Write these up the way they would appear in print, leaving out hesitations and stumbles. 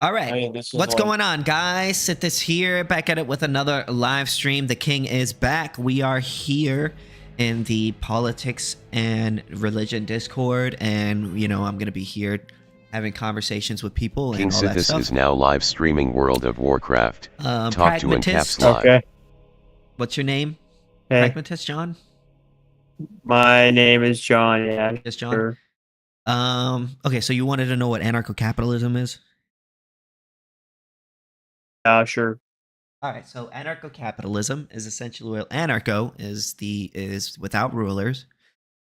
All I right. mean, this is What's like going on, guys? Sithis here, back at it with another live stream. The king is back. We are here in the politics and religion Discord, and I'm gonna be here having conversations with people and all that KingSithis stuff. is now live streaming World of Warcraft. Talk to AnCaps Pragmatist, live. okay. what's your name? Hey, Pragmatist John? my name is John. Yeah, Yes, John. sure. Okay, so you wanted to know what anarcho-capitalism is? Sure. All right, so anarcho-capitalism is essentially, well, anarcho is without rulers,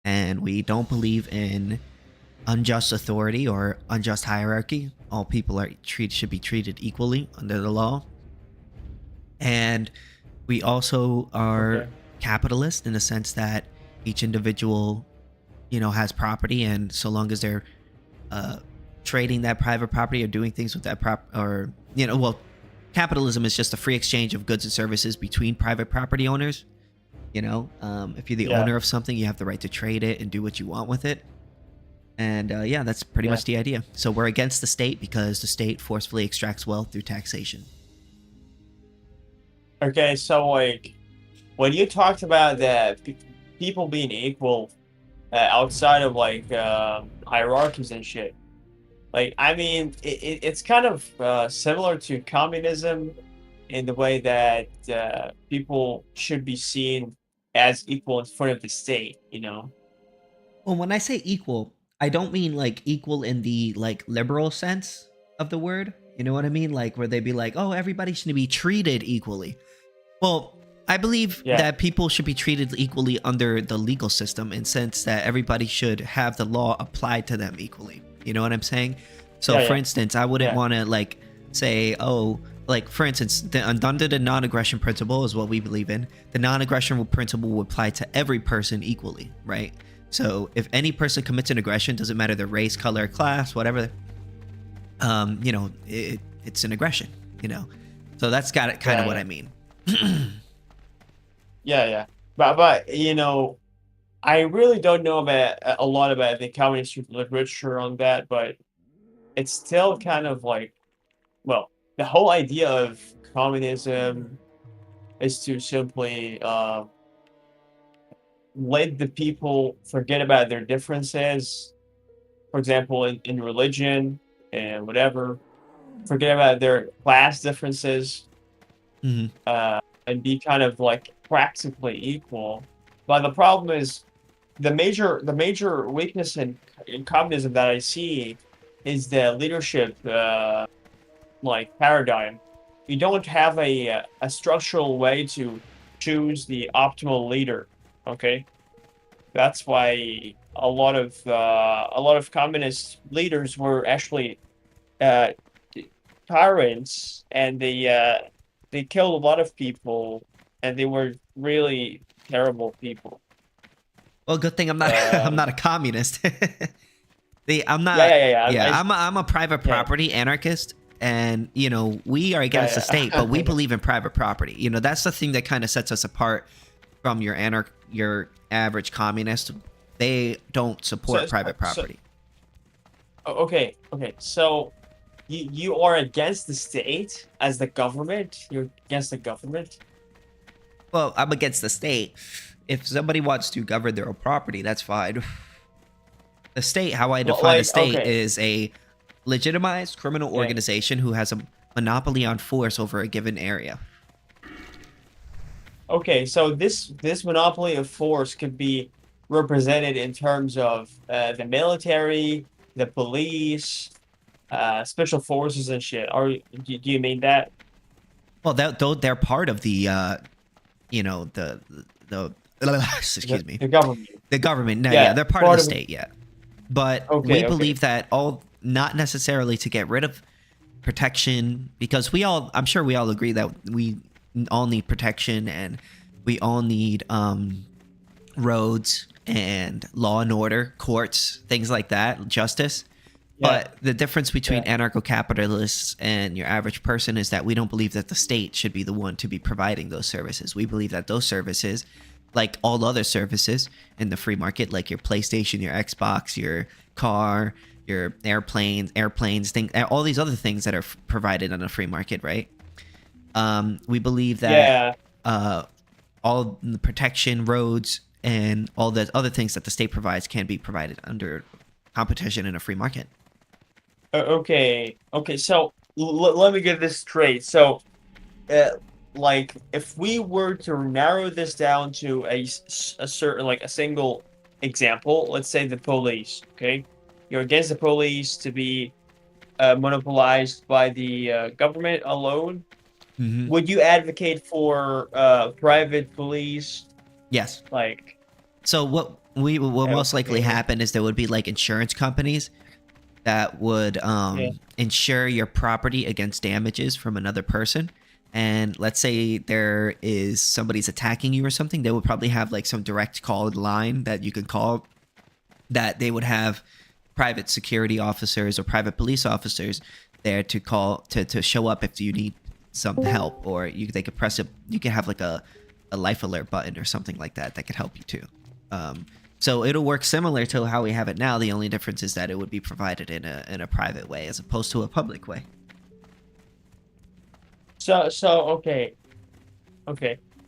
and we don't believe in unjust authority or unjust hierarchy. All people should be treated equally under the law, and we also are Okay. capitalist in the sense that each individual, has property, and so long as they're trading that private property or doing things with that capitalism is just a free exchange of goods and services between private property owners. If you're the Yeah. owner of something, you have the right to trade it and do what you want with it. And yeah, that's pretty Yeah. much the idea. So we're against the state because the state forcefully extracts wealth through taxation. Okay. So like, when you talked about the people being equal outside of like hierarchies and shit, like I mean, it's kind of similar to communism in the way that people should be seen as equal in front of the state. Well, when I say equal, I don't mean like equal in the like liberal sense of the word. You know what I mean? Like where they'd be like, oh, everybody should be treated equally. Well, I believe Yeah. that people should be treated equally under the legal system in sense that everybody should have the law applied to them equally. You know what I'm saying? So, Yeah. for Yeah. instance, I wouldn't Yeah. want to like say, oh, like for instance, under the non-aggression principle is what we believe in. The non-aggression principle will apply to every person equally, right? So, if any person commits an aggression, doesn't matter their race, color, class, whatever, it's an aggression. So that's got it, kind of what Yeah. I mean. Yeah. But I really don't know about a lot about the communist literature on that, but it's still kind of like, well, the whole idea of communism is to simply let the people forget about their differences. For example, in religion and whatever, forget about their class differences, Mhm. and be kind of like practically equal. But the problem is the major weakness in communism that I see is the leadership like paradigm. You don't have a structural way to choose the optimal leader. Okay, that's why a lot of communist leaders were actually uh, tyrants, and they killed a lot of people, and they were really terrible people. Well, good thing I'm not I'm Um, not a communist. I'm yeah, not. yeah, yeah, yeah. Yeah, I'm a private Yeah, property anarchist, and we are against the yeah, state, but we yeah. believe in private property. That's the thing that kind of sets us apart from your average communist. They don't so, support private so property. okay. So you are against the state as the government. You're against the government. Well, I'm against the state. If somebody wants to govern their own property, that's fine. The state, how I Well, define a like, state, okay, is a legitimized criminal okay, organization who has a monopoly on force over a given area. okay. So this monopoly of force could be represented in terms of the military, the police, special forces and shit. Do you mean that? Well, they're part of the, the The, excuse me, the government? the government. No, yeah, Yeah, they're part of the part of. state, yeah. But we Okay, okay. believe that all not necessarily to get rid of protection, because I'm sure we all agree that we all need protection, and we all need roads and law and order, courts, things like that, justice. Yeah, But the difference between yeah. anarcho-capitalists and your average person is that we don't believe that the state should be the one to be providing those services. We believe that those services, like all other services in the free market, like your PlayStation, your Xbox, your car, your airplanes, things, all these other things that are provided on a free market, right? We believe that all the protection, roads, and all the other things that the state provides can be provided under competition in a free market. Okay. So let me get this straight. So, like, if we were to narrow this down to a certain, like, a single example, let's say the police. Okay, you're against the police to be monopolized by the government alone. Mm-hmm. Would you advocate for private police? Yes. Like, so what will most likely Okay. happen is there would be like insurance companies that would insure your property against damages from another person. And let's say there is somebody's attacking you or something, they would probably have like some direct call line that you could call, that they would have private security officers or private police officers there to call to show up if you need some help, or they could press a, you could have like a life alert button or something like that could help you too. So it'll work similar to how we have it now. The only difference is that it would be provided in a private way as opposed to a public way. So okay.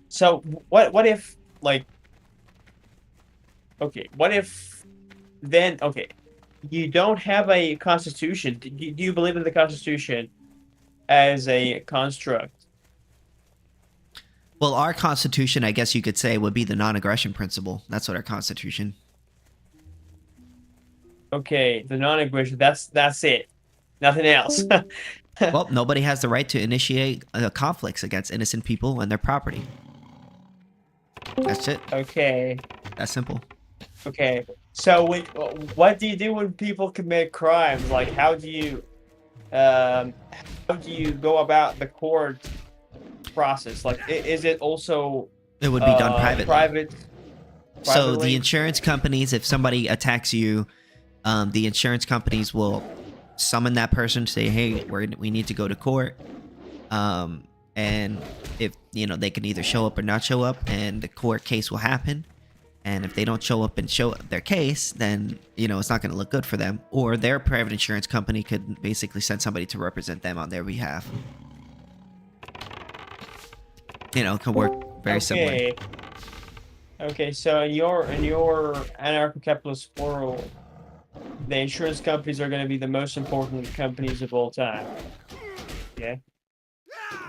So what if, like, okay, what if then, okay, you don't have a constitution? Do you believe in the Constitution as a construct? Well, our Constitution, I guess you could say, would be the non-aggression principle. That's what our Constitution. Okay, the non-aggression. That's it. Nothing else. Well, nobody has the right to initiate conflicts against innocent people and their property. That's it. Okay. That's simple. Okay. So what do you do when people commit crimes? Like, how do you go about the court process? Like, is it also It would be done privately. So the privately? insurance companies, if somebody attacks you, the insurance companies will summon that person to say, hey, we need to go to court. And if, they can either show up or not show up, and the court case will happen. And if they don't show up and show their case, then, it's not going to look good for them. Or their private insurance company could basically send somebody to represent them on their behalf. It can work very similar. Okay, so in your anarcho-capitalist world, the insurance companies are going to be the most important companies of all time. Yeah.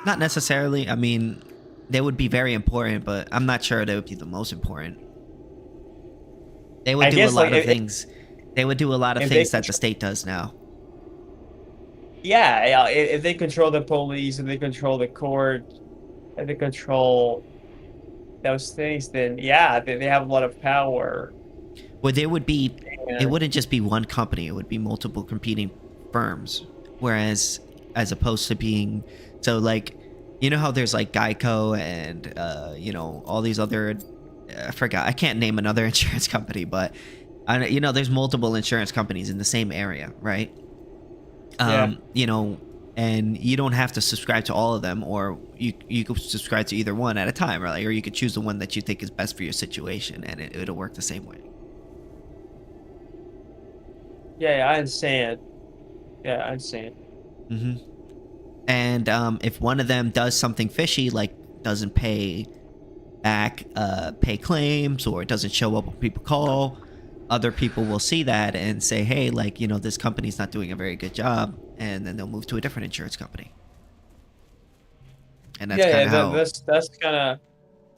Not necessarily. I mean, they would be very important, but I'm not sure they would be the most important. They would do a lot of things. They would do a lot of things that the state does now. Yeah, if they control the police, if they control the court, if they control those things, then yeah, they have a lot of power. Well, there would be, it wouldn't just be one company. It would be multiple competing firms. Whereas, as opposed to being, so like, how there's like Geico and, all these other, I forgot, I can't name another insurance company, but, there's multiple insurance companies in the same area, right? Yeah. And you don't have to subscribe to all of them, or you could subscribe to either one at a time, right? Or you could choose the one that you think is best for your situation, and it'll work the same way. Yeah, I understand. Yeah, I understand. Mm-hmm. And if one of them does something fishy, like doesn't pay back, pay claims, or doesn't show up when people call, other people will see that and say, hey, like, this company's not doing a very good job, and then they'll move to a different insurance company. And that's kind of how... that's kind of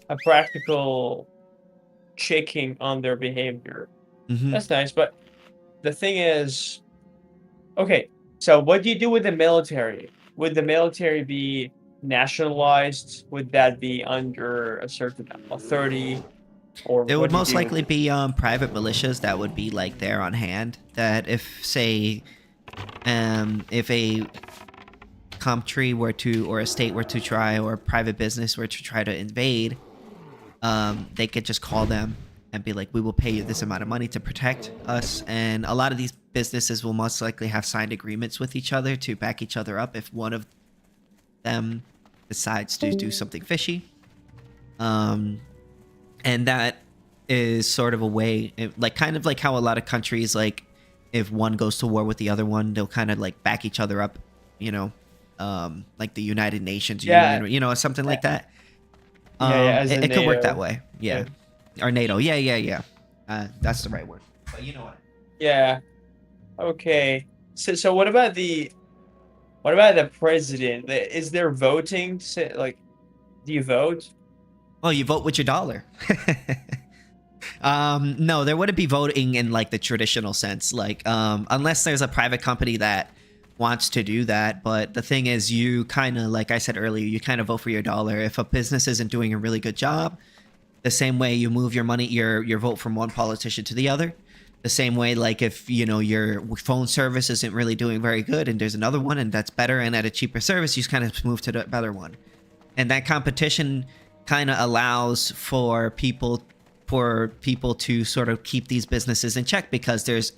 a practical checking on their behavior. Mm-hmm. That's nice, but the thing is, okay, so what do you do with the military? Would the military be nationalized? Would that be under a certain authority? Or it would most likely be private militias that would be like there on hand. That if, say, if a country were to, or a state were to try, or a private business were to try to invade, they could just call them and be like, we will pay you this amount of money to protect us. And a lot of these businesses will most likely have signed agreements with each other to back each other up if one of them decides to do something fishy. And that is sort of a way, like kind of like how a lot of countries like if one goes to war with the other one, they'll kind of like back each other up, like the United Nations Union, or something like that. It could work that way. Yeah. Or NATO. Yeah. That's the right word. But you know what? Yeah. Okay. So what about the president? Is there voting? Like, do you vote? Oh, you vote with your dollar. No, there wouldn't be voting in like the traditional sense, like unless there's a private company that wants to do that. But the thing is, you kind of, like I said earlier, you kind of vote for your dollar. If a business isn't doing a really good job, the same way you move your money, your vote from one politician to the other. The same way, like if your phone service isn't really doing very good and there's another one and that's better and at a cheaper service, you just kind of move to the better one. And that competition kind of allows for people to sort of keep these businesses in check, because there's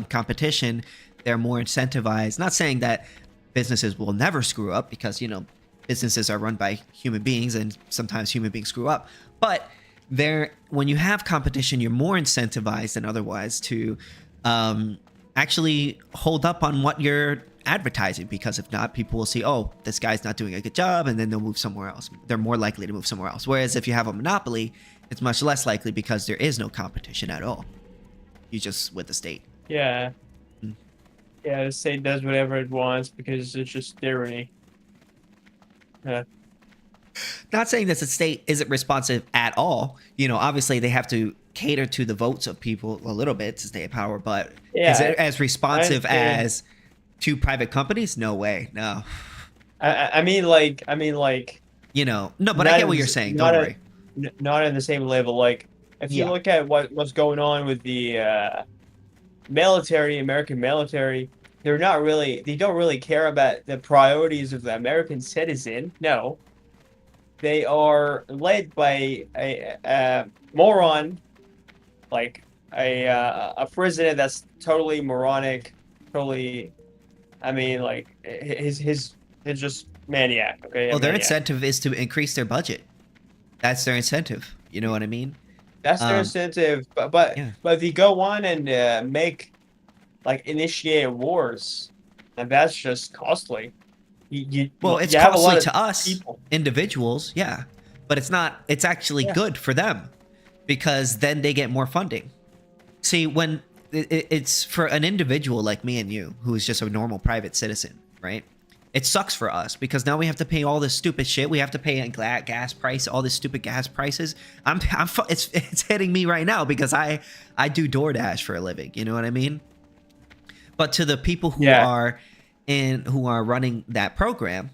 competition. They're more incentivized. Not saying that businesses will never screw up, because businesses are run by human beings and sometimes human beings screw up. But when you have competition, you're more incentivized than otherwise to actually hold up on what you're advertising, because if not, people will see, oh, this guy's not doing a good job, and then they'll move somewhere else. They're more likely to move somewhere else. Whereas if you have a monopoly, it's much less likely, because there is no competition at all. You just with the state. Yeah. Yeah, the state does whatever it wants because it's just tyranny. Yeah. Not saying that the state isn't responsive at all. Obviously they have to cater to the votes of people a little bit to stay in power, but is it as responsive as to private companies? No way. No. I mean like no, but I get what you're saying. Don't worry. Not at the same level. Like, if you look at what's going on with the military, American military, they don't really care about the priorities of the American citizen. No, they are led by a moron, like a president that's totally moronic, totally. I mean, like his just maniac. Okay. Well, their incentive is to increase their budget. That's their incentive. You know what I mean? That's their incentive. But if you go on and initiate wars, and that's just costly. It's costly to us individuals, yeah, but it's not. It's actually good for them, because then they get more funding. See, when it's for an individual like me and you, who is just a normal private citizen, right? It sucks for us, because now we have to pay all this stupid shit. We have to pay gas price, all this stupid gas prices. It's hitting me right now, because I do DoorDash for a living. You know what I mean? But to the people who are running that program,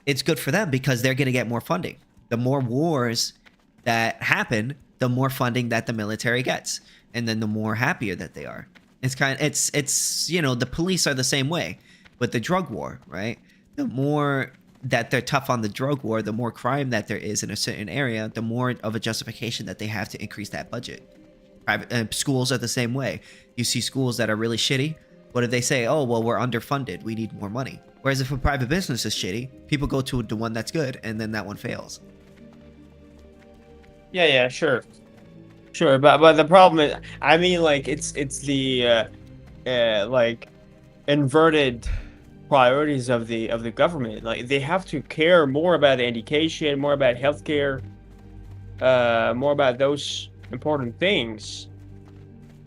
it's good for them, because they're going to get more funding. The more wars that happen, the more funding that the military gets, and then the more happier that they are. It's the police are the same way with the drug war, right? The more that they're tough on the drug war, the more crime that there is in a certain area, the more of a justification that they have to increase that budget. Private schools are the same way. You see schools that are really shitty. What do they say? Oh, well, we're underfunded. We need more money. Whereas if a private business is shitty, people go to the one that's good, and then that one fails. Yeah, sure. But the problem is, I mean, like, it's the inverted priorities of the government. Like, they have to care more about education, more about healthcare, more about those important things,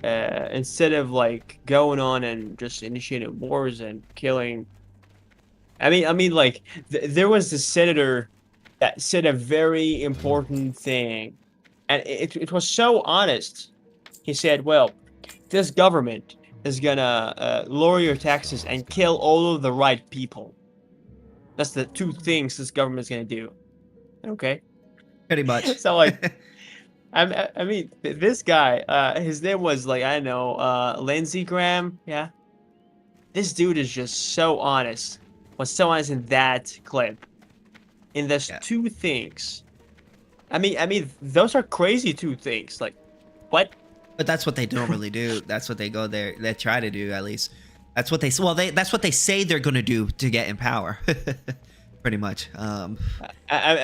instead of like going on and just initiating wars and killing. I mean, like there was a senator that said a very important thing, and it was so honest. He said, "Well, this government is gonna lower your taxes and kill all of the right people. That's the two things this government is gonna do." Okay. Pretty much. So like, I mean, this guy, his name was like, I don't know, Lindsey Graham. Yeah. This dude is just so honest. Was so honest in that clip. In those two things. I mean, those are crazy two things. Like, what? But that's what they normally do. That's what they go there. They try to do, at least. That's what that's what they say they're going to do to get in power. Pretty much. I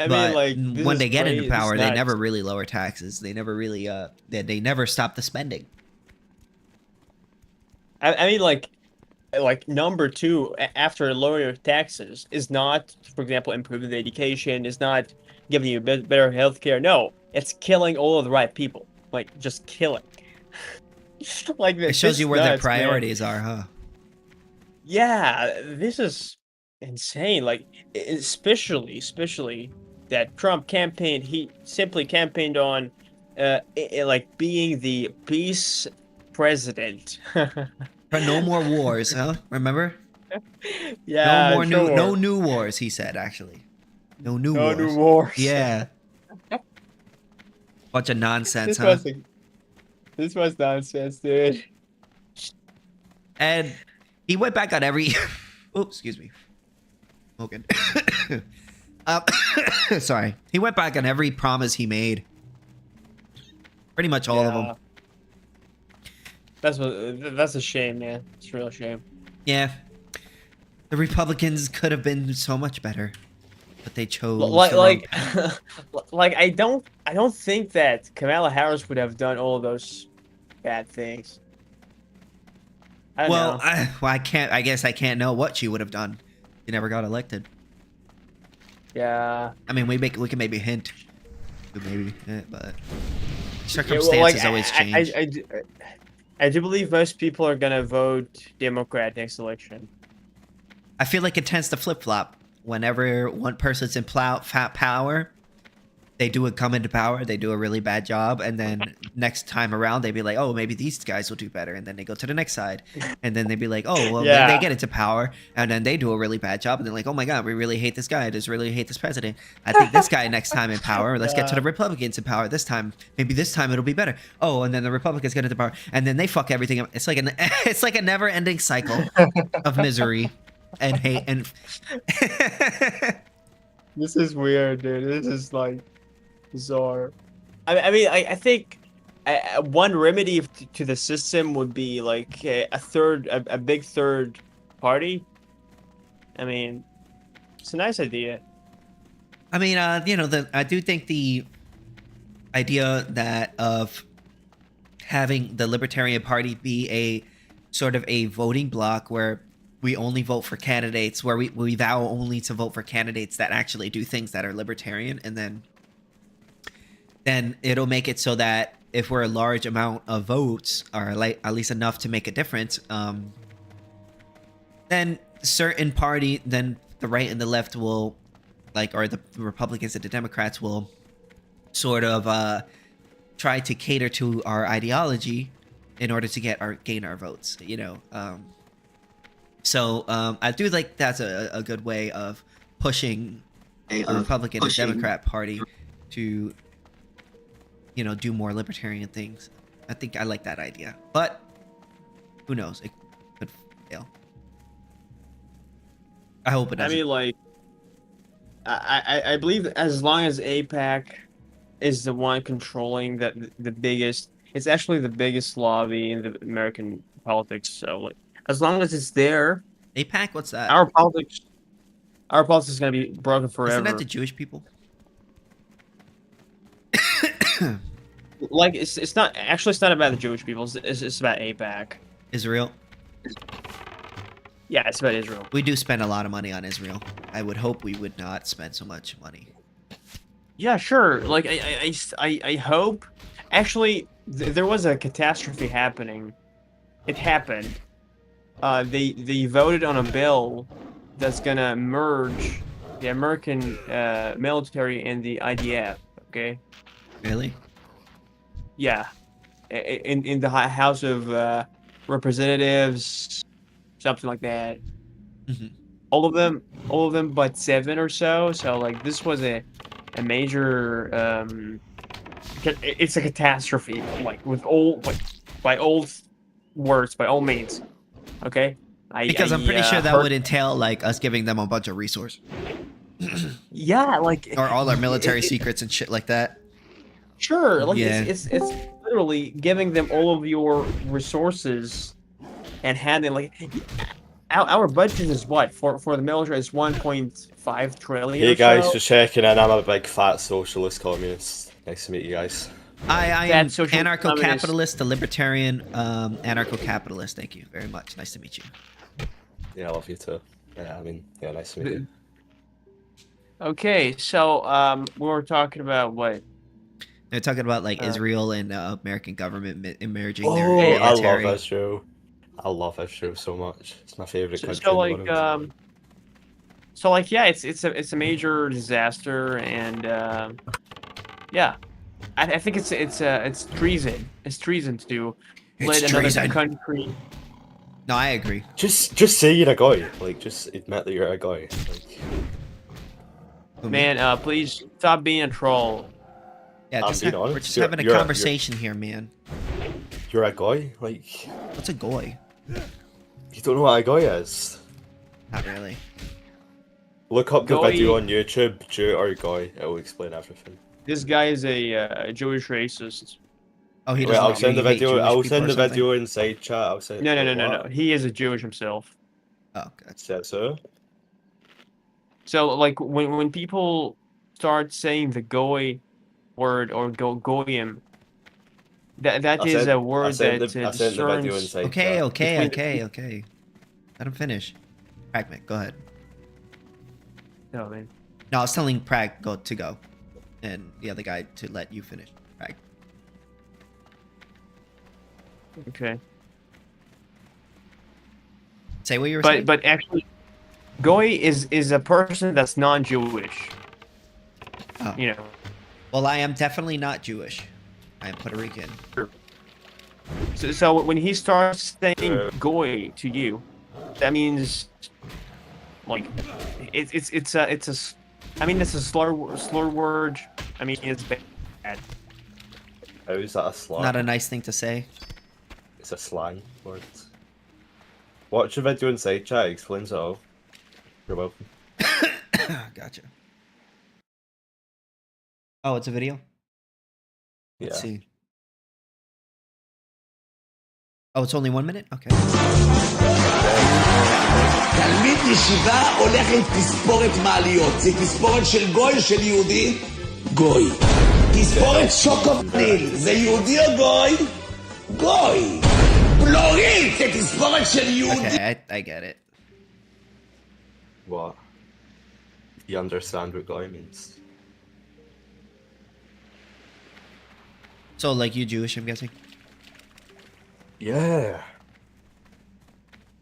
mean, like, when they get into power, they never really lower taxes. They never really, they never stop the spending. I mean, like number two after lowering your taxes is not, for example, improving the education, is not giving you better healthcare. No, it's killing all of the right people. Like just killing. Like It this shows you is where their nuts, man. priorities are, huh? Yeah, this is insane. Like especially that Trump campaign. He simply campaigned on, like being the peace president. But no more wars, huh? Remember? Yeah, No sure. new wars, he said, actually. No new No new wars. wars. Yeah. Bunch of nonsense, This huh? was this was nonsense, dude. And he went back on every oh, excuse me. Hogan. um, sorry. He went back on every promise he made. Pretty much all of them. That's a shame, man. It's a real shame. Yeah. The Republicans could have been so much better, but they chose Like like I don't think that Kamala Harris would have done all those bad things. I don't know. I can't. I guess I can't know what she would have done. She never got elected. Yeah. I mean, we can maybe hint, maybe, but Yeah, circumstances always change. I do believe most people are gonna vote Democrat next election. I feel like it tends to flip flop whenever one person's in power. They come into power, they do a really bad job, and then next time around they be like, oh, maybe these guys will do better, and then they go to the next side, and then they be like, oh, well, Yeah. they get into power, and then they do a really bad job, and they're like, oh my god, we really hate this guy, I just really hate this president. I think this guy next time in power, let's get to the Republicans in power this time. Maybe this time it'll be better. Oh, and then the Republicans get into power, and then they fuck everything up. It's like a never-ending cycle of misery and hate and. This is weird, dude. This is like bizarre. I mean, I think one remedy to the system would be like a big third party. I mean, it's a nice idea. I mean, I do think the idea that of having the Libertarian Party be a sort of a voting bloc where we only vote for candidates, where we vow only to vote for candidates that actually do things that are libertarian, and then it'll make it so that if we're a large amount of votes, or like at least enough to make a difference, then certain party, then the right and the left will, like, or the Republicans and the Democrats will sort of try to cater to our ideology in order to gain our votes, you know. So I do like that's a good way of pushing the Republican and Democrat Party to, you know, do more libertarian things. I think I like that idea, but who knows? It could fail. I hope it doesn't. I mean, like, I believe that as long as APAC is the one controlling the biggest, it's actually the biggest lobby in the American politics. So, like, as long as it's there, APAC, what's that? our politics is gonna be broken forever. Isn't that the Jewish people? Like, it's not actually, it's not about the Jewish people. It's about APAC. Israel. Yeah, it's about Israel. We do spend a lot of money on Israel. I would hope we would not spend so much money. Yeah, sure. Like, I hope. Actually, there was a catastrophe happening. It happened. They voted on a bill that's gonna merge the American military and the IDF. Okay. Really? Yeah. In the House of Representatives, something like that. Mm-hmm. All of them, but 7 or so. So, like, this was a major. It's a catastrophe. Like, with by all words, by all means. Okay. Because I'm pretty sure that would entail like us giving them a bunch of resources. Yeah, like, or all our military secrets and shit like that. Sure, like, Yeah. it's literally giving them all of your resources and handing, like, our budget is what for the military is 1.5 trillion. Hey or guys, so. just checking in. I'm a big fat socialist communist. Nice to meet you guys. I that am social anarcho-capitalist, a libertarian anarcho-capitalist. Thank you very much. Nice to meet you. Yeah, I love you too. Yeah, I mean, yeah, nice to meet you. Okay, so we were talking about what? They're talking about like Israel and American government merging Oh, their I love military. Israel. I love Israel so much. It's my favorite country So in like the world. yeah, it's a major disaster, and yeah, I think it's treason. It's treason to let another country. No, I agree. Just say you're a guy. Like, just admit that you're a guy. Like, Man, please stop being a troll. Yeah, I'm being honest. we're just having a conversation here, man. You're a guy? Like, what's a goy? You don't know what a guy is? Not really. Look up the video on YouTube, Jew or guy. It will explain everything. This guy is a Jewish racist. Oh, he Wait, doesn't. I'll send the video. I'll send the something? video inside chat. I'll send. No. He is a Jewish himself. Oh, good. Said so. So, like, when people start saying the goy word or goyim, that is a word that discerns. Okay. Let him finish. Pragmatic, go ahead. No, man. No, I was telling Prag to go, and the other guy to let you finish. Prag. Okay. Say what you were saying. But actually, goy is a person that's non-Jewish. Oh. You know. Well, I am definitely not Jewish. I am Puerto Rican. So when he starts saying goy to you, that means like it's a I mean it's a slur word. I mean it's bad. How is that a slur? Not a nice thing to say. It's a slang word. Watch the video inside chat. It explains it all. You're welcome. Gotcha. Oh, it's a video? Yeah. Let's see. Oh, it's only 1 minute? Okay. תלמיד ישיבה הולך עם תספורת מעליות. זה תספורת של גוי או של יהודי? גוי. תספורת שוקופניל. זה יהודי או גוי? גוי. בלורית זה תספורת של יהודי. Okay, I get it. What? You understand what guy means? So, like, you Jewish, I'm guessing? Yeah.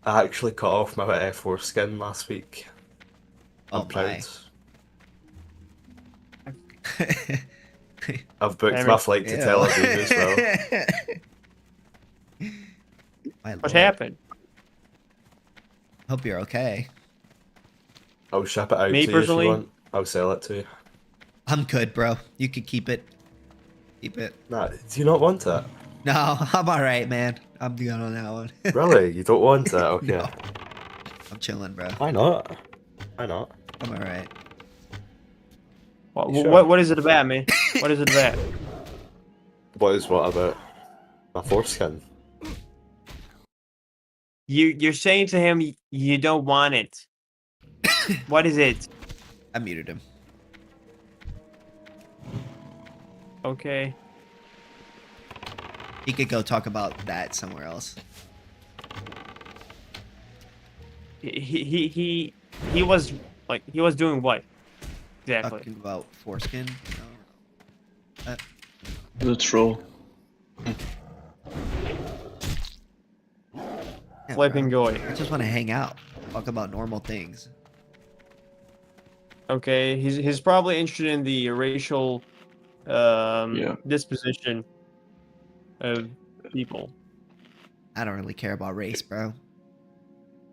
I actually cut off my foreskin last week. I'm proud. I've booked my flight to Tel Aviv as well. What happened? Hope you're okay. I'll ship it out to you if you want. I'll sell it to you. I'm good, bro. You can keep it. Keep it. Nah, do you not want it? No, I'm alright, man. I'm good on that one. Really? You don't want it? Okay. No. I'm chilling, bro. Why not? Why not? I'm alright. What is it about, man? What is it about? What is what about? My foreskin. You're saying to him you don't want it. What is it? I muted him. Okay. He could go talk about that somewhere else. He was doing what? Exactly. Talking about foreskin. No. The troll. Yeah, Flipping goy. I just want to hang out, talk about normal things. Okay, he's probably interested in the racial disposition of people. I don't really care about race, bro.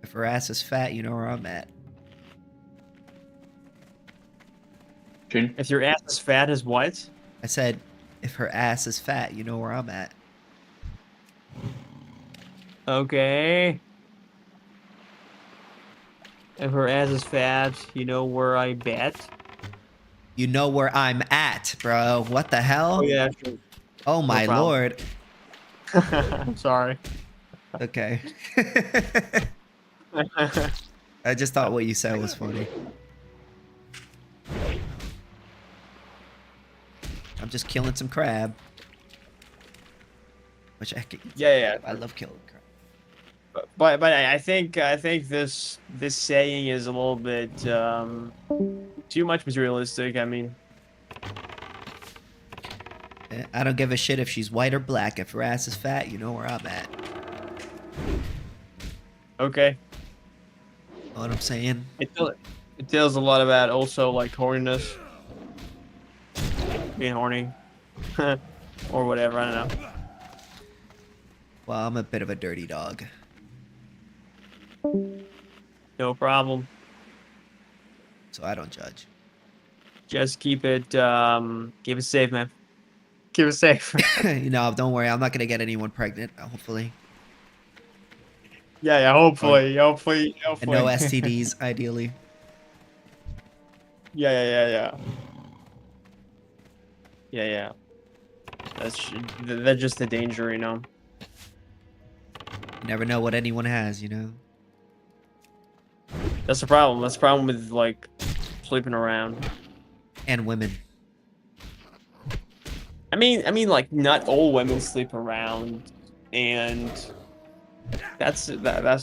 If her ass is fat, you know where I'm at. If your ass is fat as what? I said, if her ass is fat, you know where I'm at. Okay. If her ass is fat, you know where I bet? You know where I'm at, bro. What the hell? Oh, yeah, sure. Oh, my lord. I'm sorry. Okay. I just thought what you said was funny. I'm just killing some crab. which I could eat. Yeah. I love killing crab. But I think this saying is a little bit too much materialistic. I mean, I don't give a shit if she's white or black. If her ass is fat, you know where I'm at. okay. Know what I'm saying? It tells a lot about also like horniness, being horny, or whatever. I don't know. Well, I'm a bit of a dirty dog. No problem. So I don't judge. Just keep it safe, man. Keep it safe. Don't worry. I'm not gonna get anyone pregnant. Hopefully. Yeah. Hopefully. And no STDs, ideally. Yeah. That's just the danger, You never know what anyone has, That's the problem. That's the problem with like sleeping around. And women. I mean, like not all women sleep around, and that's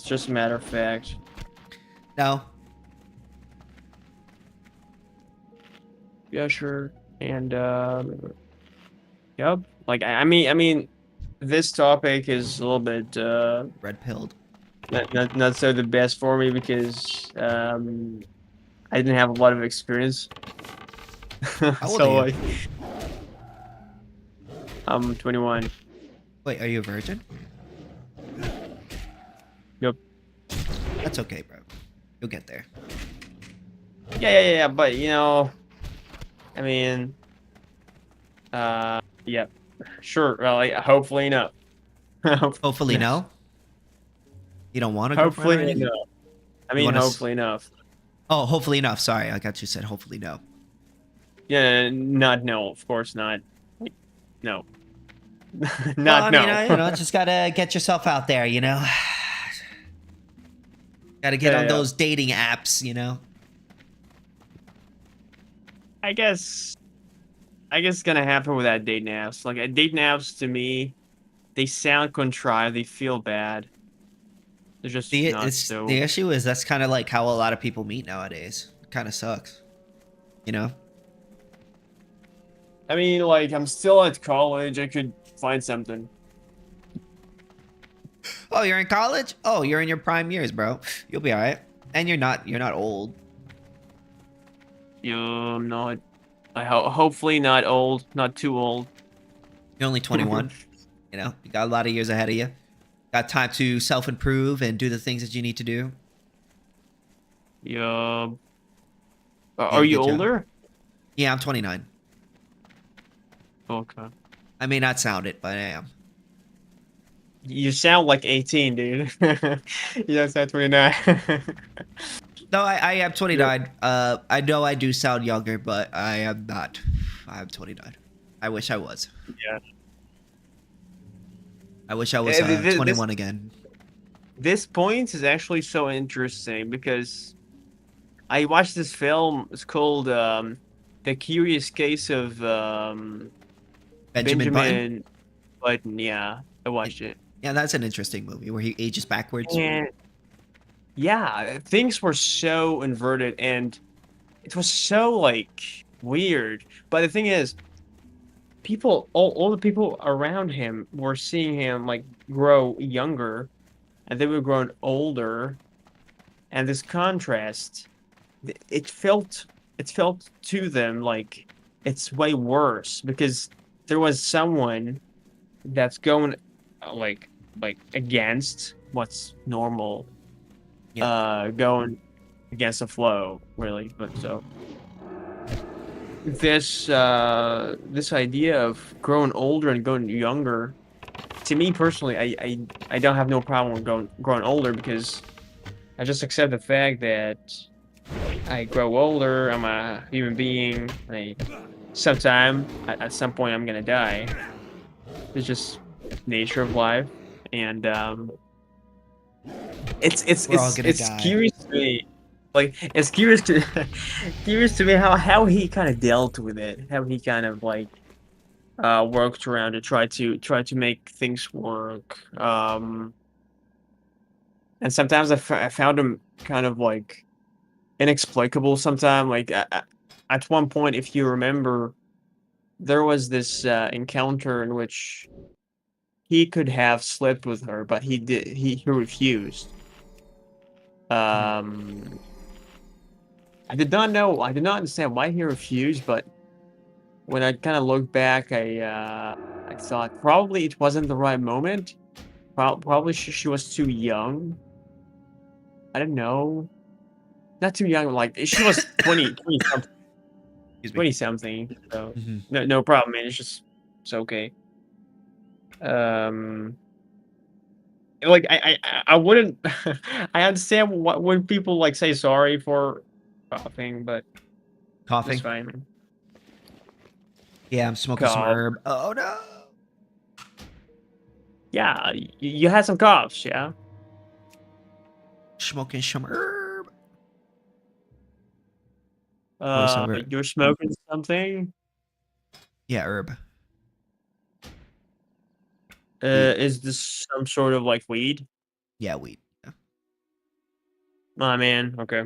just a matter of fact. No. Yeah, sure. And yep. Like I mean, this topic is a little bit Red pilled. not so the best for me because I didn't have a lot of experience. How old So are you? like, I'm 21. Wait, are you a virgin? Yep. That's okay, bro. You'll get there. Yeah. But I mean, yeah, sure. Well, like, hopefully no. Hopefully no. You don't want to go for it? Hopefully no. I mean, hopefully enough. Oh, hopefully enough. Sorry, I got you said hopefully no. Yeah, not no. Of course not. No. Well, no. Just gotta get yourself out there, Gotta get on those dating apps, I guess it's gonna happen with that dating apps. Like dating apps to me, they sound contrived. They feel bad. They're just not so. The issue is that's kind of like how a lot of people meet nowadays. It kind of sucks, I mean, like I'm still at college. I could find something. Oh, you're in college? Oh, you're in your prime years, bro. You'll be all right. And you're not old. I'm not. Hopefully not old. Not too old. You're only 21. You got a lot of years ahead of you. Got time to self-improve and do the things that you need to do. Yeah. Are you older? Yeah, I'm 29. Okay. I may not sound it, but I am. You sound like 18, dude. You don't sound 29. No, I am 29. Yeah. I know I do sound younger, but I am not. I'm 29. I wish I was. Yeah. I wish I was 21 again. This point is actually so interesting because I watched this film. It's called The Curious Case of Benjamin Button. Yeah, I watched it. Yeah, that's an interesting movie where he ages backwards. And yeah, things were so inverted and it was so like weird. But the thing is, all the people around him were seeing him like grow younger, and they were growing older, and this contrast, it felt to them like it's way worse because there was someone that's going like against what's normal, going against the flow, really. But so this idea of growing older and going younger, to me personally, I don't have no problem with growing older because I just accept the fact that I grow older. I'm a human being. Sometime at some point I'm gonna die. It's just nature of life, and it's curious to me. Like it's curious to me how he kind of dealt with it, how he kind of like worked around to try to make things work. And sometimes I found them kind of like inexplicable. Sometimes, like at one point, if you remember, there was this encounter in which he could have slept with her, but he refused. Um, I did not know. I did not understand why he refused, but when I kind of looked back, I thought probably it wasn't the right moment. Probably she was too young. I don't know. Not too young, like she was 20 something. Excuse me. 20 something. So Mhm. no problem, man. It's okay. Like I wouldn't. I understand what when people like say sorry for coughing, but it's Coughing. fine, man. Yeah, I'm smoking some Cough. herb. Oh no. Yeah, you had some coughs, yeah. Smoking some herb. Voiceover. You're smoking something. Yeah, herb. Weed. Is this some sort of like weed? Yeah, weed. Yeah. Oh man, okay.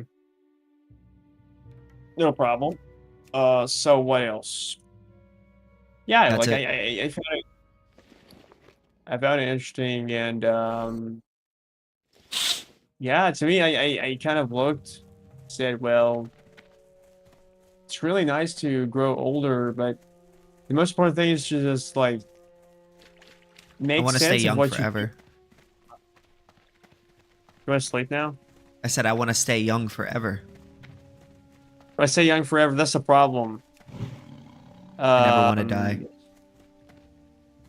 No problem. So what else? Yeah, That's like it. I found it interesting, and yeah, to me, I kind of looked, said, well, it's really nice to grow older, but the most important thing is to just like I make want to stay sense of young what you do. forever. You want to sleep now? I said I want to stay young forever. If I say young forever, that's a problem. I never want to die.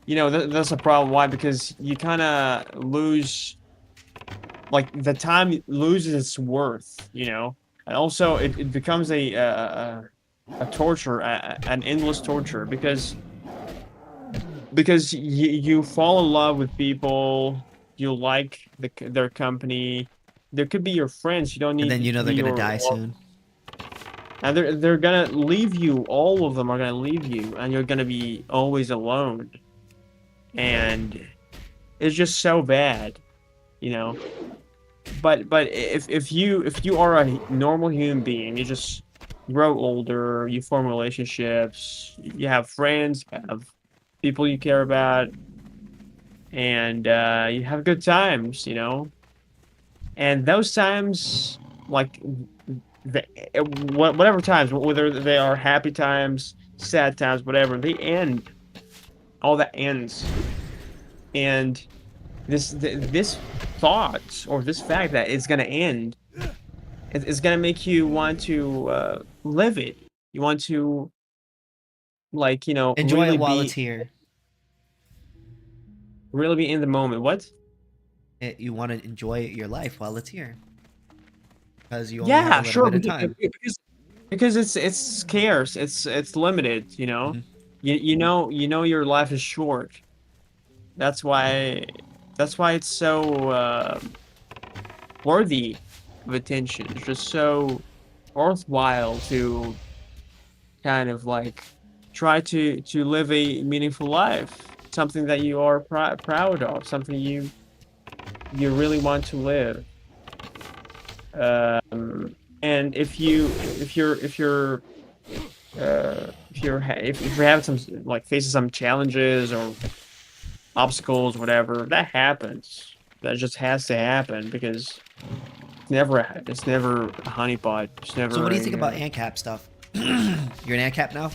You know, that's a problem. Why? Because you kind of lose, like, the time loses its worth, you know? And also, it becomes a torture, an endless torture, because you fall in love with people, you like their company. There could be your friends. You don't And need then you know to be they're gonna your die soon. and they're gonna leave you. All of them are gonna leave you, and you're gonna be always alone. And it's just so bad, you know. But if you are a normal human being, you just grow older, you form relationships, you have friends, you have people you care about, and you have good times, you know. And those times, like whatever times, whether they are happy times, sad times, whatever, they end. All that ends, and this thought or this fact that it's gonna end is gonna make you want to live it. You want to, like, you know, Enjoy it while it's here. really be in the moment. What? You want to enjoy your life while it's here. Because you only have a Yeah, little sure. bit of time. Because it's scarce. It's limited. You know, Mhm. you know your life is short. That's why it's so worthy of attention. It's just so worthwhile to kind of like try to live a meaningful life, something that you are proud of, something you really want to live. And if you're having some like facing some challenges or obstacles, whatever, that happens. That just has to happen because it's never a honeypot. It's never So what do you think about a AnCap stuff? You're an AnCap now?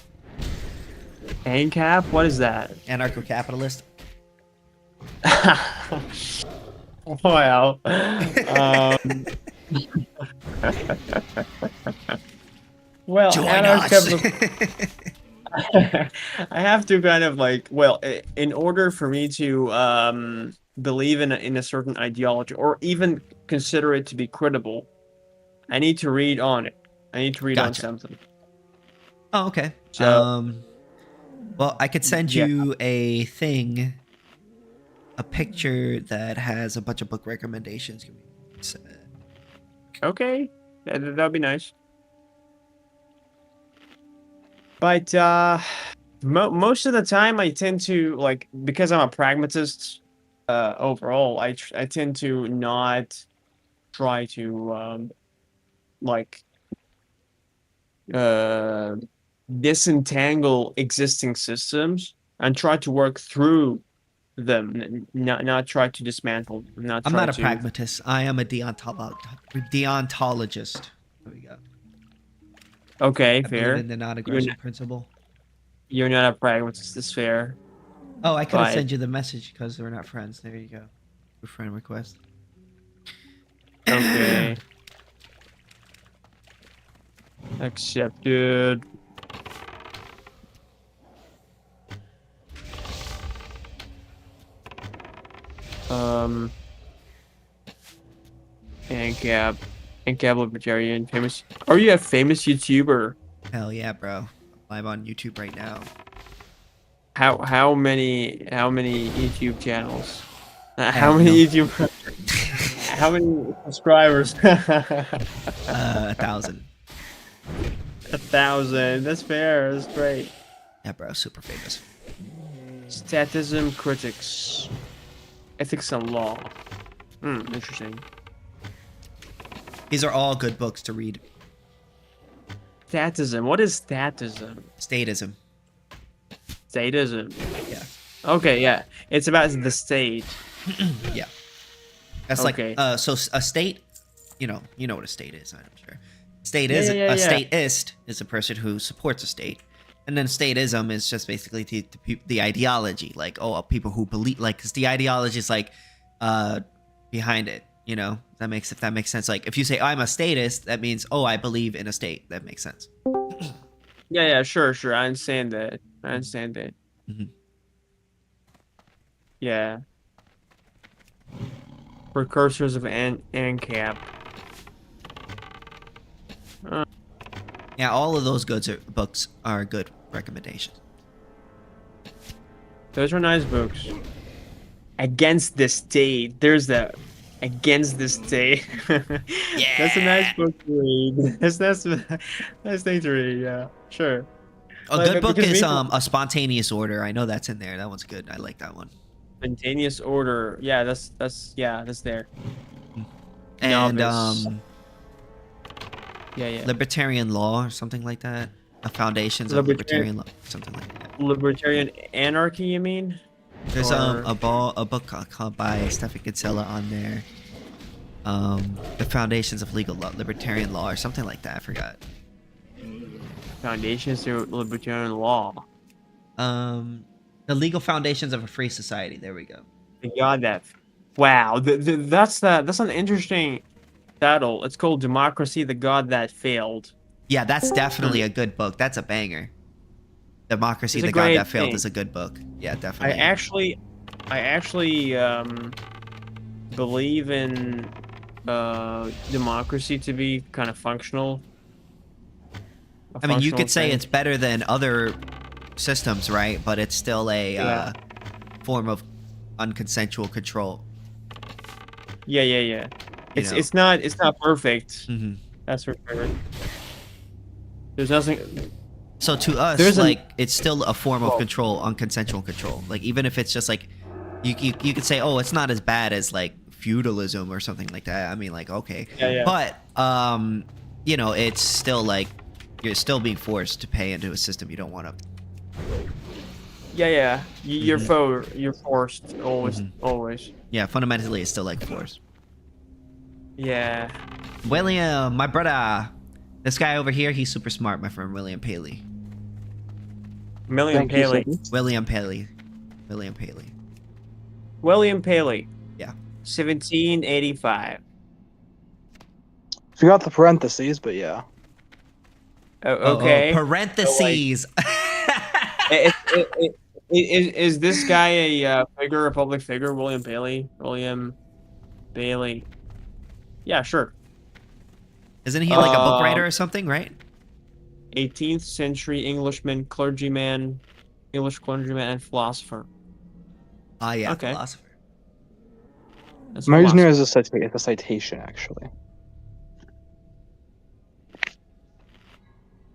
AnCap. What is that? Anarcho-capitalist? Well, well, Join us! I have to kind of like, well, in order for me to believe in a certain ideology or even consider it to be credible, I need to read on it. I need to read on Gotcha. something. Oh, okay. So, Well, I could send yeah. you a thing, a picture that has a bunch of book recommendations. Give me one sec. Okay, that'd be nice. But Most of the time, I tend to like because I'm a pragmatist. Overall, I tend to not try to like disentangle existing systems and try to work through them, not try to dismantle them, not I'm try not a to. pragmatist. I am a deontologist. There we go. Okay, I believe fair. in the non-aggression principle. You're not a pragmatist. It's fair. Oh, I could have But sent you the message because we're not friends. There you go. Your friend request. okay. Accepted. AnCap Libertarian, famous. Are you a famous YouTuber? Hell yeah, bro. I'm on YouTube right now. How many YouTube channels? I How have many no- YouTube? How many subscribers? 1,000. 1,000. That's fair. That's great. Yeah, bro. Super famous. Statism critics, ethics and law. Interesting. These are all good books to read. Statism. What is statism? Statism. Statism. Yeah. Okay, yeah. It's about the state. Yeah. That's Okay. like so a state, you know what a state is, I'm sure. State Yeah, is yeah, a yeah. statist is a person who supports a state. And then statism is just basically the ideology, like people who believe, like, cuz the ideology is like behind it, you know. If that makes sense. Like if you say I'm a statist, that means I believe in a state. That makes sense. Yeah, sure. I understand that. Mhm. Yeah. Precursors of AnCap. Yeah, all of those books are good recommendations. Those are nice books. Against the state. There's the against the state. Yeah. That's a nice book to read. That's nice thing to read. Yeah, sure. A good book because is me, A Spontaneous Order. I know that's in there. That one's good. I like that one. Spontaneous Order. Yeah, that's there. And Novice. Yeah. Libertarian Law or something like that. The Foundations of Libertarian Law, something like that. Libertarian Anarchy, you mean? There's Or- a book called by Stephen Kinsella on there. The Foundations of Libertarian Law or something like that. I forgot. Foundations to Libertarian Law. The Legal Foundations of a Free Society. There we go. I got that. Wow, that's an interesting title. It's called Democracy: The God That Failed. Yeah, that's definitely a good book. That's a banger. Democracy: It's a The God great That Failed thing. is a good book. Yeah, I definitely. actually believe in democracy to be kind of functional. I mean, you could say thing. it's better than other systems, right? But it's still a form of unconsensual control. Yeah. You know? It's not perfect. Mm-hmm. That's for sure. There's nothing. So to us, it's still a form of control, unconsensual control. Like even if it's just like, you could say, it's not as bad as like feudalism or something like that. I mean, like okay, Yeah. But it's still like you're still being forced to pay into a system you don't want to. Yeah. You're forced always. Yeah, fundamentally, it's still like force. Yeah. William, my brother. This guy over here, he's super smart, my friend William Paley. William Paley. William Paley. William Paley. William Paley. Yeah. 1785. Forgot the parentheses, but yeah. Okay. Parentheses. Is this guy a public figure? William Paley? William Bailey. Yeah, sure. Isn't he like a book writer or something, right? 18th century English clergyman, and philosopher. Yeah, Okay. philosopher. My reasoning is a citation, actually.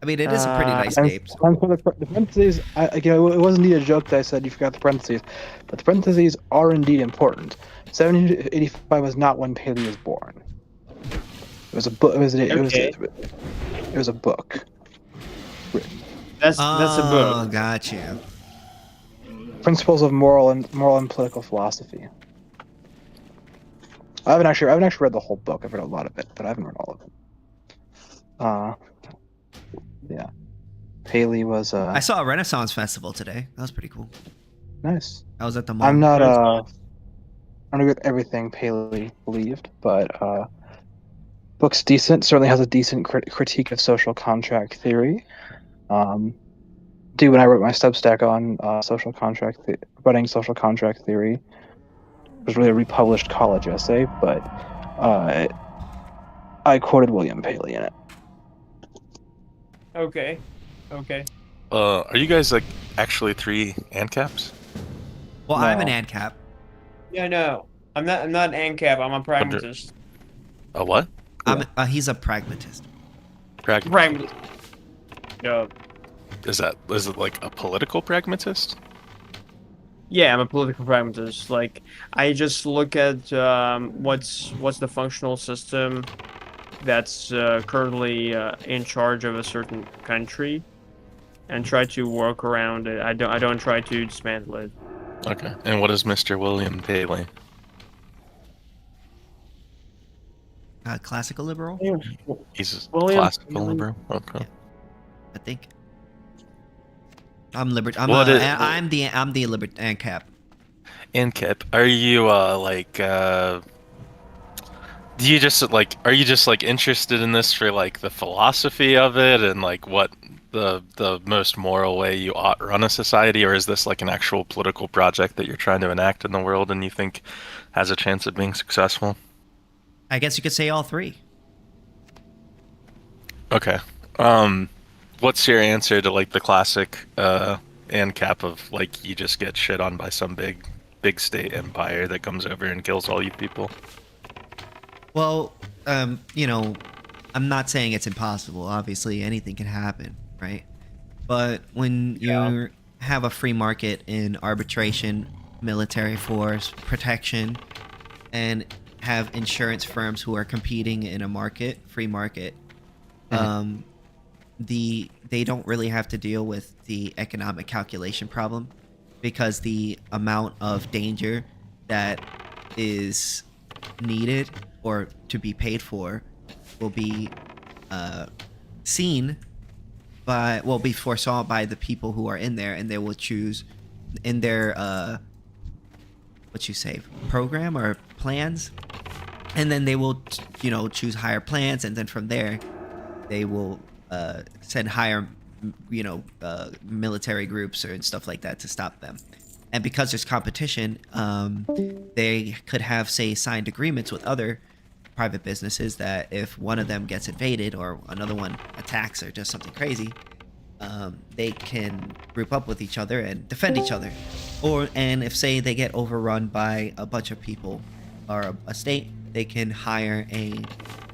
I mean, it is a pretty nice And name. for the parentheses, it wasn't indeed a joke that I said you forgot the parentheses, but the parentheses are indeed important. 1785 was not when Paley was born. It was a book. Okay. It was a book written. That's a Oh, book. got you. Principles of moral and political philosophy. I haven't actually read the whole book. I've read a lot of it, but I haven't read all of it. Yeah. Paley was I saw a Renaissance festival today. That was pretty cool. nice. I was at the mall. I'm not That's I don't agree with everything Paley believed, but book's decent. Certainly has a decent critique of social contract theory. When I wrote my Substack on rebutting social contract theory, it was really a republished college essay, but I quoted William Paley in it. Okay. Are you guys like actually 3 AnCaps? Well, I'm an No. AnCap. Yeah, no. I'm not an AnCap, I'm a pragmatist. A what? He's a pragmatist. Pragmatist. No. Is it like a political pragmatist? Yeah, I'm a political pragmatist. Like, I just look at what's the functional system that's currently in charge of a certain country, and try to work around it. I don't try to dismantle it. Okay. And what is Mr. William Paley? Classical liberal, He's a William classical Paley. liberal. Okay. I think. I'm liberal. What is- I'm the AnCap. AnCap, are you do you just like are you just like interested in this for like the philosophy of it and like what the most moral way you ought run a society, or is this like an actual political project that you're trying to enact in the world and you think has a chance of being successful? I guess you could say all 3. Okay. What's your answer to like the classic AnCap of like you just get shit on by some big state empire that comes over and kills all you people? Well, I'm not saying it's impossible. Obviously, anything can happen, right? But when you have a free market in arbitration, military force, protection, and have insurance firms who are competing in a free market, they don't really have to deal with the economic calculation problem, because the amount of danger that is needed or to be paid for will be be foresaw by the people who are in there, and they will choose in their program or plans, and then they will choose higher plans, and then from there they will send higher military groups and stuff like that to stop them. And because there's competition, they could have, say, signed agreements with other private businesses that if one of them gets invaded or another one attacks or does something crazy, they can group up with each other and defend each other. And if, say, they get overrun by a bunch of people or a state, they can hire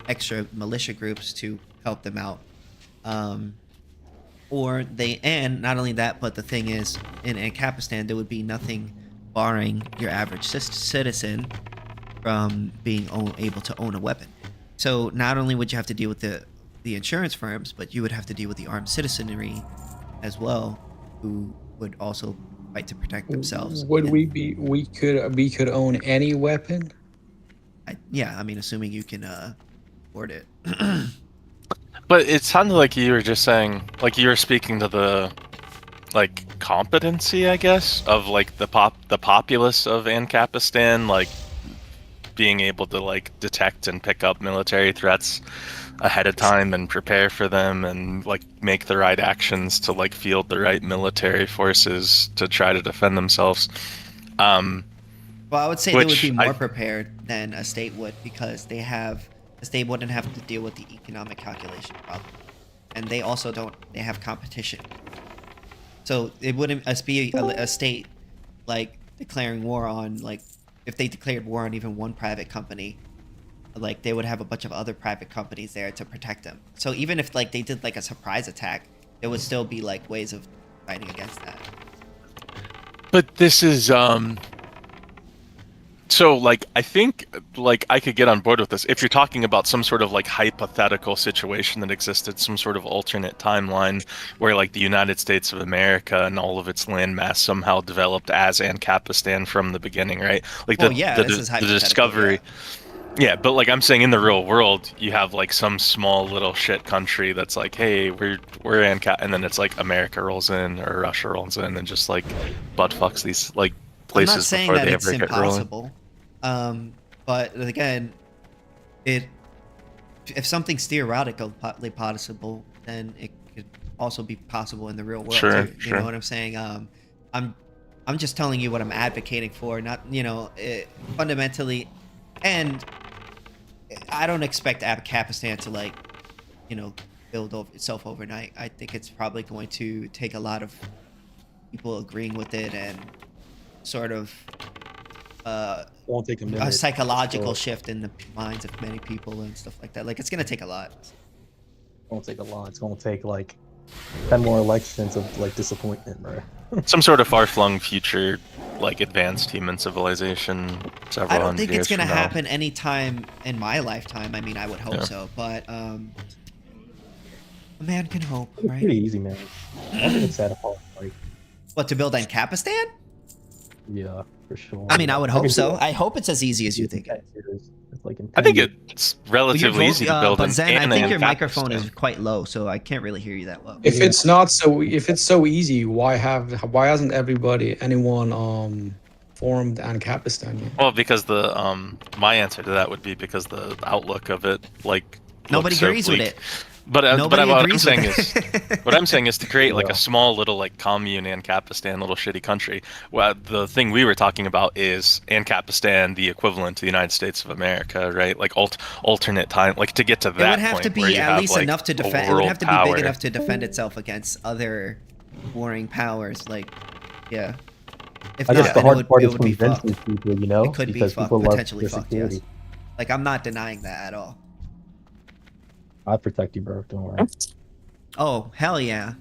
extra militia groups to help them out. And not only that, but the thing is, in Ancapistan, there would be nothing barring your average citizen from being able to own a weapon. So not only would you have to deal with the insurance firms, but you would have to deal with the armed citizenry as well, who would also fight to protect themselves. Would we could own any weapon? Assuming you can afford it. But it sounded like you were just saying, like you were speaking to the, like, competency, I guess, of like the populace of Ancapistan, like being able to like detect and pick up military threats ahead of time and prepare for them and like make the right actions to like field the right military forces to try to defend themselves. Well, I would say they would be more prepared than a state would, because a state wouldn't have to deal with the economic calculation problem, and they have competition. So it wouldn't be a state like declaring war on, like, if they declared war on even one private company, like they would have a bunch of other private companies there to protect them. So even if like they did like a surprise attack, there would still be like ways of fighting against that. But this is so like I think like I could get on board with this if you're talking about some sort of like hypothetical situation that existed, some sort of alternate timeline where like the United States of America and all of its landmass somehow developed as AnCapistan from the beginning, right? Like Well, yeah, this is the hypothetical, discovery. Yeah, but like I'm saying, in the real world, you have like some small little shit country that's like, hey, we're AnCap, and then it's like America rolls in or Russia rolls in and just like butt fucks these like places I'm not saying before that they it's ever get rolling. impossible, but again, if something's theoretically possible, then it could also be possible in the real world. Sure, too. You sure. know what I'm saying? I'm just telling you what I'm advocating for, not fundamentally, and I don't expect AnCapistan to like, build itself overnight. I think it's probably going to take a lot of people agreeing with it and sort of Won't take a minute. a psychological shift in the minds of many people and stuff like that. Like it's gonna take a lot. It won't take a lot. It's gonna take like 10 more elections of like disappointment, right? Some sort of far-flung future, like advanced human civilization. Several I don't hundred think it's years gonna from now. happen anytime in my lifetime. I mean, I would hope Yeah. so, but a man can hope, It's right? pretty easy, man. I don't think it's that hard. Like, What, to build AnCapistan? yeah, for sure. I mean, I would hope can so. do it. I hope it's as easy as you think. It's like in I think 10 it's relatively easy to build but an Zen, I think your AnCapistan. microphone is quite low, so I can't really hear you that well. If it's so easy, why hasn't anyone formed AnCapistan yet? Well, because the my answer to that would be because the outlook of it, like Nobody looks so agrees with bleak. it. But Nobody what I'm agrees saying with is, it. what I'm saying is to create like Yeah. a small little like commune AnCapistan, little shitty country. Well, the thing we were talking about is AnCapistan, the equivalent to the United States of America, right? Like alternate time, like to get to that It would have point to where be you at have, least like, enough to a defend. It would world have to be power. big enough to defend itself against other warring powers. Like, yeah. If I guess not, the then hard part it is would be convincing fucked. people, you know, It could be because fucked, people love potentially their fucked. security. Yes. Like, I'm not denying that at all. I'll protect you, bro. Don't worry. Oh, hell yeah.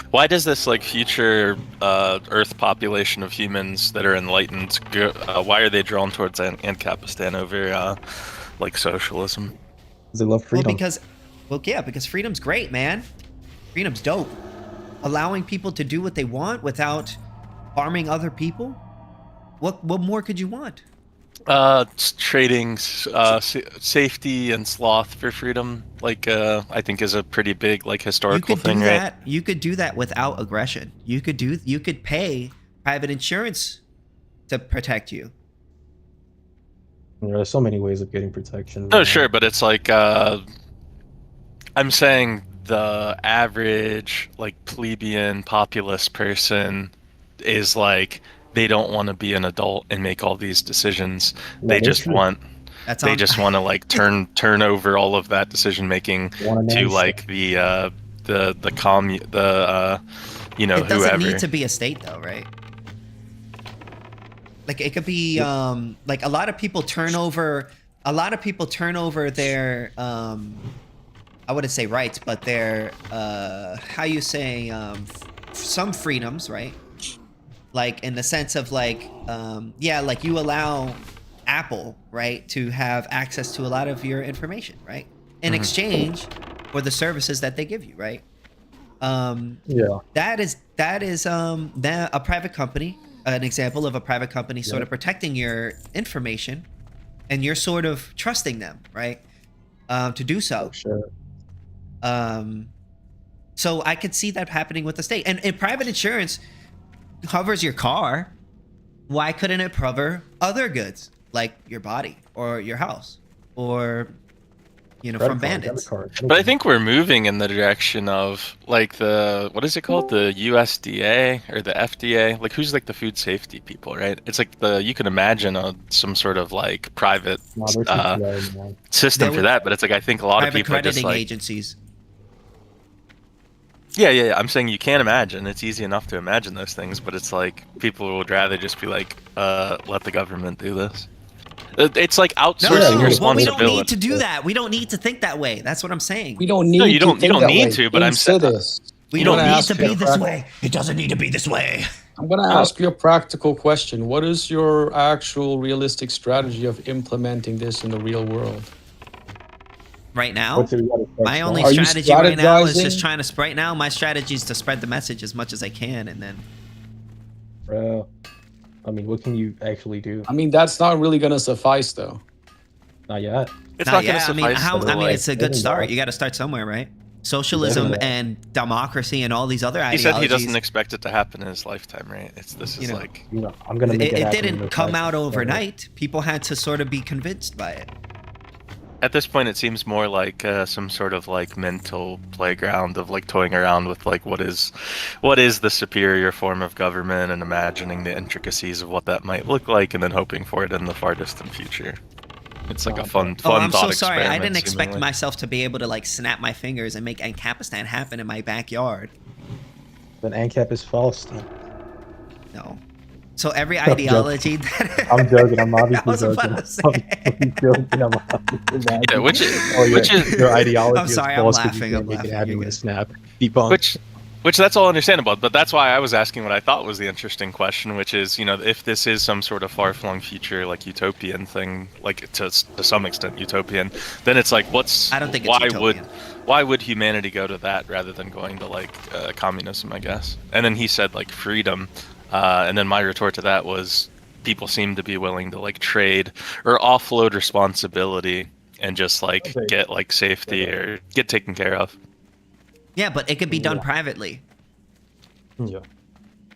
Why does this like future Earth population of humans that are enlightened go, why are they drawn towards AnCapistan over like socialism? They love freedom. Because freedom's great, man. Freedom's dope. Allowing people to do what they want without harming other people. What more could you want? Trading safety and sloth for freedom, like I think is a pretty big like historical thing, right? You could do that without aggression. You could pay private insurance to protect you. There are so many ways of getting protection. No, sure, but it's like I'm saying the average like plebeian populist person is like they don't want to be an adult and make all these decisions. They just want to like turn over all of that decision making to like the it doesn't whoever. need to be a state though, right? Like it could be like a lot of people turn over their I wouldn't say rights, but their some freedoms, right? Like in the sense of like like you allow Apple, right, to have access to a lot of your information, right, in exchange for the services that they give you, right? That is a private company, an example of a private company sort of protecting your information, and you're sort of trusting them, right, to do so. Sure. So I could see that happening with the state, and private insurance covers your car. Why couldn't it cover other goods like your body or your house or from bandits? But I think we're moving in the direction of like the what is it called, the USDA or the FDA, like who's like the food safety people, right? It's like you can imagine some sort of like private system for that, but it's like I think a lot of people are just crediting like agencies. Yeah. I'm saying you can't imagine. It's easy enough to imagine those things, but it's like people would rather just be like, let the government do this. It's like No, outsourcing well, responsibility. we don't need to do that. We don't need to think that way. That's what I'm saying. We don't need. No, you don't. To You think don't that need way. to. But I'm saying We you don't don't need ask to be you this way. It doesn't need to be this way. I'm going to ask you a practical question. What is your actual realistic strategy of implementing this in the real world? Right now, What's it we gotta start my only Are you strategy right now is strategizing? just trying to. Right now, my strategy is to spread the message as much as I can, and then. Bro, I mean, what can you actually do? I mean, that's not really going to suffice, though. Not yet. it's not going to I mean, suffice. I mean, like, it's a good start. You got to start somewhere, right? Socialism and democracy and all these other he ideologies. said he doesn't expect it to happen in his lifetime, right? This is like You know, I'm gonna make it, it happen didn't in come the out fight. overnight. People had to sort of be convinced by it. at this point, it seems more like some sort of like mental playground of like toying around with like what is the superior form of government and imagining the intricacies of what that might look like, and then hoping for it in the far distant future. It's like a fun I'm thought so sorry. I experiment, didn't expect seemingly. myself to be able to like snap my fingers and make AnCapistan happen in my backyard. Then AnCap is false. Then. No. So every I'm ideology joking. that I'm joking. I'm I obviously was joking. about to say. I'm joking. I'm obviously joking. Yeah, which is Oh, yeah. which is Your ideology I'm sorry, is I'm false 'cause laughing, You I'm can't make laughing, it happen you're with a good. snap. Debunk. which that's all understandable, but that's why I was asking what I thought was the interesting question, which is, if this is some sort of far-flung future, like utopian thing, like to some extent utopian, then it's like, I don't think it's utopian. why would humanity go to that rather than going to like communism, I guess? And then he said like freedom, and then my retort to that was people seem to be willing to like trade or offload responsibility and just like Okay. get like safety or get taken care of. Yeah, but it could be done Yeah. privately. Yeah.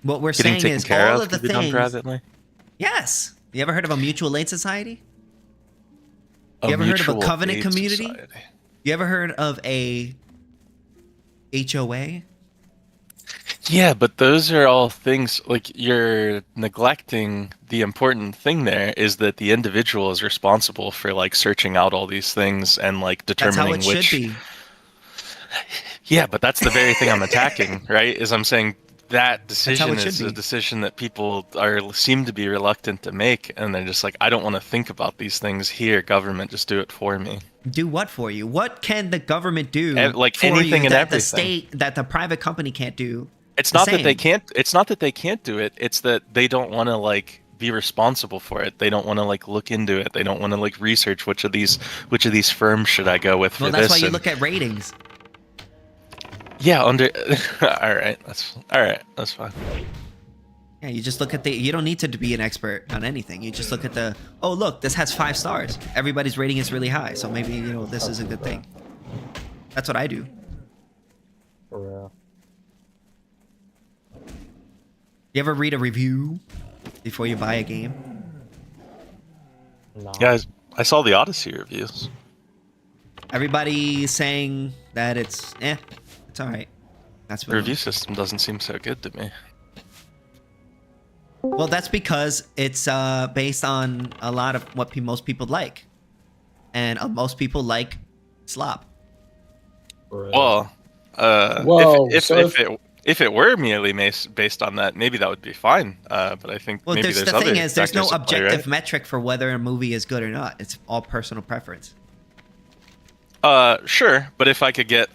What we're Getting saying taken is care all of of the could be done things. privately. Yes. You ever heard of a mutual aid society? A You ever heard of a mutual covenant aid community? society. You ever heard of a HOA? Yeah, but those are all things like you're neglecting the important thing there is that the individual is responsible for like searching out all these things and like That's how determining it which. should be. Yeah, but that's the very thing I'm attacking, right? Is I'm saying that decision it should is a be. decision that people seem to be reluctant to make, and they're just like, I don't want to think about these things here. Government, just do it for me. Do what for you? What can the government do Like for anything you and that the everything. that the private company can't do? It's The not that they same. can't. It's not that they can't do it. It's that they don't want to like be responsible for it. They don't want to like look into it. They don't want to like research which of these firms should I go with for Well, that's this. why you and- look at ratings. Yeah, all right. That's fine. Yeah, you just look at you don't need to be an expert on anything. You just look at oh, look, this has 5 stars. Everybody's rating is really high, so maybe, this is a good thing. That's what I do. For real. You ever read a review before you buy a game? No. Guys, I saw the Odyssey reviews. Everybody saying that it's all right. That's The what review system doesn't seem so good to me. Well, that's because it's based on a lot of what most people like, and most people like slop. For real. Well, Whoa, if it were merely based on that, maybe that would be fine. But I think Well, maybe the other thing is, there's no factors at play, objective right? metric for whether a movie is good or not. It's all personal preference. Sure, but if I could get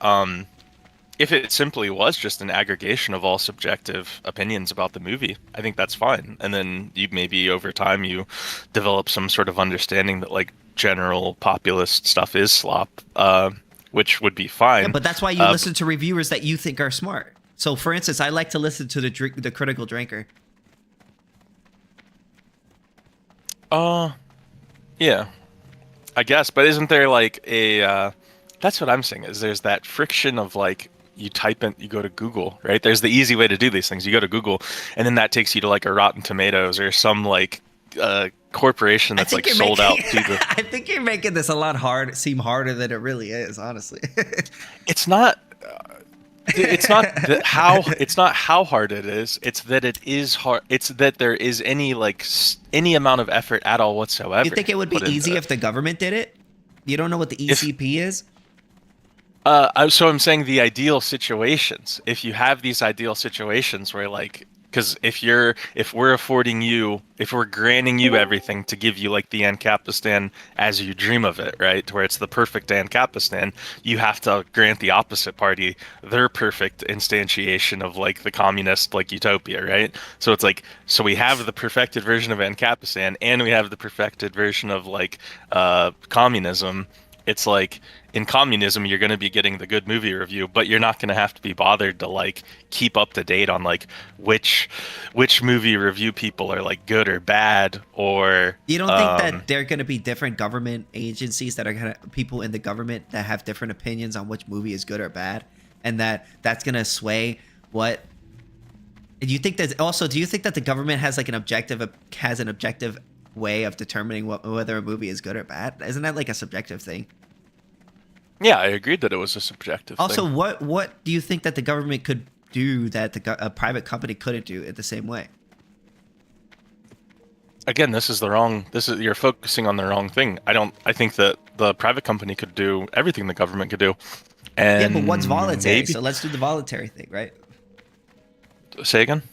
if it simply was just an aggregation of all subjective opinions about the movie, I think that's fine. And then you maybe over time you develop some sort of understanding that like general populist stuff is slop, which would be fine. Yeah, but that's why you listen to reviewers that you think are smart. So, for instance, I like to listen to the critical drinker. Yeah, I guess. But isn't there like a? That's what I'm saying. Is there's that friction of like you go to Google, right? There's the easy way to do these things. You go to Google, and then that takes you to like a Rotten Tomatoes or some like corporation that's like sold out to the. I think you're making this a lot seem harder than it really is, honestly. It's not. It's not how hard it is. It's that it is hard. It's that there is any amount of effort at all whatsoever. You think it would be easy if the government did it? You don't know what the ECP is? So I'm saying the ideal situations. If you have these ideal situations where like Because if we're affording you, if we're granting you everything to give you like the Ancapistan as you dream of it, right, to where it's the perfect Ancapistan, you have to grant the opposite party their perfect instantiation of like the communist like utopia, right? So it's like, so we have the perfected version of Ancapistan and we have the perfected version of like communism. It's like in communism you're going to be getting the good movie review, but you're not going to have to be bothered to like keep up to date on like which movie review people are like good or bad. Or you don't think that there are going to be different government agencies that are going to people in the government that have different opinions on which movie is good or bad, and that's going to sway what? And you think that also? Do you think that the government has like an objective way of determining whether a movie is good or bad? Isn't that like a subjective thing? Yeah, I agreed that it was a subjective also, thing. what do you think that the government could do that a private company couldn't do it the same way? Again, you're focusing on the wrong thing. I think that the private company could do everything the government could do. And yeah, but one's voluntary, so let's do the voluntary thing, right? Say again?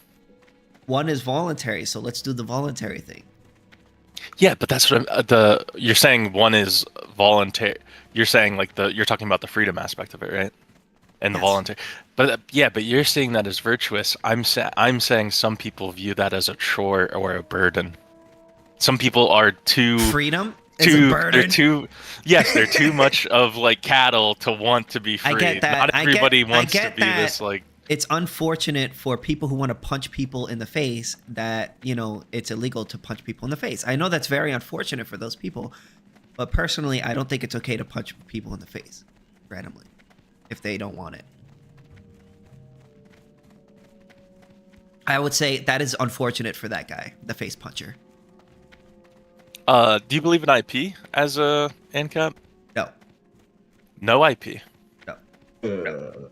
One is voluntary, so let's do the voluntary thing. Yeah, but that's what you're saying one is voluntary. You're saying like you're talking about the freedom aspect of it, right? And the voluntary. But but you're seeing that as virtuous. I'm saying some people view that as a chore or a burden. Some people are too freedom is a burden. They're too much of like cattle to want to be free. I get that. Not everybody wants to be this like. It's unfortunate for people who want to punch people in the face that, it's illegal to punch people in the face. I know that's very unfortunate for those people, but personally, I don't think it's okay to punch people in the face randomly if they don't want it. I would say that is unfortunate for that guy, the face puncher. Do you believe in IP as a ANCAP? No. No IP? No.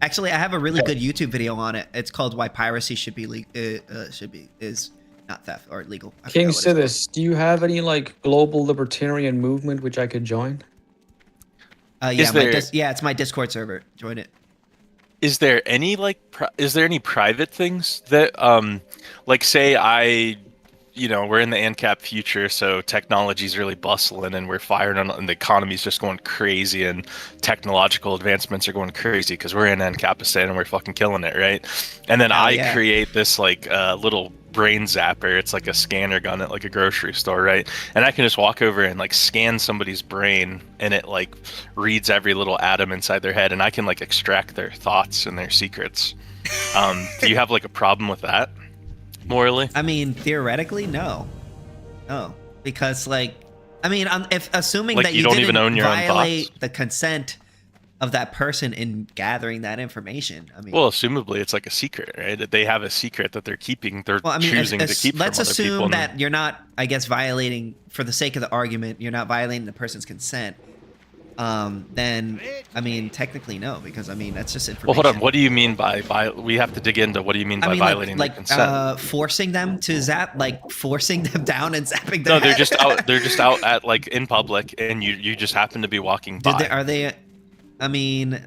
Actually, I have a really good YouTube video on it. It's called "Why Piracy is Not Theft or Illegal." KingSithis, do you have any like global libertarian movement which I could join? It's my Discord server. Join it. Is there any any private things that like say we're in the ANCAP future, so technology's really bustling and we're firing on, and the economy's just going crazy and technological advancements are going crazy because we're in ANCAPistan and we're fucking killing it, right? And then I create this like little brain zapper. It's like a scanner gun at like a grocery store, right? And I can just walk over and like scan somebody's brain and it like reads every little atom inside their head and I can like extract their thoughts and their secrets. Do you have like a problem with that? Morally? I mean, theoretically, no, because if assuming like that you don't even own your own thoughts, violate the consent of that person in gathering that information. I mean, well, assumably it's like a secret, right? They have a secret that they're keeping. They're choosing to keep. Let's from other assume people. that you're not, I guess, violating, for the sake of the argument, you're not violating the person's consent. Then I mean, technically no, because I mean that's just information. Well, hold on. What do you mean by we have to dig into what do you mean by violating the consent? Forcing them to zap, forcing them down and zapping them. No, they're just out. They're just out at like in public, and you just happen to be walking by. Are they? I mean,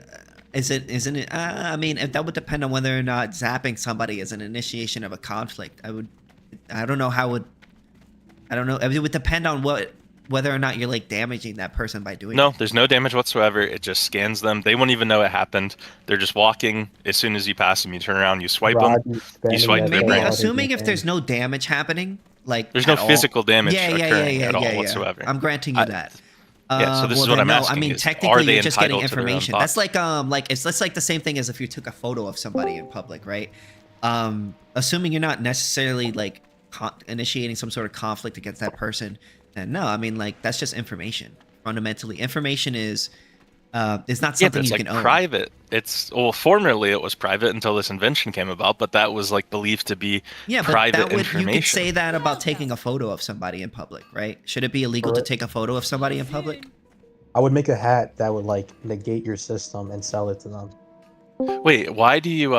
isn't it? I mean, that would depend on whether or not zapping somebody is an initiation of a conflict. I don't know how would. I don't know. It would depend on whether or not you're like damaging that person by doing it. No, there's no damage whatsoever. It just scans them. They won't even know it happened. They're just walking. As soon as you pass them, you turn around, you swipe them. You swipe their brain. Assuming if there's no damage happening, like there's no physical damage occurring at all whatsoever. I'm granting you that. So this is what I'm asking. I mean, technically, you're just getting information. That's like it's like the same thing as if you took a photo of somebody in public, right? Assuming you're not necessarily like initiating some sort of conflict against that person. And no, I mean, like, that's just information. Fundamentally, information is not something you can own. Private. Formerly it was private until this invention came about, but that was like believed to be private information. You could say that about taking a photo of somebody in public, right? Should it be illegal to take a photo of somebody in public? I would make a hat that would like negate your system and sell it to them. Wait, why do you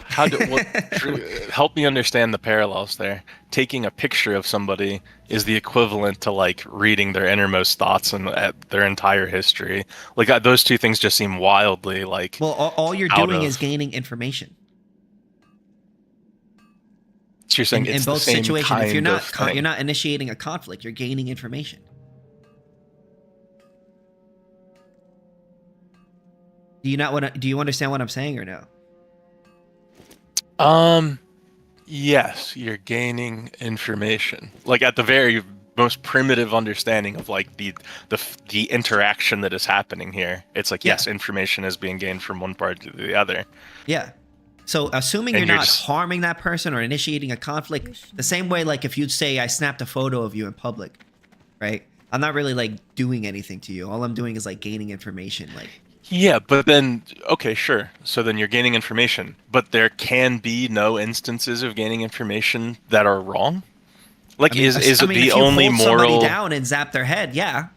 help me understand the parallels there? Taking a picture of somebody is the equivalent to like reading their innermost thoughts and their entire history. Like those two things just seem wildly like. Well, all you're doing is gaining information. So you're saying In it's the both same situations, if kind of thing. you're not initiating a conflict, you're gaining information. Do you understand what I'm saying or no? Yes, you're gaining information. Like at the very most primitive understanding of like the interaction that is happening here. It's like, Yeah. yes, information is being gained from one party to the other. Yeah. So assuming And you're you're not just- harming that person or initiating a conflict, the same way like if you'd say I snapped a photo of you in public, right? I'm not really like doing anything to you. All I'm doing is like gaining information. Like, Yeah, but then okay, sure. So then you're gaining information, but there can be no instances of gaining information that are wrong. Like, I mean, is it the if you only hold somebody moral? down and zap their head, yeah.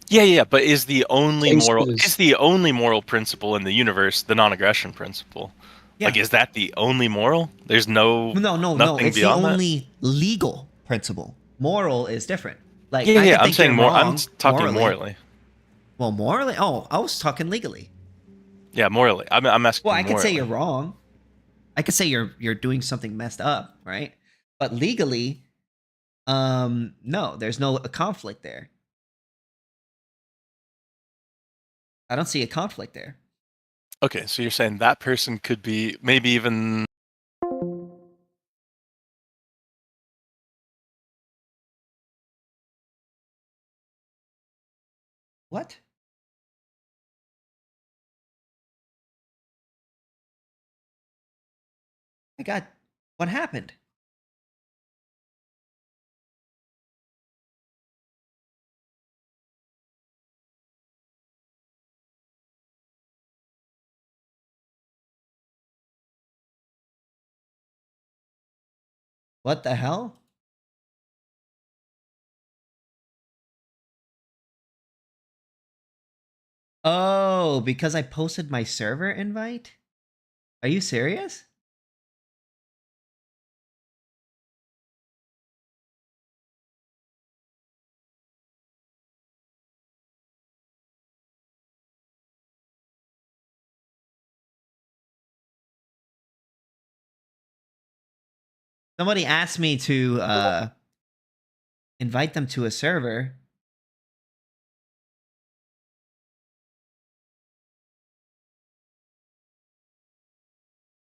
Yeah. But is the only KingSithis. moral principle in the universe the non-aggression principle? Yeah. Like, is that the only moral? There's No. nothing It's the beyond that. only legal principle. Moral is different. Like, Yeah. I could I'm think saying you're more. wrong, I'm talking morally. Well, morally? Oh, I was talking legally. Yeah, morally. I'm asking. Well, I could say morally. you're wrong. I could say you're doing something messed up, right? But legally, no, there's no conflict there. I don't see a conflict there. Okay, so you're saying that person could be maybe even. What? I got. What happened? What the hell? Oh, because I posted my server invite? Are you serious? Somebody asked me to invite them to a server.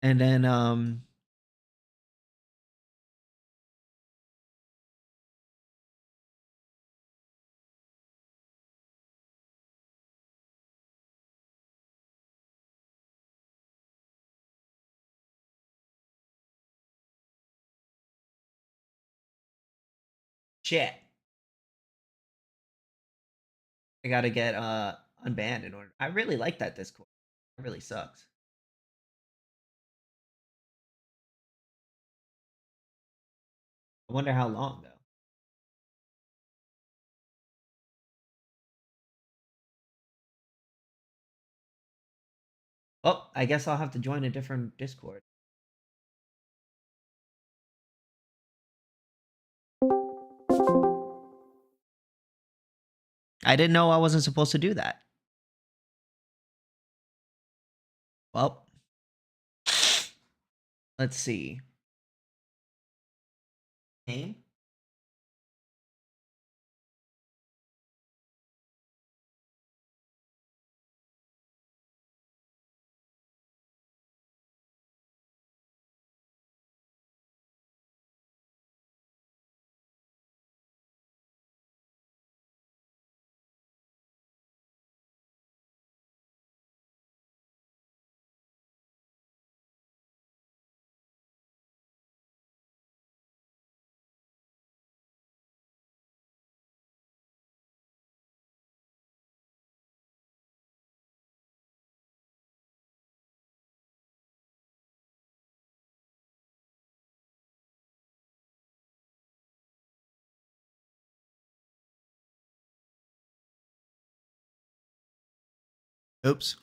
And then shit. I gotta get unbanned in order. I really like that Discord. It really sucks. I wonder how long though. Oh, I guess I'll have to join a different Discord. I didn't know I wasn't supposed to do that. Well, let's see. Name? Oops.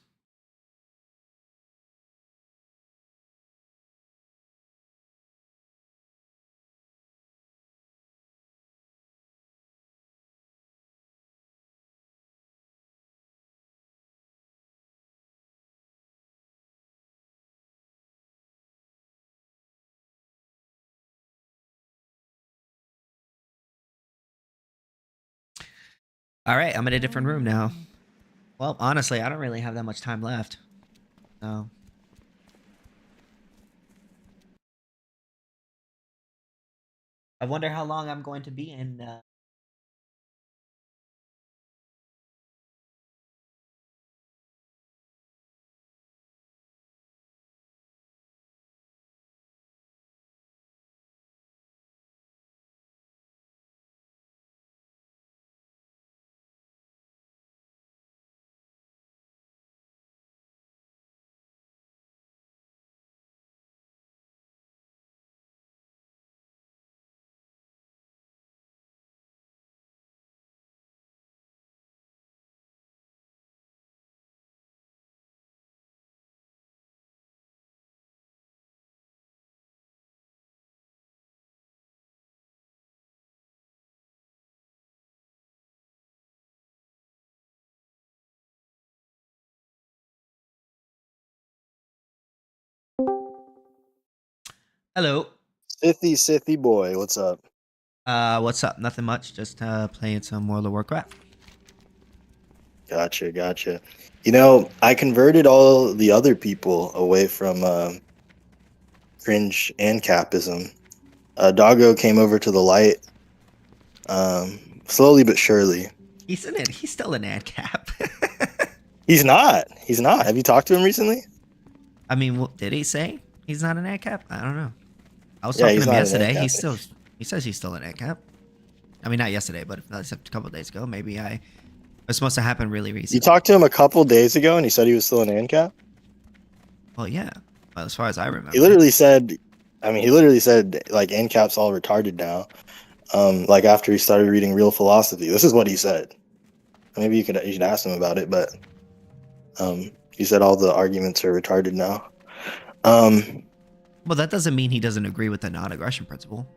All right, I'm in a different room now. Well, honestly, I don't really have that much time left. So. I wonder how long I'm going to be in. Hello. Sithy boy, what's up? What's up? Nothing much. Just playing some World of Warcraft. Gotcha. You know, I converted all the other people away from cringe and capism. Doggo came over to the light, slowly but surely. He's still an AnCap. He's not. Have you talked to him recently? I mean, did he say he's not an AnCap? I don't know. I was Yeah, talking he's to him not an yesterday. AnCap. He says he's still an AnCap. I mean, not yesterday, but a couple of days ago. Maybe it was supposed to happen really recently. You talked to him a couple days ago, and he said he was still an AnCap. Well, yeah. Well, as far as I remember, He literally said, like AnCap's all retarded now. Like after he started reading Real Philosophy, this is what he said. Maybe you should ask him about it, but he said all the arguments are retarded now. Well, that doesn't mean he doesn't agree with the non-aggression principle.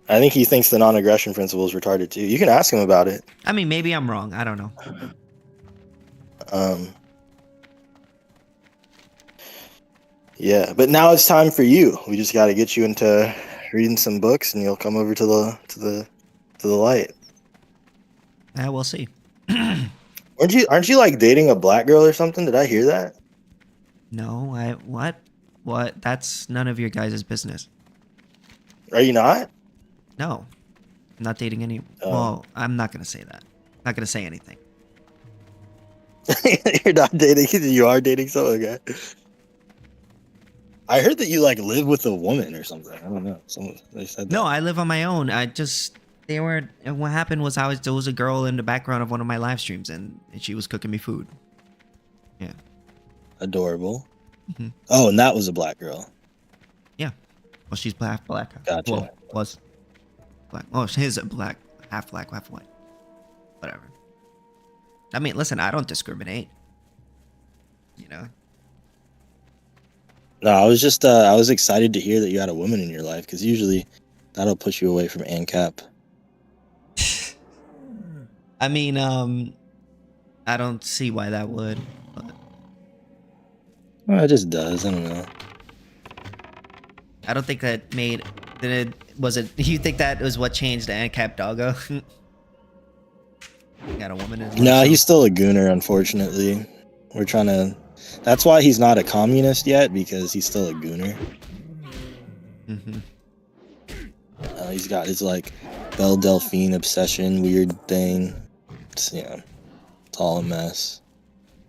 I think he thinks the non-aggression principle is retarded too. You can ask him about it. I mean, maybe I'm wrong. I don't know. Yeah, but now it's time for you. We just got to get you into reading some books, and you'll come over to the light. Yeah, we'll see. Aren't you like dating a black girl or something? Did I hear that? No, what? That's none of your guys' business. Are you not? No, I'm not dating any. Well, I'm not gonna say that. Not gonna say anything. You're not dating. You are dating someone. Okay. I heard that you like live with a woman or something. I don't know. They said that. No, I live on my own. What happened was there was a girl in the background of one of my live streams, and she was cooking me food. Yeah. Adorable. Mm-hmm. Oh, and that was a black girl. Yeah. Well, she's black. Gotcha. Well, was black. Oh, she's a black, half white. Whatever. I mean, listen, I don't discriminate. You know. No, I was just I was excited to hear that you had a woman in your life, because usually that'll push you away from AnCap. I mean, I don't see why that would. But... Well, it just does. I don't know. I don't think that made. You think that was what changed the AnCap Doggo? Got a woman in. No, he's still a gooner. Unfortunately, we're trying to. That's why he's not a communist yet, because he's still a gooner. Mm-hmm. He's got his like Belle Delphine obsession, weird thing. It's all a mess.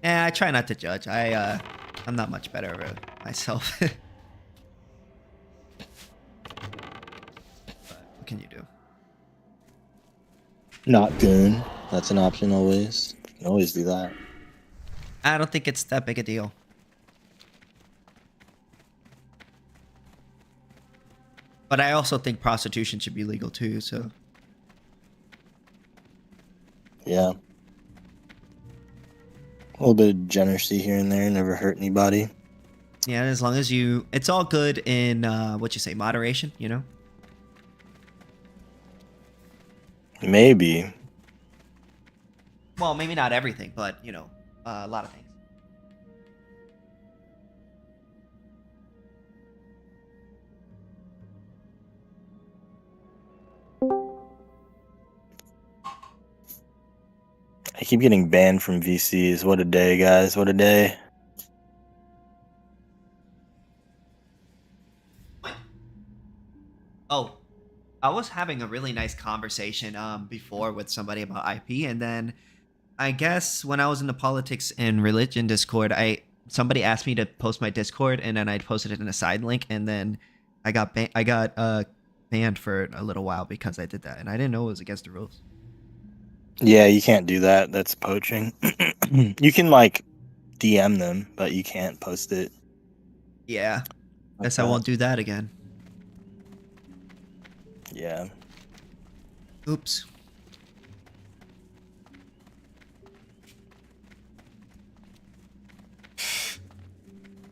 Yeah, I try not to judge. I'm not much better myself. But what can you do? Not goon. That's an option always. You can always do that. I don't think it's that big a deal. But I also think prostitution should be legal too, so. Yeah. A little bit of generosity here and there never hurt anybody. Yeah, as long as it's all good in, what you say, moderation, you know? Maybe. Well, maybe not everything, but, a lot of things. I keep getting banned from VCs. What a day, guys. What a day. Oh, I was having a really nice conversation before with somebody about IP, and then I guess when I was in the politics and religion Discord, somebody asked me to post my Discord, and then I posted it in a side link, and then I got banned for a little while because I did that, and I didn't know it was against the rules. Yeah, you can't do that. That's poaching. You can like DM them, but you can't post it. Yeah, guess I won't do that again. Yeah. Oops.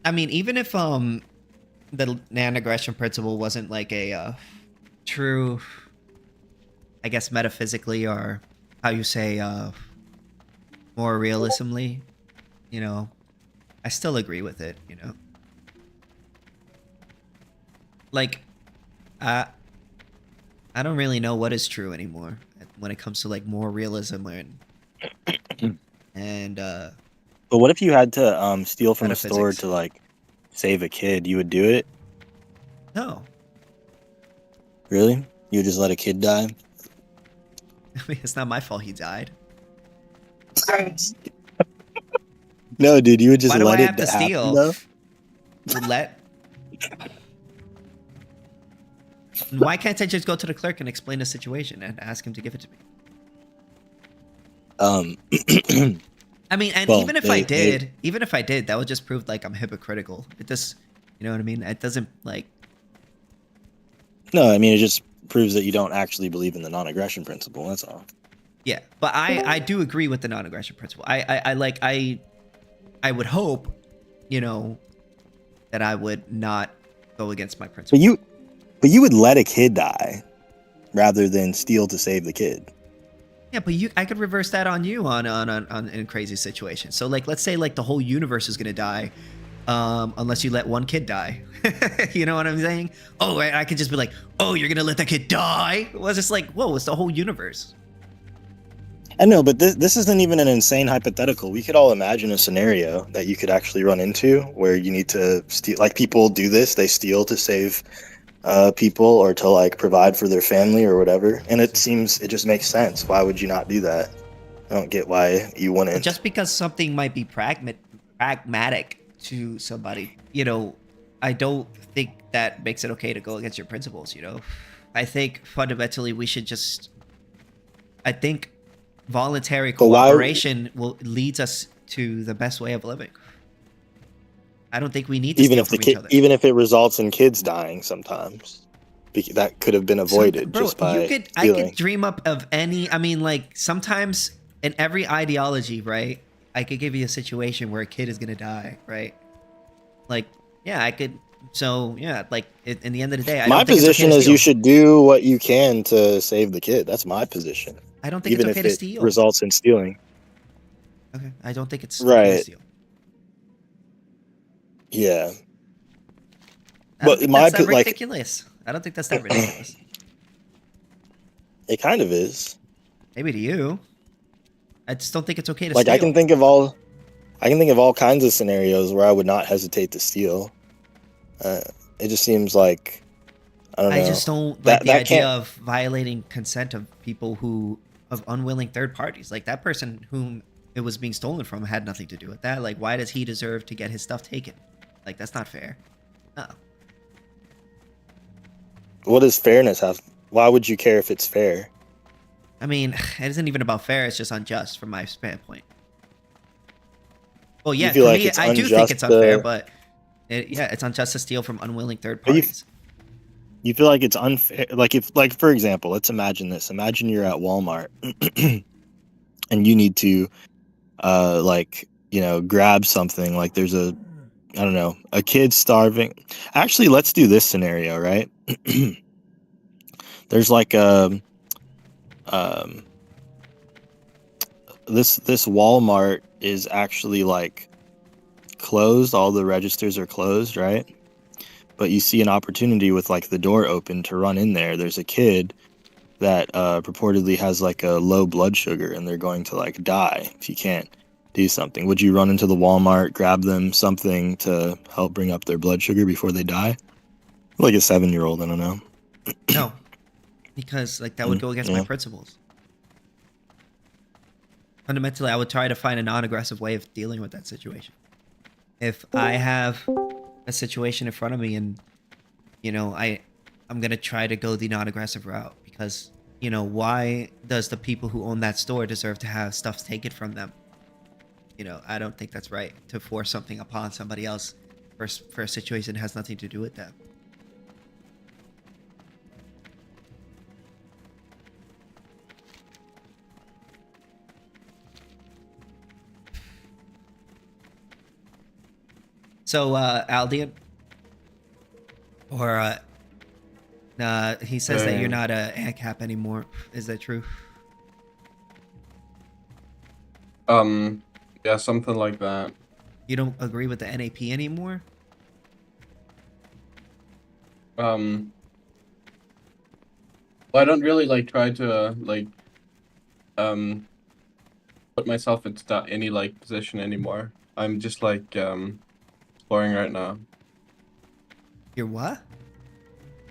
I mean, even if the non-aggression principle wasn't like a true, I guess, metaphysically, or how you say, more realismly, you know, I still agree with it, you know. Like, I don't really know what is true anymore when it comes to like more realism and But what if you had to steal from a store metaphysics. to like save a kid? You would do it? No. Really? You would just let a kid die? I mean, it's not my fault he died. No, dude, you would just Why do let I it have to happen, steal? though? Why can't I just go to the clerk and explain the situation and ask him to give it to me? I mean, and well, even if I did, that would just prove like I'm hypocritical. It just, you know what I mean? It doesn't like. No, I mean, it just proves that you don't actually believe in the non-aggression principle. That's all. Yeah, but I do agree with the non-aggression principle. I would hope, you know, that I would not go against my principle. But you would let a kid die rather than steal to save the kid. Yeah, but I could reverse that on you on in crazy situations. So like, let's say like the whole universe is gonna die, unless you let one kid die. You know what I'm saying? Oh, I could just be like, oh, you're gonna let that kid die? It was just like, whoa, it's the whole universe. I know, but this isn't even an insane hypothetical. We could all imagine a scenario that you could actually run into where you need to steal. Like people do this; they steal to save people or to like provide for their family or whatever. And it just makes sense. Why would you not do that? I don't get why you wouldn't. But just because something might be pragmatic to somebody, you know, I don't think that makes it okay to go against your principles. You know, I think fundamentally we should just. I think voluntary cooperation leads us to the best way of living. I don't think we need to steal from each other. Even if it results in kids dying sometimes, that could have been avoided just by stealing. I could dream up of any. I mean, like sometimes in every ideology, right? I could give you a situation where a kid is gonna die, right? Like, yeah, I could. So yeah, like in the end of the day, my position is you should do what you can to save the kid. That's my position. I don't think even it's okay if to it steal. Results in stealing. Okay, I don't think it's right. Okay to steal. Yeah. But that's that ridiculous. I don't think that's that ridiculous. It kind of is. Maybe to you. I just don't think it's okay to steal. steal. I can think of all kinds of scenarios where I would not hesitate to steal. It just seems like I don't know. I just don't like the idea of violating consent of people of unwilling third parties. Like that person whom it was being stolen from had nothing to do with that. Like, why does he deserve to get his stuff taken? Like, that's not fair. Oh. What does fairness have? Why would you care if it's fair? I mean, it isn't even about fair. It's just unjust from my standpoint. Well, yeah, to like me, I do think it's unfair, but it's unjust to steal from unwilling third parties. You feel like it's unfair. Like for example, let's imagine this. Imagine you're at Walmart and you need to, grab something. Like there's a kid starving. Actually, let's do this scenario, right? There's like this Walmart is actually like closed. All the registers are closed, right? But you see an opportunity with like the door open to run in there. There's a kid that purportedly has like a low blood sugar and they're going to like die if you can't do something. Would you run into the Walmart, grab them something to help bring up their blood sugar before they die? Like a 7-year-old, I don't know. No, because like that would go against my principles. Fundamentally, I would try to find a non-aggressive way of dealing with that situation. If I have a situation in front of me and, you know, I'm going to try to go the non-aggressive route because, you know, why does the people who own that store deserve to have stuff taken from them? You know, I don't think that's right to force something upon somebody else for a situation that has nothing to do with them. So, Aldian, or he says that you're not a AnCap anymore. Is that true? Yeah, something like that. You don't agree with the NAP anymore? Well, I don't really like try to like put myself into any like position anymore. I'm just like exploring right now. You're what?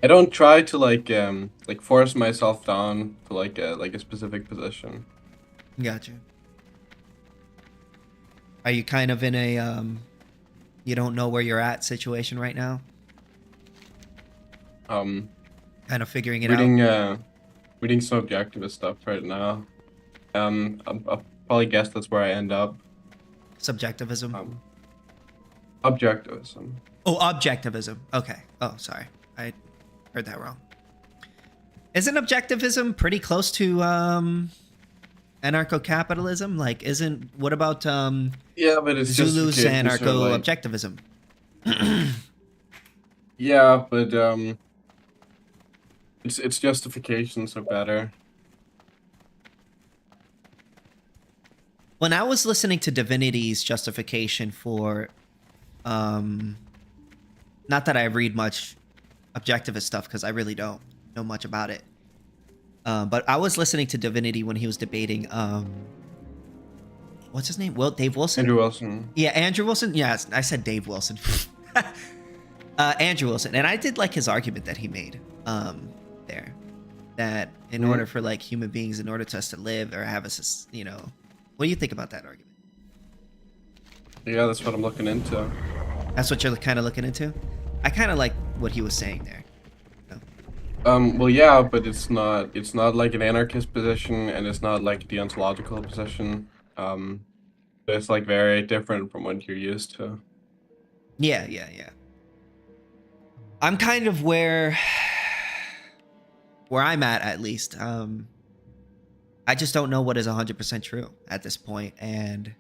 I don't try to like force myself down to like a specific position. Gotcha. Are you kind of in a you don't know where you're at situation right now? Kind of figuring it out. Reading some objectivist stuff right now. I'll probably guess that's where I end up. Subjectivism. Objectivism. Oh, objectivism. Okay. Oh, sorry. I heard that wrong. Isn't objectivism pretty close to anarcho-capitalism? Like, what about yeah, but it's Zulu's just anarcho-objectivism? Yeah, but its justifications are better. When I was listening to Divinity's justification for, not that I read much objectivist stuff because I really don't know much about it, but I was listening to Divinity when he was debating, what's his name? Dave Wilson? Andrew Wilson. Yeah, Andrew Wilson. Yeah, I said Dave Wilson. Andrew Wilson, and I did like his argument that he made there, that in order for like human beings, in order to us to live or have us, you know, what do you think about that argument? Yeah, that's what I'm looking into. That's what you're kind of looking into? I kind of like what he was saying there. Well, yeah, but it's not like an anarchist position, and it's not like a deontological position. It's like very different from what you're used to. Yeah. I'm kind of where I'm at least. I just don't know what is 100% true at this point, and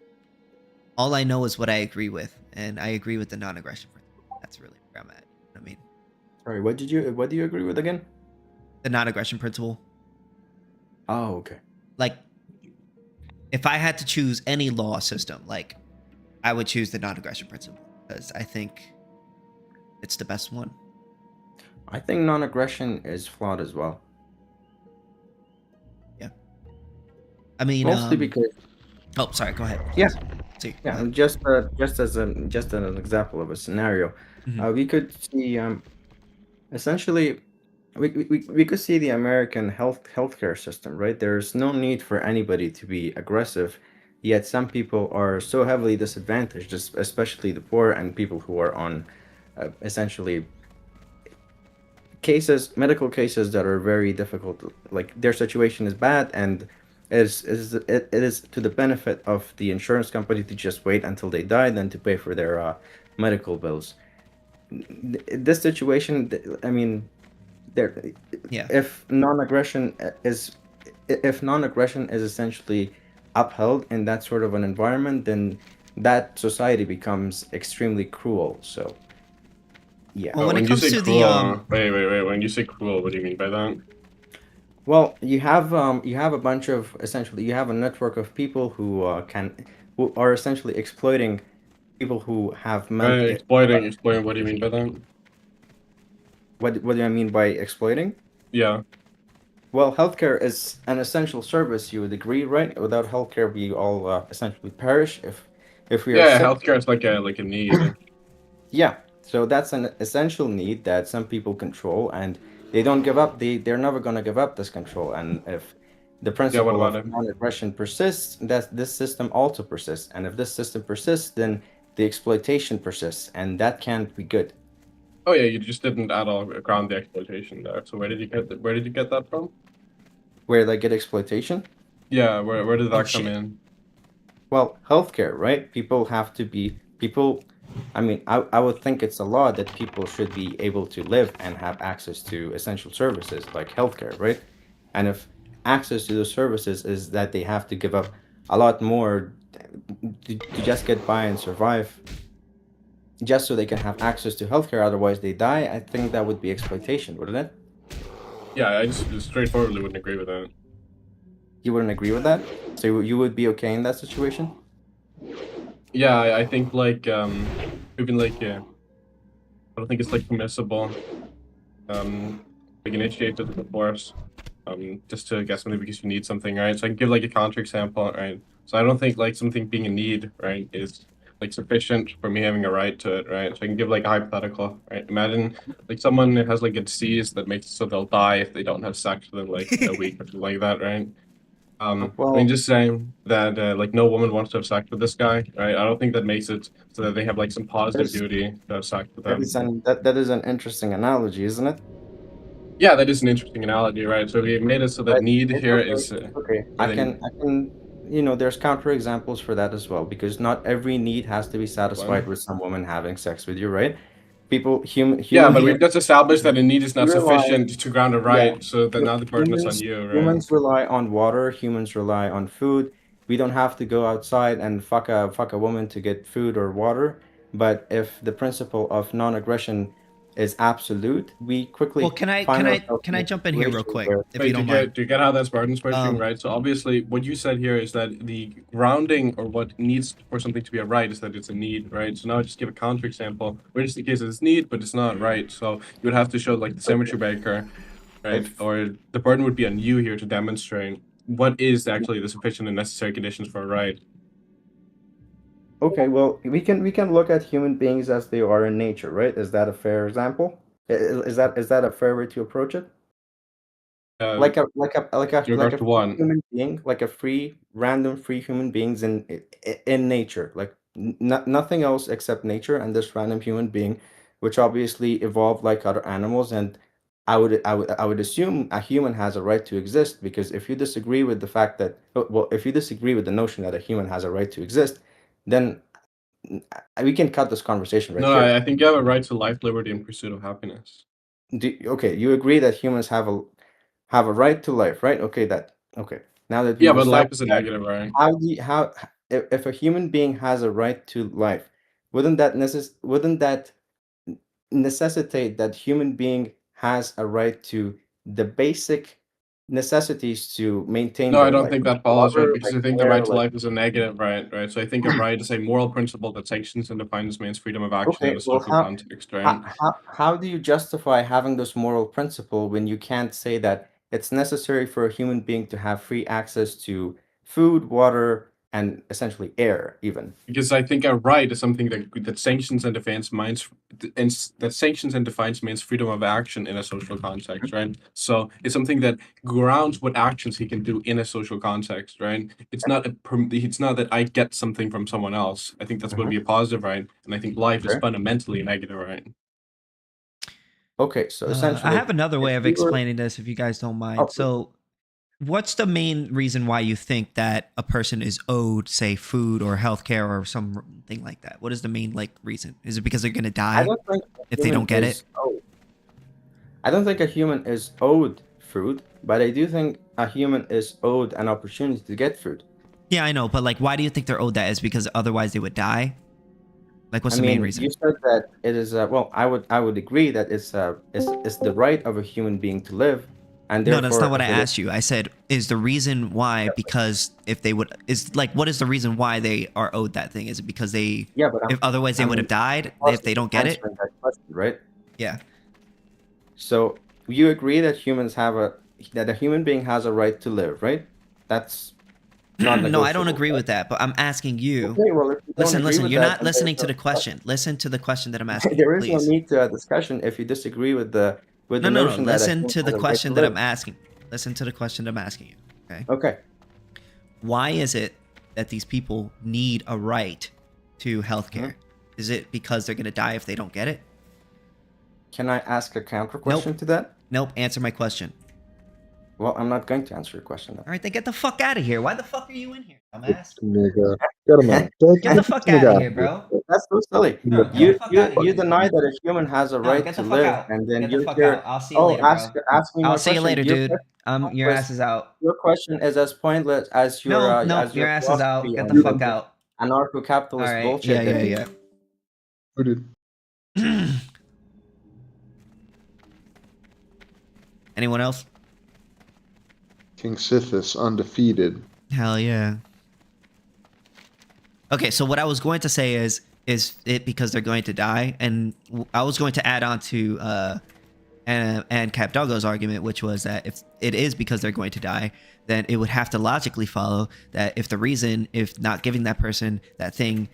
all I know is what I agree with, and I agree with the non-aggression principle. That's really where I'm at. I mean, sorry, what do you agree with again? The non-aggression principle. Oh, okay. Like, if I had to choose any law system, like, I would choose the non-aggression principle because I think it's the best one. I think non-aggression is flawed as well. Yeah. I mean, mostly because. Oh, sorry. Go ahead. Yeah. See, yeah. Just as an example of a scenario, we could see essentially. We could see the American healthcare system, right? There's no need for anybody to be aggressive, yet some people are so heavily disadvantaged, especially the poor and people who are on essentially medical cases that are very difficult. Like their situation is bad, and it is to the benefit of the insurance company to just wait until they die than to pay for their medical bills. This situation, I mean. If non-aggression is essentially upheld in that sort of an environment, then that society becomes extremely cruel. So, yeah. Well, when it comes to cruel, wait. When you say cruel, what do you mean by that? Well, you have a bunch of you have a network of people who are essentially exploiting people who have exploiting. What do you mean by that? What do I mean by exploiting? Yeah. Well, healthcare is an essential service. You would agree, right? Without healthcare, we all essentially perish if we are Yeah, sick. healthcare is like a need. Yeah, so that's an essential need that some people control, and they don't give up. They're never gonna give up this control. And if the Yeah, what principle about of it? non-aggression persists, that this system also persists. And if this system persists, then the exploitation persists, and that can't be good. Oh yeah, you just didn't at all ground the exploitation there. So where did you get that from? Where they get exploitation? Yeah, where did Oh that come shit. in? Well, healthcare, right? People have to be people. I mean, I would think it's a law that people should be able to live and have access to essential services like healthcare, right? And if access to those services is that they have to give up a lot more to just get by and survive, just so they can have access to healthcare, otherwise they die, I think that would be exploitation, wouldn't it? Yeah, I just straightforwardly wouldn't agree with that. You wouldn't agree with that? So you would be okay in that situation? Yeah, I think like even like I don't think it's like permissible like initiate the force just to get something because you need something, right? So I can give like a counterexample, right? So I don't think like something being a need, right, is like sufficient for me having a right to it, right? So I can give like a hypothetical, right? Imagine like someone has like a disease that makes it so they'll die if they don't have sex within like a week or something like that, right? I mean, just saying that like no woman wants to have sex with this guy, right? I don't think that makes it so that they have like some positive duty to have sex with him. That is an interesting analogy, isn't it? Yeah, that is an interesting analogy, right? So we made it so that But need here okay, is okay. I can, there's counterexamples for that as well, because not every need has to be satisfied with some woman having sex with you, right? Yeah, Human but we've beings just established that a need is not rely, sufficient to ground a yeah, right, so that now the burden is on you, right? humans rely on water, humans rely on food. We don't have to go outside and fuck a woman to get food or water. But if the principle of non-aggression is absolute, we quickly Well, can I find can I ourselves can in I a jump in here real situation quick, where if Wait, you don't mind? do you get how that's burden switching, Um, right? So obviously, what you said here is that the grounding or what needs for something to be a right is that it's a need, right? So now I just give a counterexample, where it's the case that it's need, but it's not right. So you would have to show like the symmetry breaker, right? Or the burden would be on you here to demonstrate what is actually the sufficient and necessary conditions for a right. Okay, well, we can look at human beings as they are in nature, right? Is that a fair example? Is that a fair way to approach it? In Like regards a to free one. human being, like a random free human beings in nature, like nothing else except nature and this random human being, which obviously evolved like other animals. And I would assume a human has a right to exist, because if you disagree with the fact that, well, if you disagree with the notion that a human has a right to exist, then we can cut this conversation right No, here. I think you have a right to life, liberty, and pursuit of happiness. Okay, you agree that humans have a right to life, right? Okay. Now that Yeah, we've but life is established a that, negative, right? how if a human being has a right to life, wouldn't that necessitate that human being has a right to the basic necessities to maintain No, I their don't life, think like that follows, right? water, Because like I think the air, right to like life is a negative right, right? So I think a right is a moral principle that sanctions and defines man's freedom of action in okay, a well, social context, right? how do you justify having this moral principle when you can't say that it's necessary for a human being to have free access to food, water, and essentially air, even? Because I think a right is something that sanctions and defines that sanctions and defines man's freedom of action in a social context, right? So it's something that grounds what actions he can do in a social context, right? It's not that I get something from someone else. I think that's going to be a positive right, and I think life is Okay. fundamentally a negative right. Okay, so I essentially, have another way if of we were, explaining this, if you guys don't mind. oh, So, what's the main reason why you think that a person is owed, say, food or healthcare or something like that? What is the main reason? Is it because they're gonna I die don't think a if they human don't get it? is owed. I don't think a human is owed food, but I do think a human is owed an opportunity to get food. Yeah, I know, but why do you think they're owed that? Is because otherwise they would die? What's I the main mean, you reason? said that it is well, I would agree that it's the right of a human being to live, and No, that's not therefore what I if it is, asked you. I said, is the reason why because if they would what is the reason why they are owed that thing? Is it because yeah, but if otherwise they I would mean, have died if process they of don't get it? answering that question, right? Yeah. So you agree that humans have that a human being has a right to live, right? That's not No, I don't negotiable. agree with that, but I'm asking you. Okay, well, if you don't agree Listen, with you're that, not then listening there's to the question. Listen to the question that I'm asking you, there is no please. need to a discussion if you disagree with the No. notion that a Listen human to the has a right question to that live. I'm asking. Listen to the question that I'm asking you. Okay. Okay. Why is it that these people need a right to healthcare? Is it because they're gonna die if they don't get it? Can I ask a counter question to that? Nope. Answer my question. Well, I'm not going to answer your question. Then. All right, then get the fuck out of here. Why the fuck are you in here, dumbass? Nigga. Get him out. Get the fuck out of here, bro. That's so silly. No, get You the fuck out of you here. deny that a human has a No, right get to the fuck live, out. and then Get the you're fuck here. out. I'll see you later, ask bro. ask me I'll more see you questions. later, Your dude. question Your was- ass is out. Your question is as pointless as your No, as your ass is out. philosophy Get on the fuck out. anarcho-capitalist All right. bullshit. Yeah. Who did? Anyone else? KingSithis, undefeated. Hell yeah. Okay, so what I was going to say is it because they're going to die? And I was going to add on to AnCap Doggo's argument, which was that if it is because they're going to die, then it would have to logically follow that if the reason, if not giving that person that thing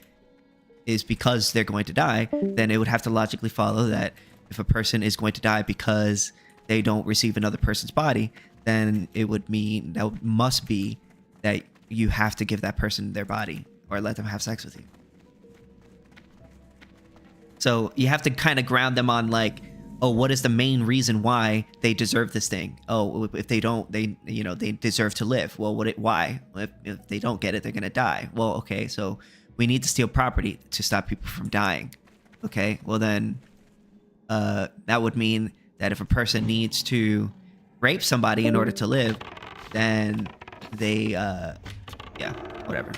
is because they're going to die, then it would have to logically follow that if a person is going to die because they don't receive another person's body, then it would mean that must be that you have to give that person their body or let them have sex with you. So you have to kind of ground them on like, oh, what is the main reason why they deserve this thing? Oh, if they don't, they deserve to live. Well, why? If they don't get it, they're gonna die. Well, okay, so we need to steal property to stop people from dying. Okay, well then, that would mean that if a person needs to rape somebody in order to live, then they, yeah, whatever.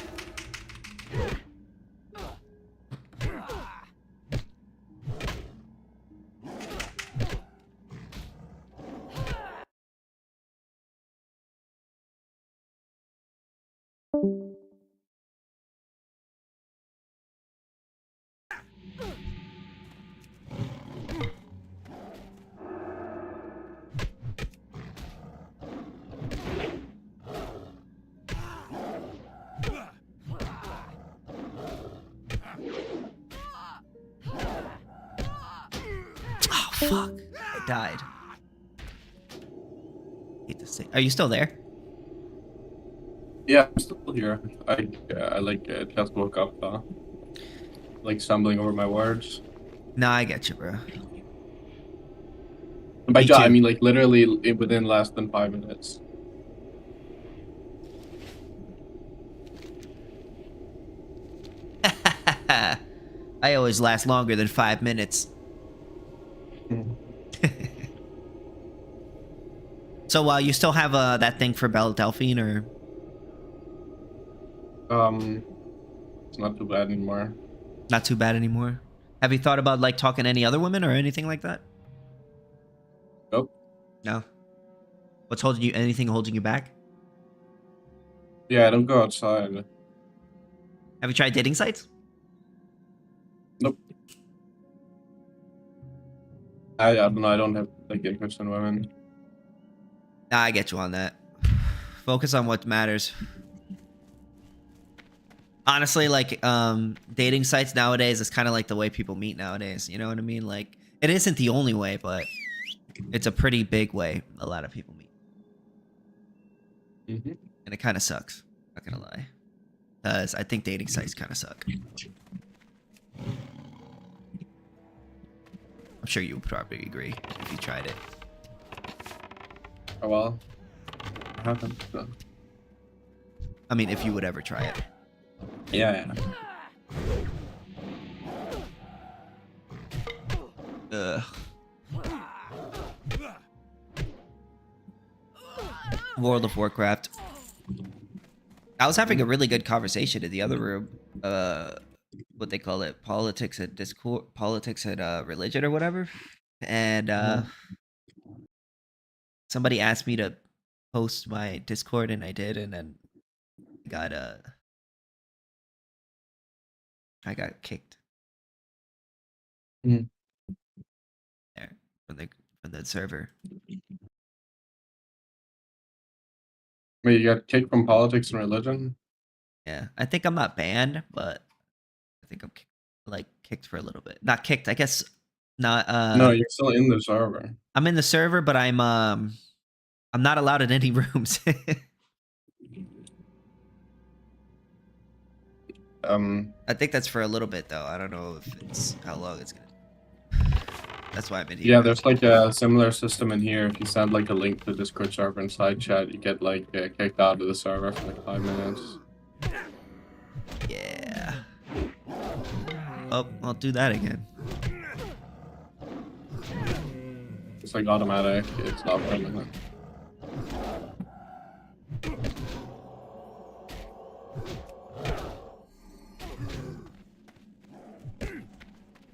Oh, fuck. I died. Hate to say. Are you still there? Yeah, I'm still here. I just woke up, like stumbling over my words. No, I get you, bro. And by Me just, I too. mean like literally within less than 5 minutes. I always last longer than 5 minutes. So, you still have that thing for Belle Delphine, or? It's not too bad anymore. Not too bad anymore. Have you thought about like talking to any other women or anything like that? Nope. No. What's holding you? Anything holding you back? Yeah, I don't go outside. Have you tried dating sites? Nope. I don't know. I don't have like interest in women. Nah, I get you on that. Focus on what matters. Honestly, like, dating sites nowadays is kind of like the way people meet nowadays. You know what I mean? Like, it isn't the only way, but it's a pretty big way a lot of people meet. And it kind of sucks. Not gonna lie. Because I think dating sites kind of suck. I'm sure you would probably agree if you tried it. Oh well. I haven't. So. I mean, if you would ever try it. Yeah. Ugh. World of Warcraft. I was having a really good conversation in the other room. What they call it, politics and discord, politics and religion or whatever. And somebody asked me to post my Discord, and I did, and then I got kicked. There from the server. Wait, you got kicked from politics and religion? Yeah, I think I'm not banned, but I think I'm kicked for a little bit. Not kicked, I guess. Not. No, you're still in the server. I'm in the server, but I'm not allowed in any rooms. I think that's for a little bit though. I don't know if it's how long it's gonna. That's why I'm in here. Yeah, there's like a similar system in here. If you send like a link to the Discord server in side chat, you get like kicked out of the server for like 5 minutes. Yeah. Oh, I'll do that again. It's like automatic. It's not permanent.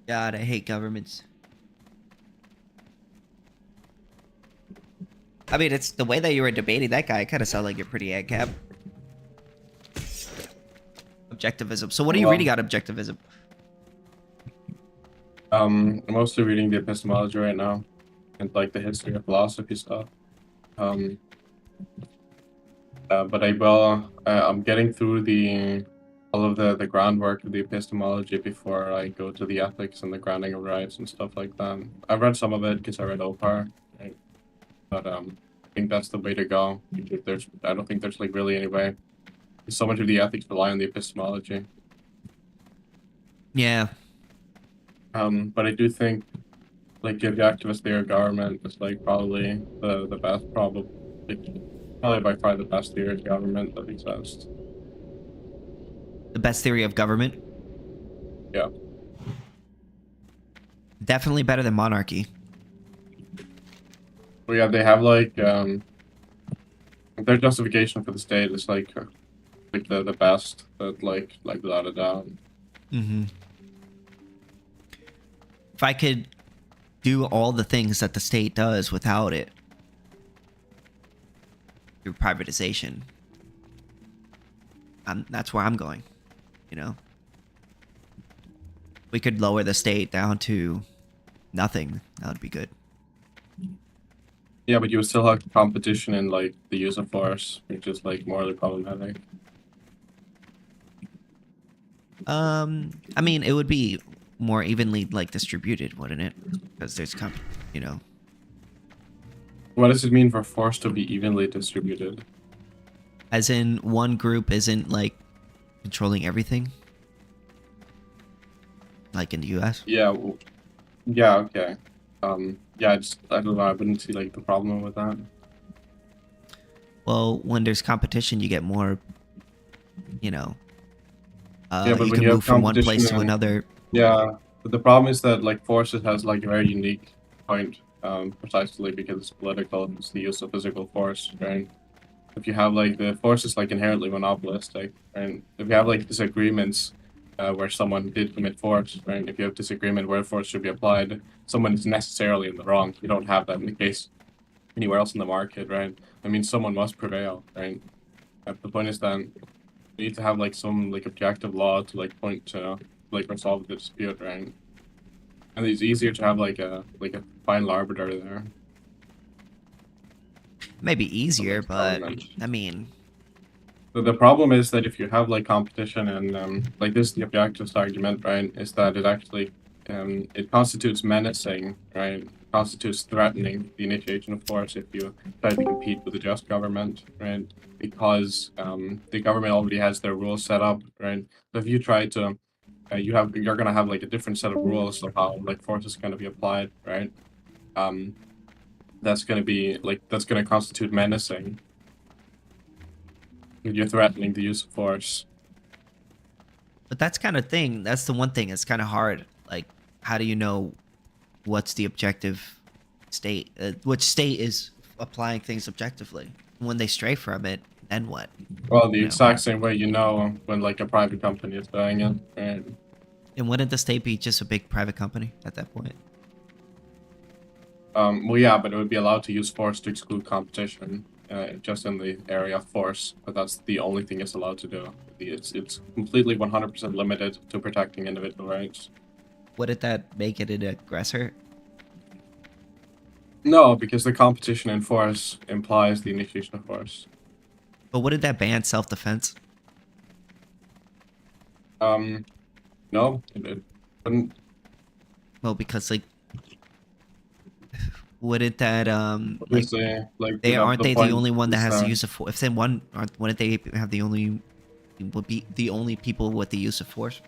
God, I hate governments. I mean, it's the way that you were debating that guy. Kind of sound like you're pretty AnCap. Objectivism. So, what are you reading on objectivism? I'm mostly reading the epistemology right now, and like the history of philosophy stuff. But I'm getting through all of the groundwork of the epistemology before I go to the ethics and the grounding of rights and stuff like that. I've read some of it because I read OPAR, right? But I think that's the way to go. Because I don't think there's like really any way. So much of the ethics rely on the epistemology. Yeah. But I do think like the objectivist theory of government is like probably the best, probably by far the best theory of government that exists. The best theory of government? Yeah. Definitely better than monarchy. Well, yeah, they have like their justification for the state is like the best, but like without a doubt. Mm-hmm. If I could do all the things that the state does without it, through privatization, that's where I'm going. You know, we could lower the state down to nothing. That would be good. Yeah, but you would still have competition in like the use of force, which is like morally problematic. I mean, it would be more evenly like distributed, wouldn't it? Because there's you know. What does it mean for force to be evenly distributed? As in, one group isn't like controlling everything, like in the U.S. Yeah. Yeah. Okay. Yeah. I don't know. I wouldn't see like the problem with that. Well, when there's competition, you get more. You know. Yeah, but you when can you move have from one place competition to another. Yeah, but the problem is that like forces has like a very unique point, precisely because it's political. It's the use of physical force, right? If you have like the force is like inherently monopolistic, right? If you have like disagreements where someone did commit force, right? If you have disagreement where force should be applied, someone is necessarily in the wrong. You don't have that in the case anywhere else in the market, right? I mean, someone must prevail, right? The point is that you need to have like some like objective law to like point to like resolve the dispute, right? And it's easier to have like a final arbiter there. Maybe easier, but I mean, the problem is that if you have like competition and like this, the objectivist argument, right, is that it actually it constitutes menacing, right? Constitutes threatening the initiation of force if you try to compete with a just government, right? Because the government already has their rules set up, right? So if you try to you're gonna have like a different set of rules of how like force is gonna be applied, right? That's gonna constitute menacing. You're threatening the use of force. but that's kind of thing. That's the one thing. It's kind of hard. Like, how do you know what's the objective state? Which state is applying things objectively? When they stray from it, then what? Well, the exact same way you know when like a private company is doing it, right? And wouldn't the state be just a big private company at that point? Well, yeah, but it would be allowed to use force to exclude competition, just in the area of force. But that's the only thing it's allowed to do. It's completely 100% limited to protecting individual rights. Wouldn't that make it an aggressor? No, because the competition in force implies the initiation of force. But wouldn't that ban self-defense? No, it wouldn't. Well, because like, wouldn't that like Obviously, like they aren't they the point only one that is has the use of force? If they wouldn't they have the only would be the only people with the use of force?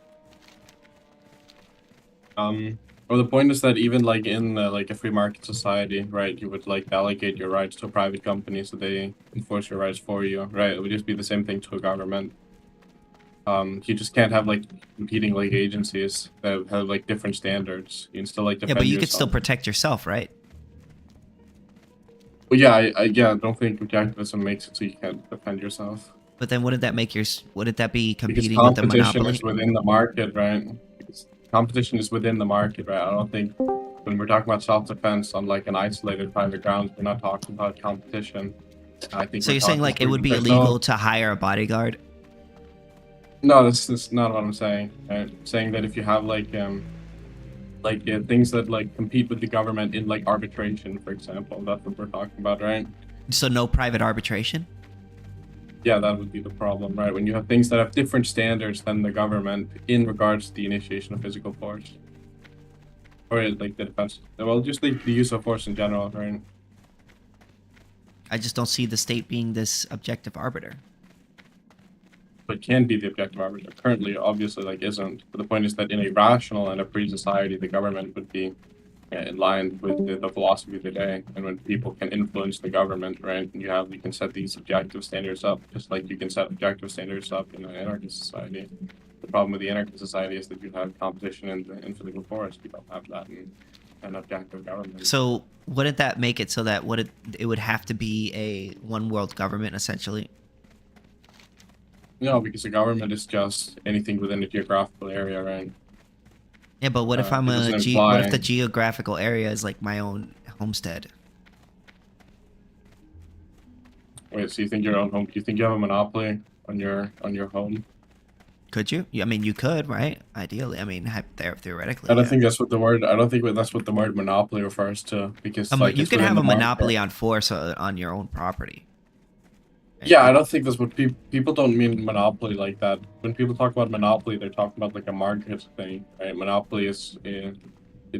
Well, the point is that even like in like a free market society, right, you would like delegate your rights to a private company so they enforce your rights for you, right? It would just be the same thing to a government. You just can't have like competing like agencies that have like different standards. You can still like defend Yeah, but you yourself. could still protect yourself, right? Well, yeah, I don't think objectivism makes it so you can't defend yourself. But then wouldn't that make wouldn't that be Because competing with the competition monopoly? is within the market, right? Because competition is within the market, right? I don't think when we're talking about self-defense on like an isolated private ground, we're not talking about competition. I think. So you're saying like it would be illegal to hire a bodyguard? No, that's not what I'm saying. I'm saying that if you have like things that like compete with the government in like arbitration, for example, that's what we're talking about, right? So no private arbitration? Yeah, that would be the problem, right? When you have things that have different standards than the government in regards to the initiation of physical force. Or like the defense. Well, just like the use of force in general, right? I just don't see the state being this objective arbiter. But can be the objective arbiter. Currently, obviously, like isn't. But the point is that in a rational and a free society, the government would be in line with the philosophy of the day, and when people can influence the government, right? And you can set these objective standards up, just like you can set objective standards up in an anarchist society. The problem with the anarchist society is that you have competition in physical force. You don't have that in an objective government. So wouldn't that make it so that it would have to be a one world government essentially? No, because the government is just anything within a geographical area, right? Yeah, but what if I'm what if the geographical area is like my own homestead? Wait, so you think your own home? You think you have a monopoly on your home? Could you? I mean, you could, right? Ideally, I mean, theoretically. I don't think that's what the word. I don't think that's what the word monopoly refers to, because like you can have a monopoly on force on your own property. Yeah, I don't think that's what people don't mean monopoly like that. When people talk about monopoly, they're talking about like a market thing, right? Monopoly is it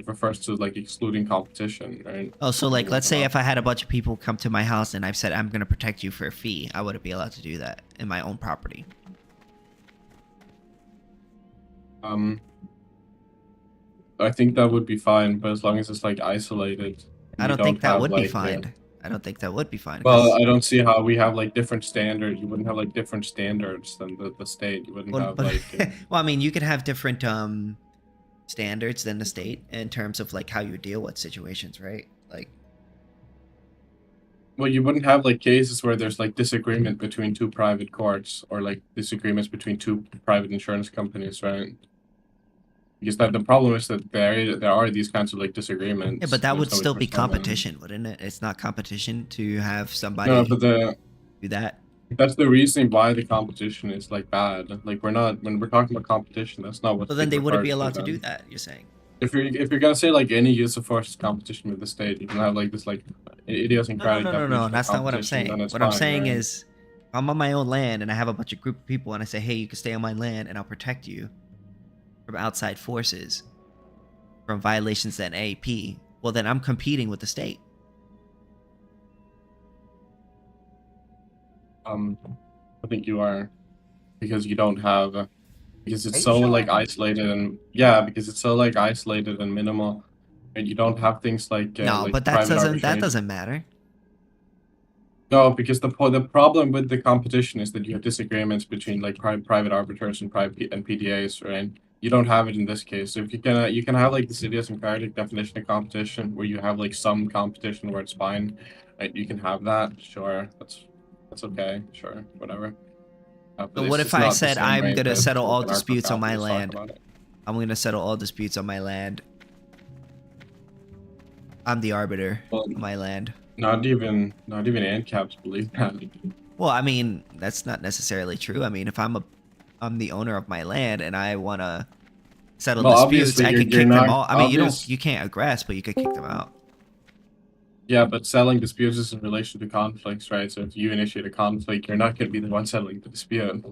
refers to like excluding competition, right? Oh, so like let's say if I had a bunch of people come to my house and I've said I'm going to protect you for a fee, I wouldn't be allowed to do that in my own property. I think that would be fine, but as long as it's like isolated. I don't think that would be fine. I don't think that would be fine. Well, I don't see how we have like different standards. You wouldn't have like different standards than the state. You wouldn't have like. Well, I mean, you could have different standards than the state in terms of like how you deal with situations, right? Like. Well, you wouldn't have like cases where there's like disagreement between two private courts or like disagreements between two private insurance companies, right? Because the problem is that there are these kinds of like disagreements. Yeah, but that would still be competition, wouldn't it? It's not competition to have somebody do that. That's the reason why the competition is like bad. Like when we're talking about competition, that's not what. Well, then they wouldn't be allowed to do that. You're saying. If you're gonna say like any use of force is competition with the state, you can have like this like idiosyncratic. No. That's not what I'm saying. What I'm saying is, I'm on my own land and I have a bunch of group of people and I say, hey, you can stay on my land and I'll protect you from outside forces, from violations to an AAP, well then I'm competing with the state. I think you are, because you don't have, because it's so like isolated and because it's so like isolated and minimal, and you don't have things like no, like but that doesn't matter. No, because the problem with the competition is that you have disagreements between like private arbiters and PDAs, right? You don't have it in this case. So if you can have like this idiosyncratic definition of competition where you have like some competition where it's fine, right? You can have that, sure. That's okay, sure, whatever. But what if I said I'm gonna settle all disputes on my land? I'm gonna settle all disputes on my land. I'm the arbiter of my land. Not even AnCaps believe that. Well, I mean, that's not necessarily true. I mean, if I'm the owner of my land and I want to settle disputes, I can kick them all. I mean, you can't aggress, but you could kick them out. Yeah, but settling disputes is in relation to conflicts, right? So if you initiate a conflict, you're not going to be the one settling the dispute.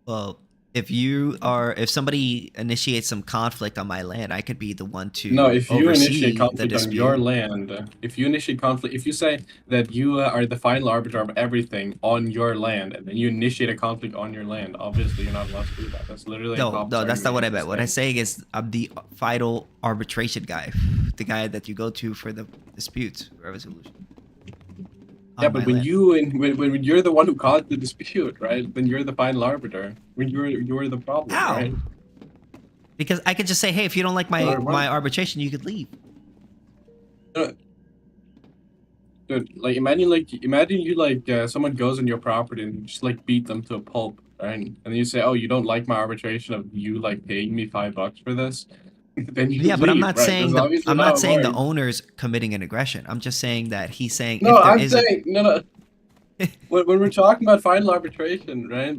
Well, if somebody initiates some conflict on my land, I could be the one No, to if you initiate oversee the conflict on your dispute. land, if you initiate conflict, if you say that you are the final arbiter of everything on your land, and then you initiate a conflict on your land, obviously you're not allowed to do that. That's literally a No, cop no, starting that's not what I against the meant. What I'm state. saying is I'm the final arbitration guy, the guy that you go to for the dispute resolution. Yeah, but when when you're the one who caused the dispute, right? Then you're the final arbiter. When you're the problem, How? right? Because I could just say, hey, if you don't like my arbitration, you could leave. Dude, like imagine you someone goes on your property and you just like beat them to a pulp, right? And then you say, "Oh, you don't like my arbitration of you like paying me $5 for this?" Then you Yeah, but I'm leave, not right? saying That's obviously I'm not not how it saying the works. owner's committing an aggression. I'm just saying that he's saying No, if there I'm is saying no. When we're talking about final arbitration, right?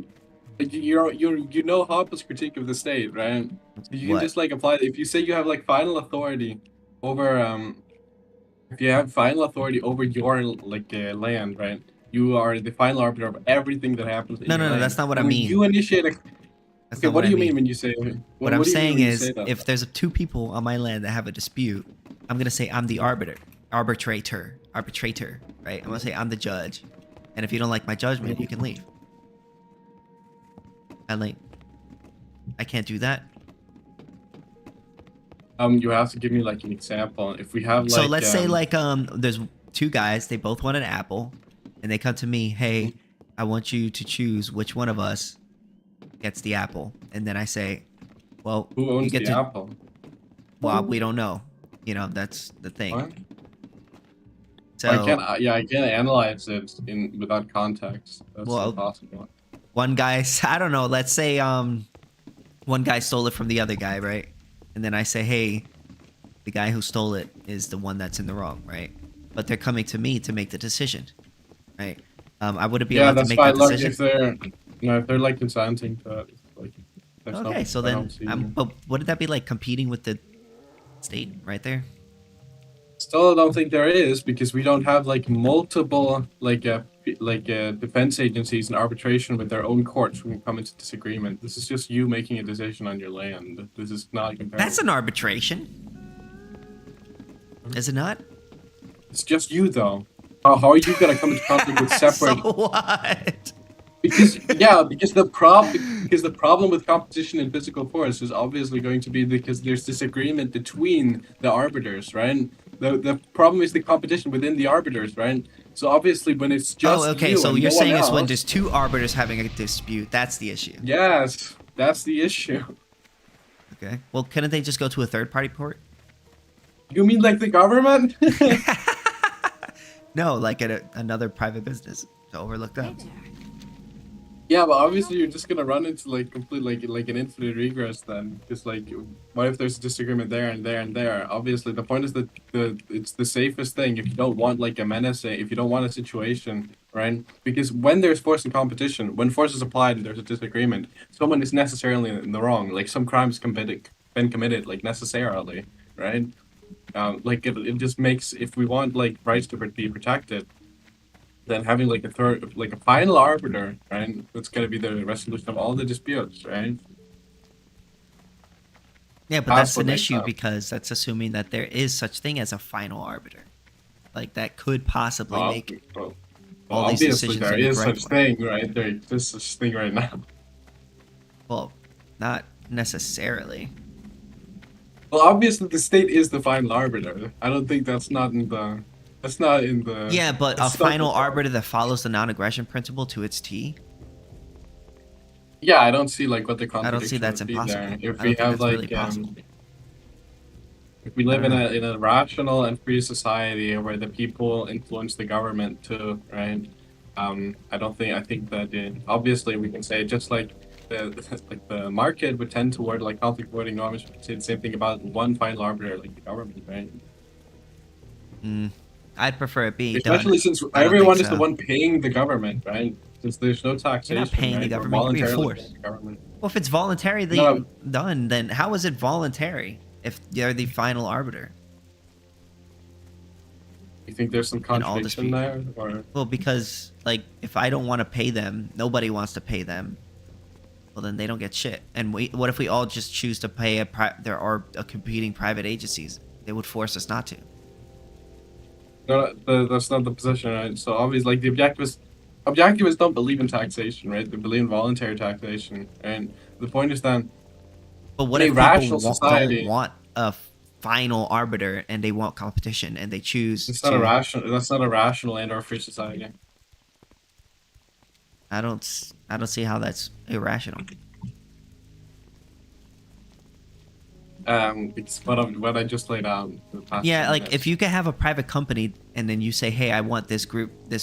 Like, you know Hobbes' critique of the state, right? You can What? just like apply if you say you have like final authority over if you have final authority over your land, right? You are the final arbiter of everything that happens in No, your no, no, land. that's not what I And when mean. you initiate a That's okay, not what what do I you mean. mean when you say What I'm do you mean saying when you is say that? if there's two people on my land that have a dispute, I'm gonna say I'm the arbitrator, right? I'm gonna say I'm the judge, and if you don't like my judgment, you can leave. And like, I can't do that. You have to give me like an example. If we have So let's say like there's two guys, they both want an apple, and they come to me, hey, I want you to choose which one of us gets the apple, and then I say, well, who you owns get the to. apple? Well, we don't know. You know, that's the thing. What? So I can't analyze it without context. That's well, impossible. one guy, I don't know. Let's say one guy stole it from the other guy, right? And then I say, hey, the guy who stole it is the one that's in the wrong, right? But they're coming to me to make the decision, right? I wouldn't be allowed to make that decision. If they're like consenting to it, like Okay, so then, but wouldn't that be like competing with the state right there? Still, don't think there is because we don't have like multiple defense agencies and arbitration with their own courts when we come into disagreement. This is just you making a decision on your land. This is not comparable. That's an arbitration, is it not? It's just you though. How are you gonna come into conflict with separate? So what? Because the problem with competition in physical force is obviously going to be because there's disagreement between the arbiters, right? The problem is the competition within the arbiters, right? So obviously when it's just okay, so you're saying it's when there's two arbiters having a dispute, that's the issue. Yes, that's the issue. Okay. Well, couldn't they just go to a third-party court? You mean like the government? No, like at another private business to overlook that. Yeah, but obviously you're just gonna run into like complete like an infinite regress then. Because like, what if there's a disagreement there and there and there? Obviously, the point is that it's the safest thing if you don't want like a menace, if you don't want a situation, right? Because when there's force and competition, when force is applied and there's a disagreement, someone is necessarily in the wrong. Like some crimes been committed like necessarily, right? Like it just makes if we want like rights to be protected. Then having like a final arbiter, right? That's gonna be the resolution of all the disputes, right? Yeah, but that's an issue because that's assuming that there is such thing as a final arbiter, like that could possibly make all these decisions. There is such thing, right? There exists such thing right now. Well, not necessarily. Well, obviously the state is the final arbiter. I don't think that's not in the. That's not in the. Yeah, but a final arbiter that follows the non-aggression principle to its T. Yeah, I don't see like what the contradiction. I don't see that's impossible. There. If we have like, really if we live in a rational and free society where the people influence the government too, right? I think that obviously we can say just like the market would tend toward like conflict avoiding norms. We could say the same thing about one final arbiter like the government, right? I'd prefer it be especially since everyone is the one paying the government, right? Since there's no taxation. You're not paying the government. You're forced. Well, if it's voluntarily done, then how is it voluntary if you're the final arbiter? You think there's some all contradiction there, or Well, because like if I don't want to pay them, nobody wants to pay them. Well, then they don't get shit. And what if we all just choose to pay there are competing private agencies? They would force us not to. no, that's not the position, right? So obviously, like the objectivists don't believe in taxation, right? They believe in voluntary taxation, and the point is that But what in if a people rational society, don't want a final arbiter and they want competition and they choose it's not a rational. That's not a rational and/or free society. I don't see how that's irrational. It's what I just laid out. Yeah, like if you could have a private company and then you say, hey, I want this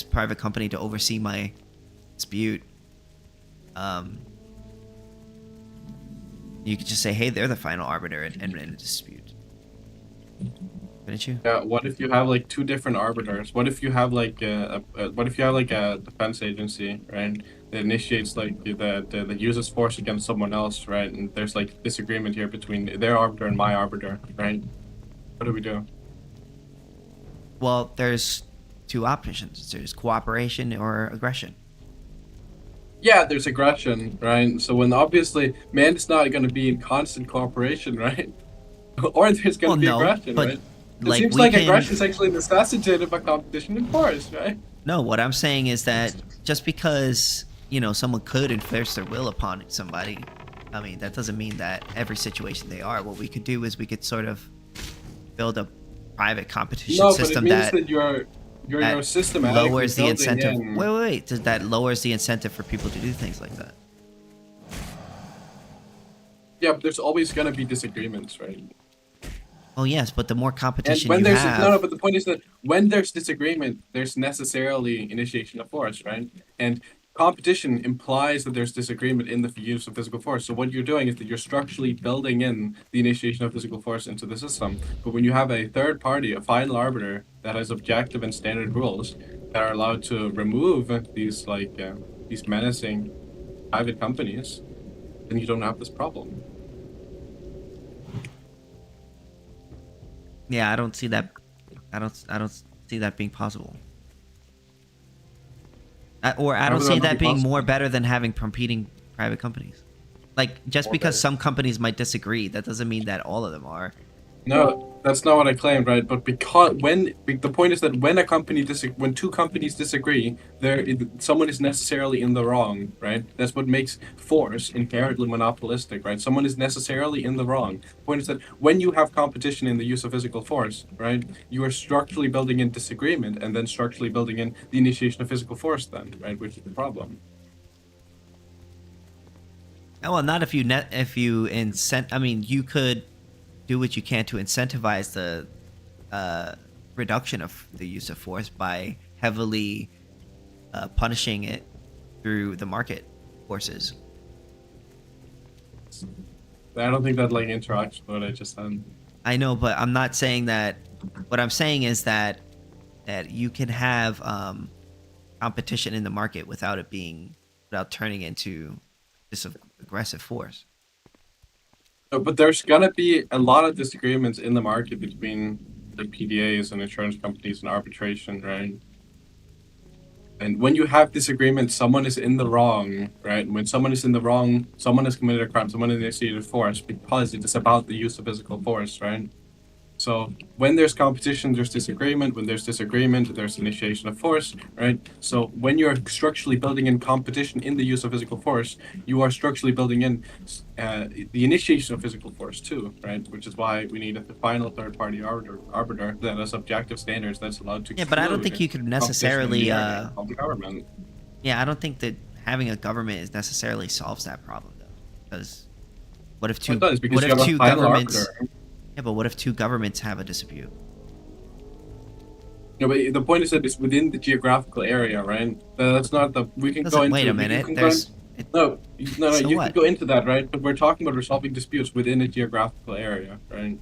private company to oversee my dispute. You could just say, hey, they're the final arbiter in a dispute. Couldn't you? Yeah. What if you have like two different arbiters? What if you have like what if you have like a defense agency, right? That initiates like that uses force against someone else, right? And there's like disagreement here between their arbiter and my arbiter, right? What do we do? Well, there's two options. There's cooperation or aggression. Yeah, there's aggression, right? So when obviously man is not going to be in constant cooperation, right? Or there's going to be aggression, right? It seems like aggression is actually necessitated by competition and force, right? No, what I'm saying is that just because, someone could enforce their will upon somebody, I mean, that doesn't mean that every situation they are. What we could do is we could sort of build a private competition system that your systematically lowers the incentive. In... Wait. That lowers the incentive for people to do things like that. Yeah, but there's always going to be disagreements, right? Oh yes, but the more competition but the point is that when there's disagreement, there's necessarily initiation of force, right? And competition implies that there's disagreement in the use of physical force. So what you're doing is that you're structurally building in the initiation of physical force into the system. But when you have a third party, a final arbiter that has objective and standard rules that are allowed to remove these these menacing private companies, then you don't have this problem. Yeah, I don't see that. I don't see that being possible. I don't see that being more better than having competing private companies. Like just because some companies might disagree, that doesn't mean that all of them are. No, that's not what I claimed, right? But because the point is that when two companies disagree, someone is necessarily in the wrong, right? That's what makes force inherently monopolistic, right? Someone is necessarily in the wrong. The point is that when you have competition in the use of physical force, right, you are structurally building in disagreement and then structurally building in the initiation of physical force, then, right, which is the problem. Well, not if you I mean, you could do what you can to incentivize the reduction of the use of force by heavily punishing it through the market forces. I don't think that interacts with what I just said. I know, but I'm not saying that. What I'm saying is that you can have competition in the market without turning into just aggressive force. But there's gonna be a lot of disagreements in the market between the PDAs and insurance companies and arbitration, right? And when you have disagreement, someone is in the wrong, right? When someone is in the wrong, someone has committed a crime, someone has initiated force because it is about the use of physical force, right? So when there's competition, there's disagreement. When there's disagreement, there's initiation of force, right? So when you're structurally building in competition in the use of physical force, you are structurally building in the initiation of physical force too, right? Which is why we need a final third-party arbiter that has objective standards that's allowed to. Yeah, but I don't think you could necessarily. The government. Yeah, I don't think that having a government necessarily solves that problem though, because what if two? Well, it does, because what you if have a two final governments? arbiter. Yeah, but what if two governments have a dispute? No, but the point is that it's within the geographical area, right? That's not the. We can go into. Wait a minute. You can go into that, right? But we're talking about resolving disputes within a geographical area, right?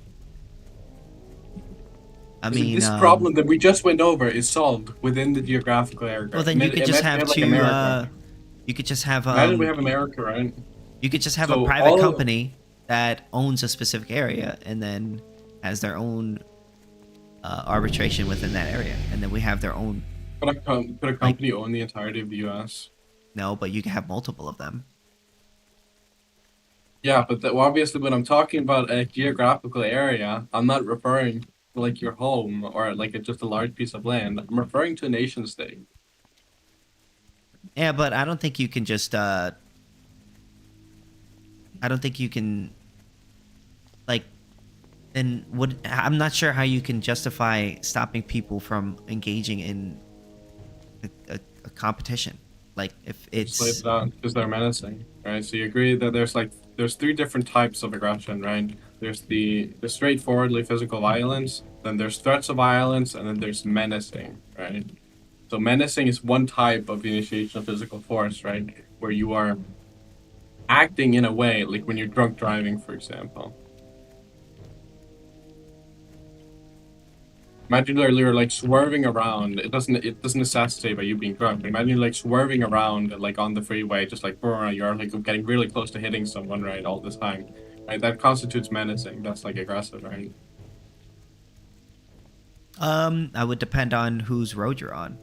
I mean, this problem that we just went over is solved within the geographical area. Well, then you could just have two. You could just have. Imagine we have America, right? You could just have a private company that owns a specific area and then has their own arbitration within that area, and then we have their own. Could a company own the entirety of the U.S.? No, but you can have multiple of them. Yeah, but obviously when I'm talking about a geographical area, I'm not referring to like your home or like just a large piece of land. I'm referring to a nation state. Yeah, but I don't think you can just. I don't think you can. Like, then would I'm not sure how you can justify stopping people from engaging in a competition. Like if it's because they're menacing, right? So you agree that there's three different types of aggression, right? There's the straightforwardly physical violence, then there's threats of violence, and then there's menacing, right? So menacing is one type of initiation of physical force, right? Where you are acting in a way, like when you're drunk driving, for example. Imagine you're like swerving around. It doesn't necessitate by you being drunk. Imagine you're like swerving around like on the freeway, just like you're like getting really close to hitting someone, right, all this time. Right? That constitutes menacing. That's like aggressive, right? I would depend on whose road you're on.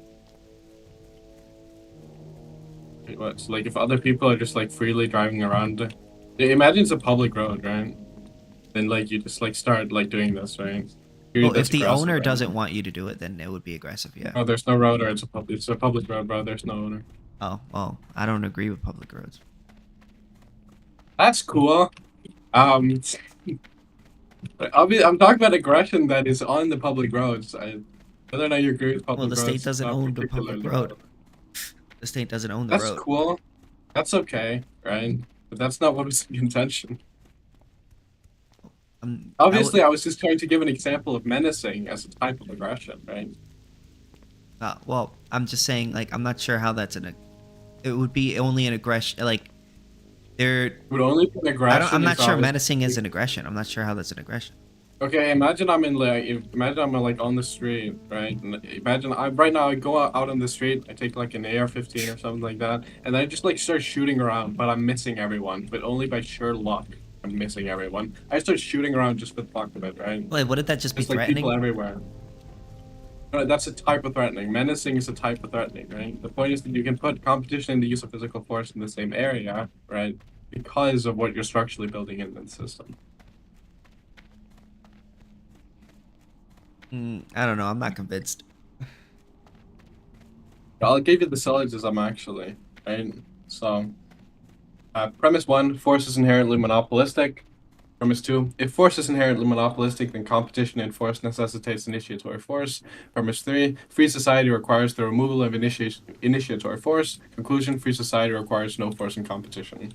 So, like if other people are just like freely driving around, imagine it's a public road, right? Then like you just like start like doing this, right? Well, if the owner doesn't want you to do it, then it would be aggressive, yeah. Oh, there's no road, or it's a public road, bro. There's no owner. Oh, well, I don't agree with public roads. That's cool. I'm talking about aggression that is on the public roads. Whether or not you agree with public roads. Well, the state doesn't own the public road. The state doesn't own the road. That's cool. That's okay, right? But that's not what was the intention. Obviously, I was just trying to give an example of menacing as a type of aggression, right? Well, I'm just saying, like, I'm not sure how that's it would be only an aggression, like, there. It would only be an aggression. I'm not sure menacing is an aggression. I'm not sure how that's an aggression. Okay, imagine I'm like on the street, right? And imagine right now I go out on the street, I take like an AR-15 or something like that, and I just like start shooting around, but I'm missing everyone, but only by sheer luck. I'm missing everyone. I start shooting around just for the fuck of it, right? Wait, wouldn't that just be threatening? Like people everywhere. That's a type of threatening. Menacing is a type of threatening, right? The point is that you can put competition in the use of physical force in the same area, right? Because of what you're structurally building in the system. I don't know. I'm not convinced. I'll give you the syllogism, actually, right? So, premise 1, force is inherently monopolistic. Premise 2, if force is inherently monopolistic, then competition in force necessitates initiatory force. Premise 3, free society requires the removal of initiatory force. Conclusion, free society requires no force in competition.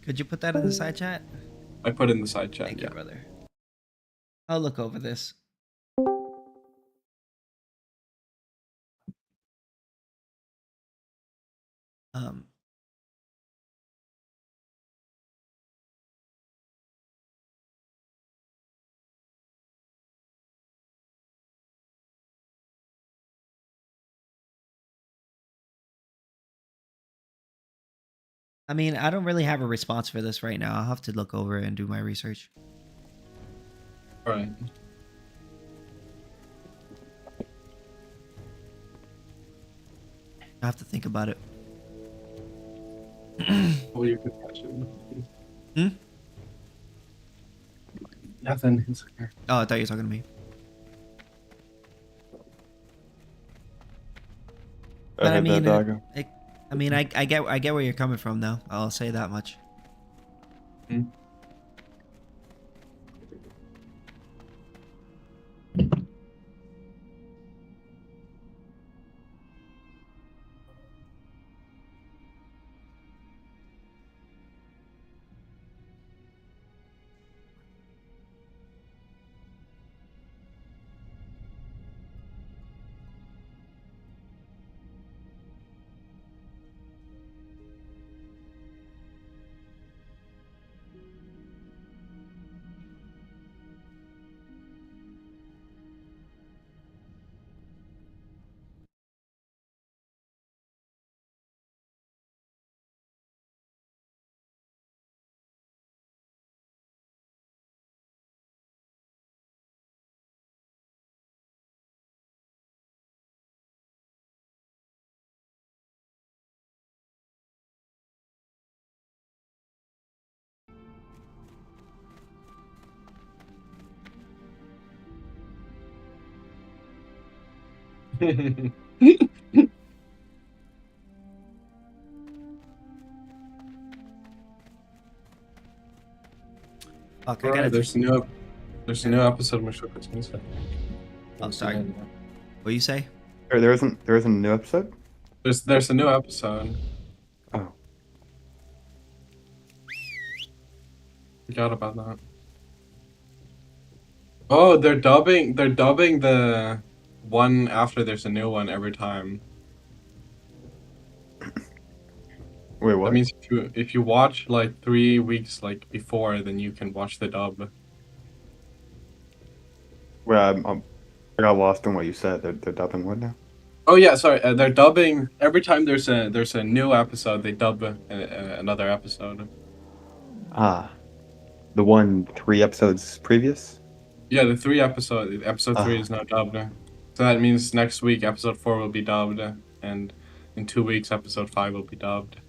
Could you put that in the side chat? I put it in the side chat, Thank you, brother. I'll look over this. I mean, I don't really have a response for this right now. I'll have to look over it and do my research. All right. I have to think about it. What are your question? Nothing. It's okay. Oh, I thought you were talking to me. But I mean, I get where you're coming from, though. I'll say that much. Fuck, I Alright, gotta. there's a new episode of Mushoku Tensei. Oh, sorry. What you say? There isn't a new episode? There's a new episode. Oh. Forgot about that. Oh, they're dubbing the one after there's a new one every time. Wait, what? That means if you watch like 3 weeks like before, then you can watch the dub. Well, I got lost in what you said. They're dubbing what now? Oh yeah, sorry. They're dubbing every time there's a new episode. They dub another episode. Ah, the one 3 episodes previous. Yeah, the 3 episode 3 is now dubbed. So that means next week episode 4 will be dubbed, and in 2 weeks episode 5 will be dubbed.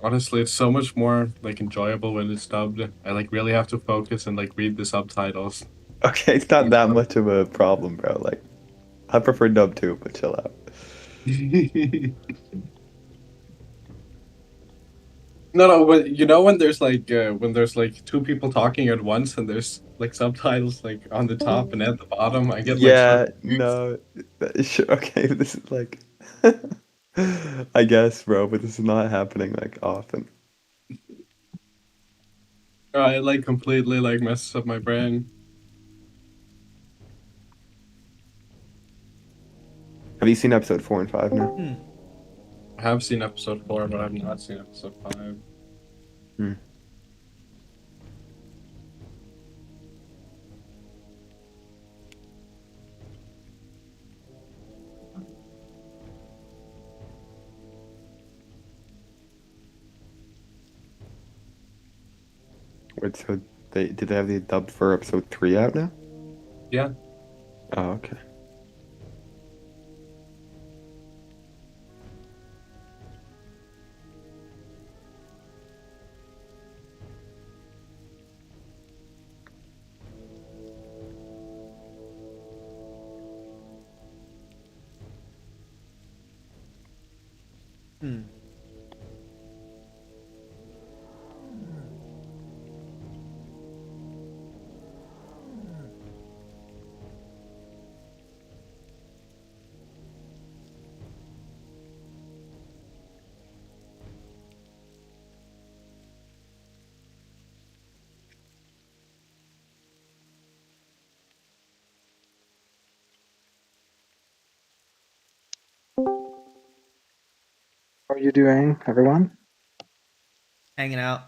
Honestly, it's so much more like enjoyable when it's dubbed. I like really have to focus and like read the subtitles. Okay, it's not that much of a problem, bro. Like, I prefer dub too, but chill out. No, but you know when there's like 2 people talking at once and there's like subtitles like on the top and at the bottom, I get like Yeah, no. Okay, this is like, I guess, bro, but this is not happening like often. it like completely like messes up my brain. Have you seen episode 4 and 5 now? I have seen episode 4, but I've not seen episode 5. Hmm. Wait, so did they have the dub for episode 3 out now? Yeah. Oh, okay. Hmm. How are you doing, everyone? Hanging out.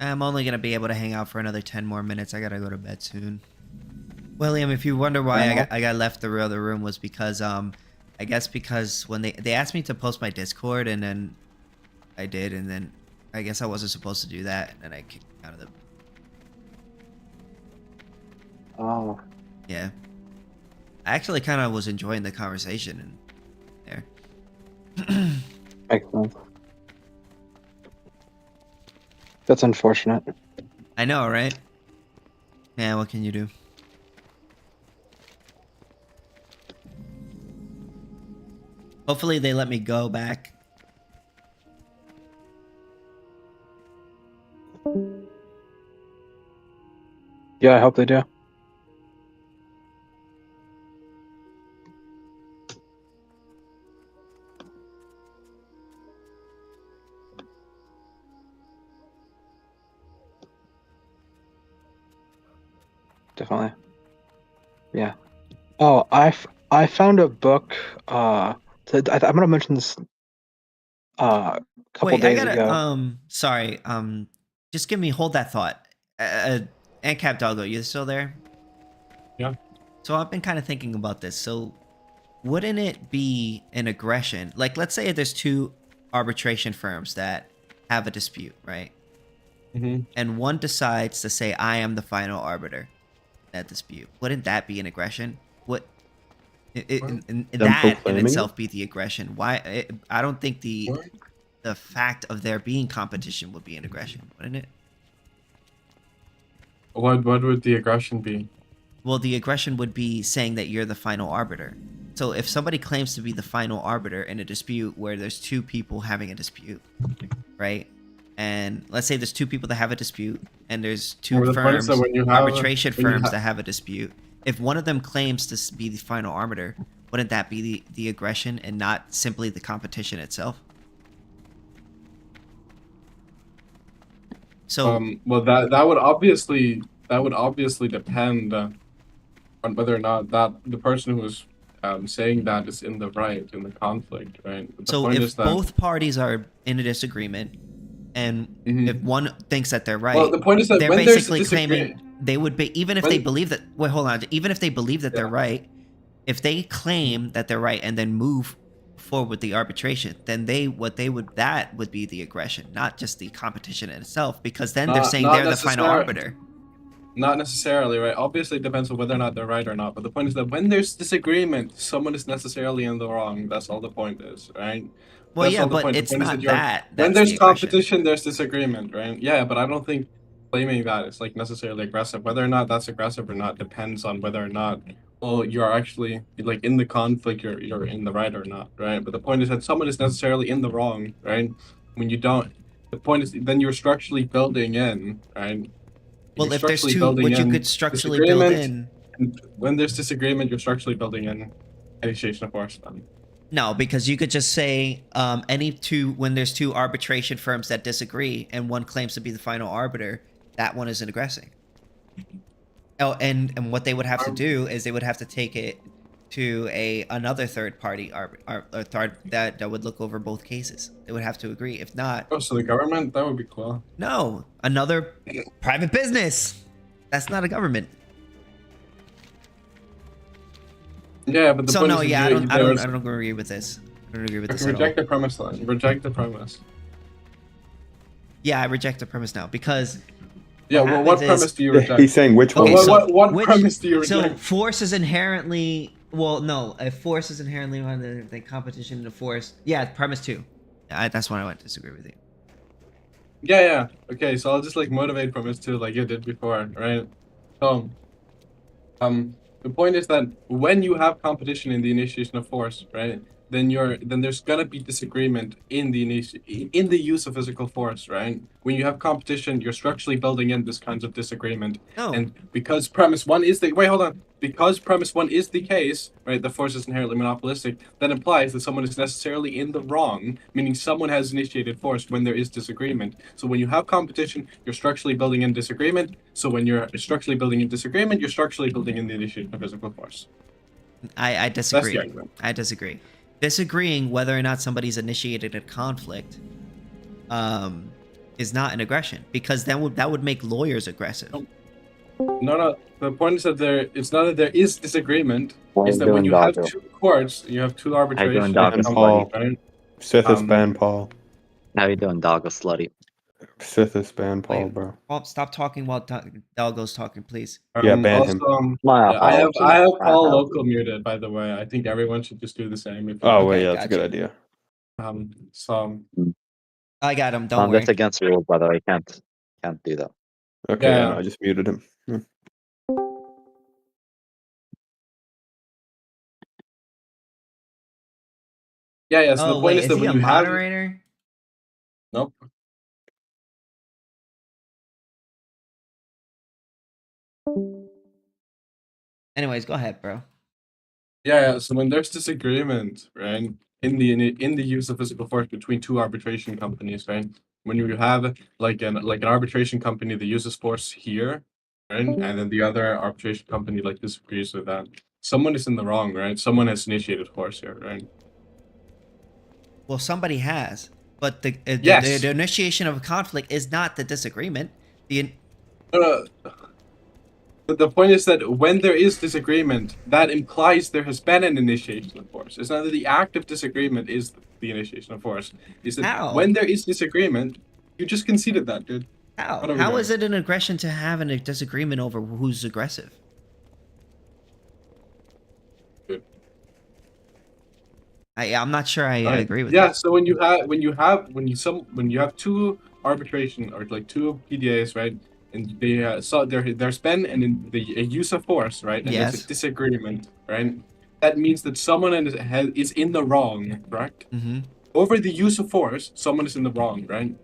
I'm only gonna be able to hang out for another 10 more minutes. I gotta go to bed soon. William, if you wonder why I got left the other room was because I guess because when they asked me to post my Discord and then I did, and then I guess I wasn't supposed to do that, and then I kicked out of the. Oh. Yeah. I actually kind of was enjoying the conversation in there. Makes sense. That's unfortunate. I know, right? Yeah, what can you do? Hopefully they let me go back. Yeah, I hope they do. Definitely. Yeah. Oh, I found a book. I'm gonna mention this. A couple days ago. Sorry. Just hold that thought. AnCap Doggo, you still there? Yeah. So I've been kind of thinking about this. So, wouldn't it be an aggression? Like, let's say there's 2 arbitration firms that have a dispute, right? Mm-hmm. And one decides to say, "I am the final arbiter." That dispute, wouldn't that be an aggression? that in proclaiming itself be the aggression. Why? I don't think the fact of there being competition would be an aggression, wouldn't it? What would the aggression be? Well, the aggression would be saying that you're the final arbiter. So if somebody claims to be the final arbiter in a dispute where there's two people having a dispute, right? And let's say there's two people that have a dispute, and there's two Well, the point is firms, that when you have arbitration when you firms ha- that have a dispute. If one of them claims to be the final arbiter, wouldn't that be the aggression and not simply the competition itself? So well, that would obviously depend on whether or not that the person who's saying that is in the right in the conflict, right? But the so point if is that, both parties are in a disagreement, and if one thinks that they're right, well, the point is that they're when there's basically disagreement, claiming they would be, even if they believe that. Wait, hold on. Even if they believe that they're right, if they claim that they're right and then move forward with the arbitration, then that would be the aggression, not just the competition in itself, because then they're saying they're the final arbiter. Not necessarily, right? Obviously, it depends on whether or not they're right or not. But the point is that when there's disagreement, someone is necessarily in the wrong. That's all the point is, right? Well, That's yeah, all the but point. The it's point is not you're- that. When That's there's the aggression. competition, there's disagreement, right? Yeah, but I don't think claiming that is like necessarily aggressive. Whether or not that's aggressive or not depends on whether or not, well, you're actually like in the conflict, you're in the right or not, right? But the point is that someone is necessarily in the wrong, right? When you don't, the point is then you're structurally building in, right? Well, You're if there's structurally two, building what you in could structurally build disagreement, in. and when there's disagreement, you're structurally building in initiation of force. Then. No, because you could just say when there's two arbitration firms that disagree and one claims to be the final arbiter, that one isn't aggressing. Oh, and what they would have to do is they would have to take it to another third party that would look over both cases. They would have to agree. If not, Oh, so the government, that would be cool. no, another private business. That's not a government. Yeah, but the So point no, is yeah, that I don't agree with this. I don't agree with this at all. Reject the premise, then. Reject the premise. Yeah, I reject the premise now because. Yeah, well, what premise do you reject? He's saying which one. What premise do you reject? So force is inherently if force is inherently one of the competition in force. Yeah, premise 2. That's when I went to disagree with you. Yeah. Okay, so I'll just like motivate premise 2 like you did before, right? So, the point is that when you have competition in the initiation of force, right? Then there's gonna be disagreement in the use of physical force, right? When you have competition, you're structurally building in this kinds of disagreement. Oh. And because premise 1 is because premise 1 is the case, right? The force is inherently monopolistic. That implies that someone is necessarily in the wrong, meaning someone has initiated force when there is disagreement. So when you have competition, you're structurally building in disagreement. So when you're structurally building in disagreement, you're structurally building in the initiation of physical force. I disagree. That's the argument. I disagree. Disagreeing whether or not somebody's initiated a conflict is not an aggression, because that would make lawyers aggressive. No. The point is that it's not that there is disagreement. It's that when you have two courts, you have two arbitration. Paul. Sithis ban Paul. How you doing, dog? A slutty. Sithis ban Paul, bro. Paul, stop talking while Dalgo's talking, please. Yeah, ban him. I have Paul local muted, by the way. I think everyone should just do the same. That's a good idea. I got him. Don't worry. That's against the rules, by the way. Can't do that. Okay, yeah, no, I just muted him. Yeah. So the point is that he when a you have moderator? Nope. Anyways, go ahead, bro. Yeah. So when there's disagreement, right, in the use of physical force between two arbitration companies, right, when you have like an arbitration company that uses force here, right, and then the other arbitration company like disagrees with that, someone is in the wrong, right? Someone has initiated force here, right? Well, somebody has, but the initiation of a conflict is not the disagreement. But the point is that when there is disagreement, that implies there has been an initiation of force. It's not that the act of disagreement is the initiation of force. It's that when there is disagreement, you just conceded that, dude. How is it an aggression to have a disagreement over who's aggressive? I'm not sure I Right. agree with Yeah. that. So when you have two arbitration or like two PDAs, right? And they there's been a use of force, right? And there's a Yes. disagreement, right? That means that someone is in the wrong, correct? Mm-hmm. Over the use of force, someone is in the wrong, right?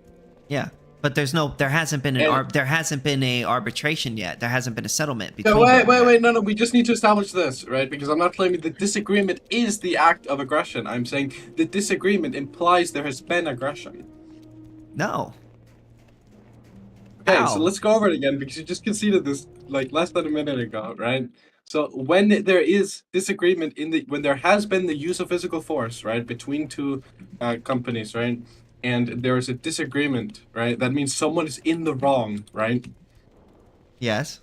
Yeah, but there hasn't been a arbitration yet. There hasn't been a settlement between. Wait, no, we just need to establish this, right? Because I'm not claiming that disagreement is the act of aggression. I'm saying the disagreement implies there has been aggression. No. Okay, so let's go over it again because you just conceded this like less than a minute ago, right? So when there is disagreement when there has been the use of physical force, right, between two companies, right, and there is a disagreement, right, that means someone is in the wrong, right? Yes.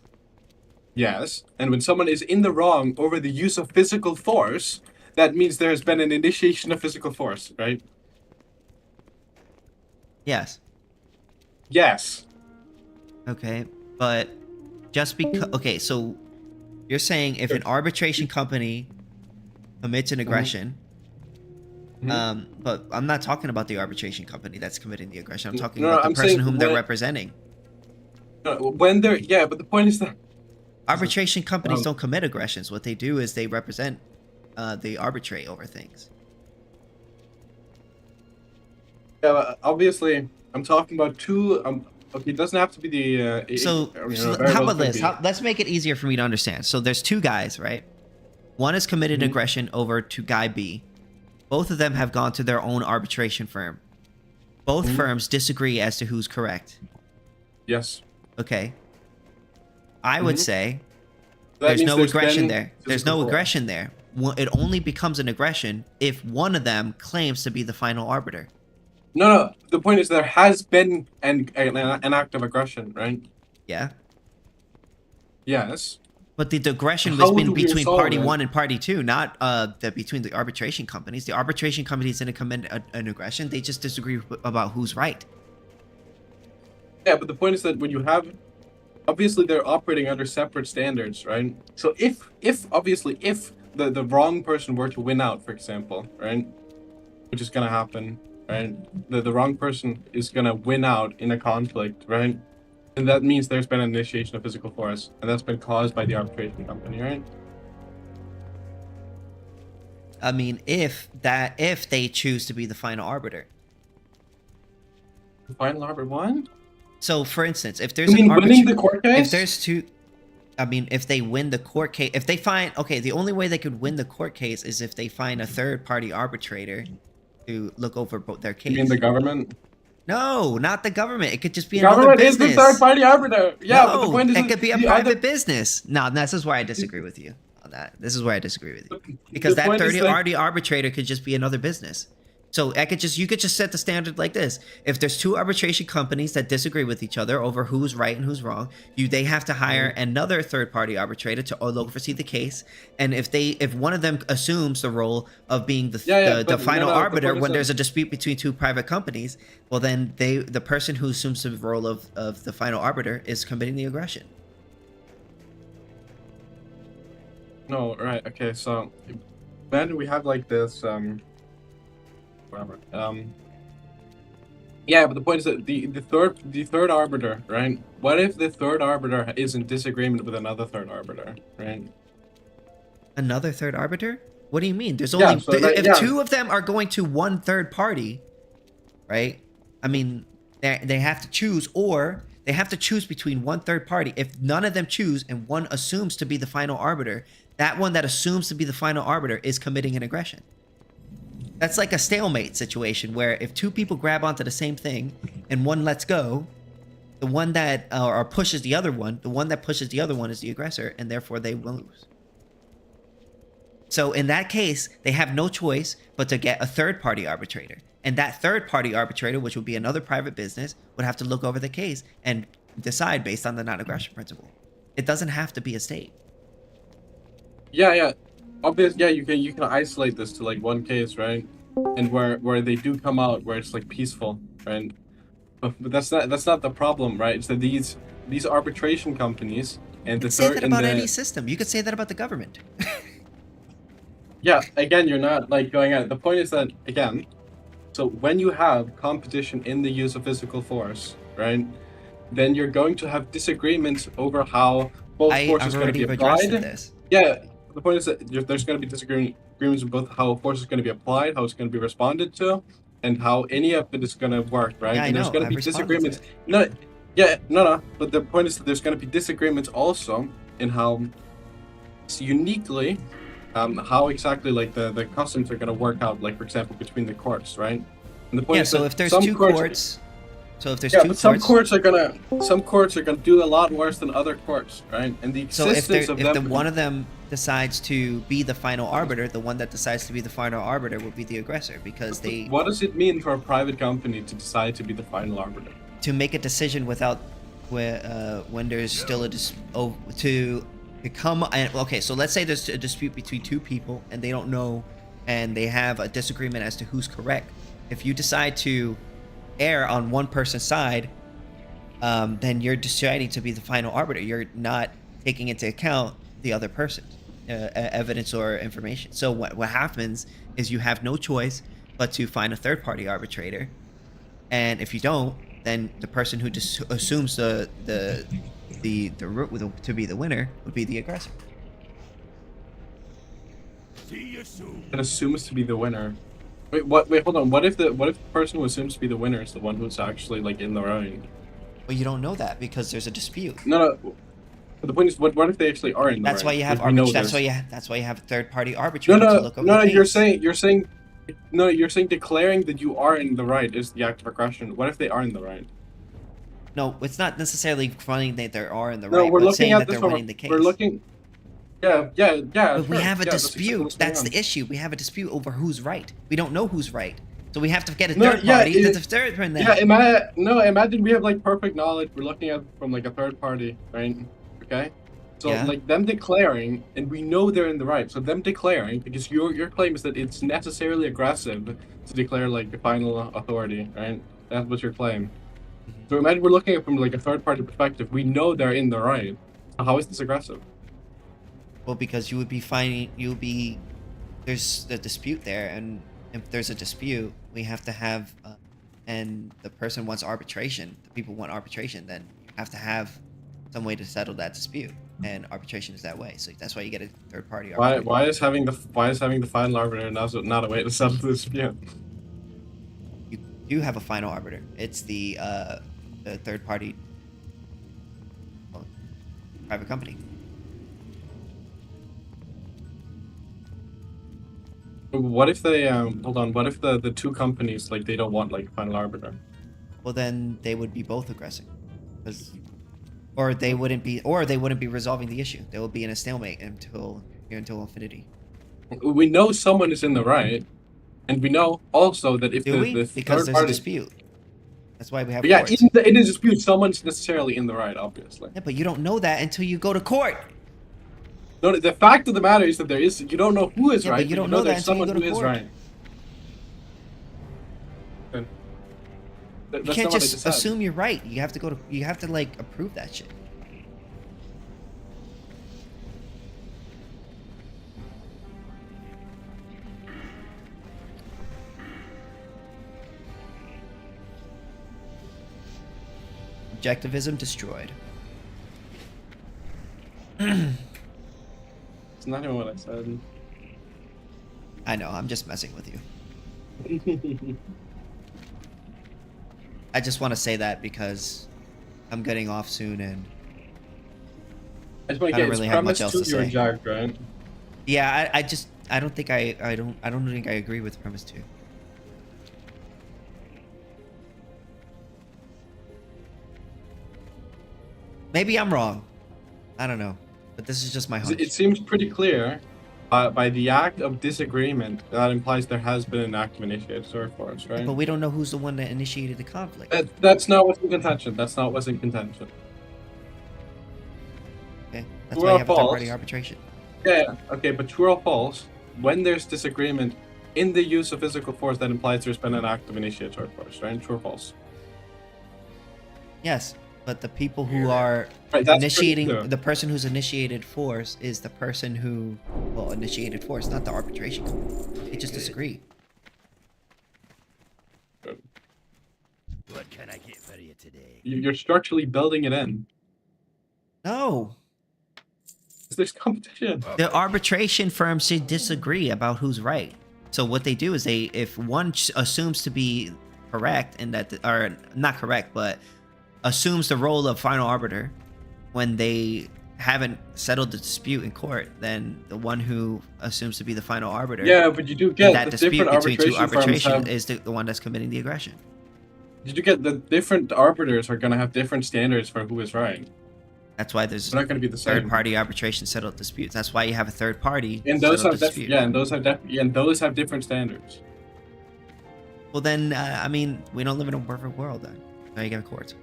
Yes, and when someone is in the wrong over the use of physical force, that means there has been an initiation of physical force, right? Yes. Yes. Okay, but just because so you're saying if an arbitration company commits an aggression, but I'm not talking about the arbitration company that's committing the aggression. I'm talking about the person whom they're representing. When they're but the point is that arbitration companies don't commit aggressions. What they do is they represent, they arbitrate over things. Yeah, obviously, I'm talking about two. Okay, it doesn't have to be the. So how about this? Let's make it easier for me to understand. So there's two guys, right? One has committed aggression over to guy B. Both of them have gone to their own arbitration firm. Both firms disagree as to who's correct. Yes. Okay. I would say there's no aggression there. There's no aggression there. It only becomes an aggression if one of them claims to be the final arbiter. No. The point is there has been an act of aggression, right? Yeah. Yes. But the aggression was between party one and party two, not between the arbitration companies. The arbitration companies didn't commit an aggression. They just disagree about who's right. Yeah, but the point is that when you have, obviously they're operating under separate standards, right? So if the wrong person were to win out, for example, right, which is gonna happen, right? The wrong person is gonna win out in a conflict, right? And that means there's been an initiation of physical force, and that's been caused by the arbitration company, right? I mean, if they choose to be the final arbiter. The final arbiter won? So, for instance, if there's winning the court case? If there's two, I mean, if they win the court case, if they find the only way they could win the court case is if they find a third-party arbitrator to look over both their case. You mean the government? No, not the government. It could just be another business. Government is the third-party arbiter. Yeah, no, but the point is it could be a private business. No, this is where I disagree with you on that. This is where I disagree with you because that third-party arbitrator could just be another business. So you could just set the standard like this: if there's two arbitration companies that disagree with each other over who's right and who's wrong, they have to hire another third-party arbitrator to oversee the case. And if one of them assumes the role of being the final arbiter when there's a dispute between two private companies, well then the person who assumes the role of the final arbiter is committing the aggression. No, right? Okay, so then we have like this. Whatever. Yeah, but the point is that the third arbiter, right? What if the third arbiter is in disagreement with another third arbiter, right? Another third arbiter? What do you mean? There's only if two of them are going to one third party, right? I mean, they have to choose, or they have to choose between one third party. If none of them choose and one assumes to be the final arbiter, that one that assumes to be the final arbiter is committing an aggression. That's like a stalemate situation where if two people grab onto the same thing and one lets go, the one that or pushes the other one, the one that pushes the other one is the aggressor, and therefore they lose. So in that case, they have no choice but to get a third-party arbitrator. And that third-party arbitrator, which would be another private business, would have to look over the case and decide based on the non-aggression principle. It doesn't have to be a state. Yeah. Obviously, you can isolate this to like one case, right? And where they do come out where it's like peaceful, right? But that's not the problem, right? It's that these arbitration companies and the say that about any system. You could say that about the government. Yeah, again, you're not like going at. The point is that again, so when you have competition in the use of physical force, right, then you're going to have disagreements over how both force is going to be applied. This. Yeah, the point is that there's going to be disagreements about how force is going to be applied, how it's going to be responded to, and how any of it is going to work, right? Yeah, and there's going to be disagreements. No. But the point is that there's going to be disagreements also in how uniquely how exactly like the customs are going to work out, like for example between the courts, right? And the point is so that if there's some two courts, some courts are gonna do a lot worse than other courts, right? And the existence so if one of them decides to be the final arbiter, the one that decides to be the final arbiter will be the aggressor, because they. What does it mean for a private company to decide to be the final arbiter? To make a decision without, when there's still to become okay. So let's say there's a dispute between two people and they don't know, and they have a disagreement as to who's correct. If you decide to err on one person's side, then you're deciding to be the final arbiter. You're not taking into account the other person's evidence or information. So what happens is you have no choice but to find a third-party arbitrator, and if you don't, then the person who just assumes the route to be the winner would be the aggressor. It assumes to be the winner. Wait, what? Wait, hold on. What if the person who assumes to be the winner is the one who's actually like in the right? Well, you don't know that because there's a dispute. No. But the point is, what if they actually are in the right? That's why you have that's why you have a third-party arbitrator to look over No, the case. you're saying declaring that you are in the right is the act of aggression. What if they are in the right? No, it's not necessarily finding that they are in the No, right, we're but looking saying at that this they're winning the case. We're looking. Yeah. But we have a that's dispute. exactly That's what's the issue. We have a dispute over who's right. We don't know who's right. So we have to get a No, third yeah, party it- to determine that. Yeah, imagine we have like perfect knowledge. We're looking at from like a third party, right? Okay. So Yeah. like them declaring, and we know they're in the right. So them declaring, because your claim is that it's necessarily aggressive to declare like the final authority, right? That's what your claim. So imagine we're looking at it from like a third party perspective. We know they're in the right. So how is this aggressive? Well, because there's the dispute there, and if there's a dispute, we have to have, and the person wants arbitration, the people want arbitration, then you have to have some way to settle that dispute, and arbitration is that way. So that's why you get a third party arbitrator. Why is having the final arbiter not a way to settle the dispute? You do have a final arbiter. It's the third party private company. What if they hold on? What if the two companies like they don't want like a final arbiter? Well, then they would be both aggressing, or they wouldn't be resolving the issue. They will be in a stalemate until infinity. We know someone is in the right, and we know also that if the Because third there's party, a dispute. That's why we have. Yeah, courts. in a dispute, someone's necessarily in the right, obviously. Yeah, but you don't know that until you go to court. No, the fact of the matter is that you don't know who is Yeah, right, but you don't know that there's until you someone go to who is court. right. You can't just assume you're right. You have to like approve that shit. Objectivism destroyed. It's not even what I said. I know, I'm just messing with you. I just want to say that because I'm getting off soon and I just want I to don't get really have much else to your say. jacked, right? Yeah, I don't think I agree with premise 2. Maybe I'm wrong. I don't know. But this is just my hunch. It seems pretty clear by the act of disagreement that implies there has been an act of initiated sword force, right? But we don't know who's the one that initiated the conflict. That's not what's in contention. That's not what's in contention. Okay, that's why you have a third-party arbitration. Yeah, okay, but true or false, when there's disagreement in the use of physical force, that implies there's been an act of initiated sword force, right? True or false? Yes, But the people who are Right, that's initiating, true. the person who's initiated force is the person who, well, initiated force, not the arbitration company. They just disagree. What can I get for you today? You're structurally building it in. No. There's competition. The arbitration firms should disagree about who's right. So what they do is if one assumes to be correct and that, or not correct, but assumes the role of final arbiter when they haven't settled the dispute in court, then the one who assumes to be the final arbiter. Yeah, but you do get that the dispute different between two arbitration arbitration firms is the one that's committing the aggression. Did you get the different arbiters are going to have different standards for who is right? That's why there's They're not going to be the same. third-party arbitration settled disputes. That's why you have a third party And those settle have dispute. and those have different standards. Well, then, I mean, we don't live in a perfect world. Then, now you got courts.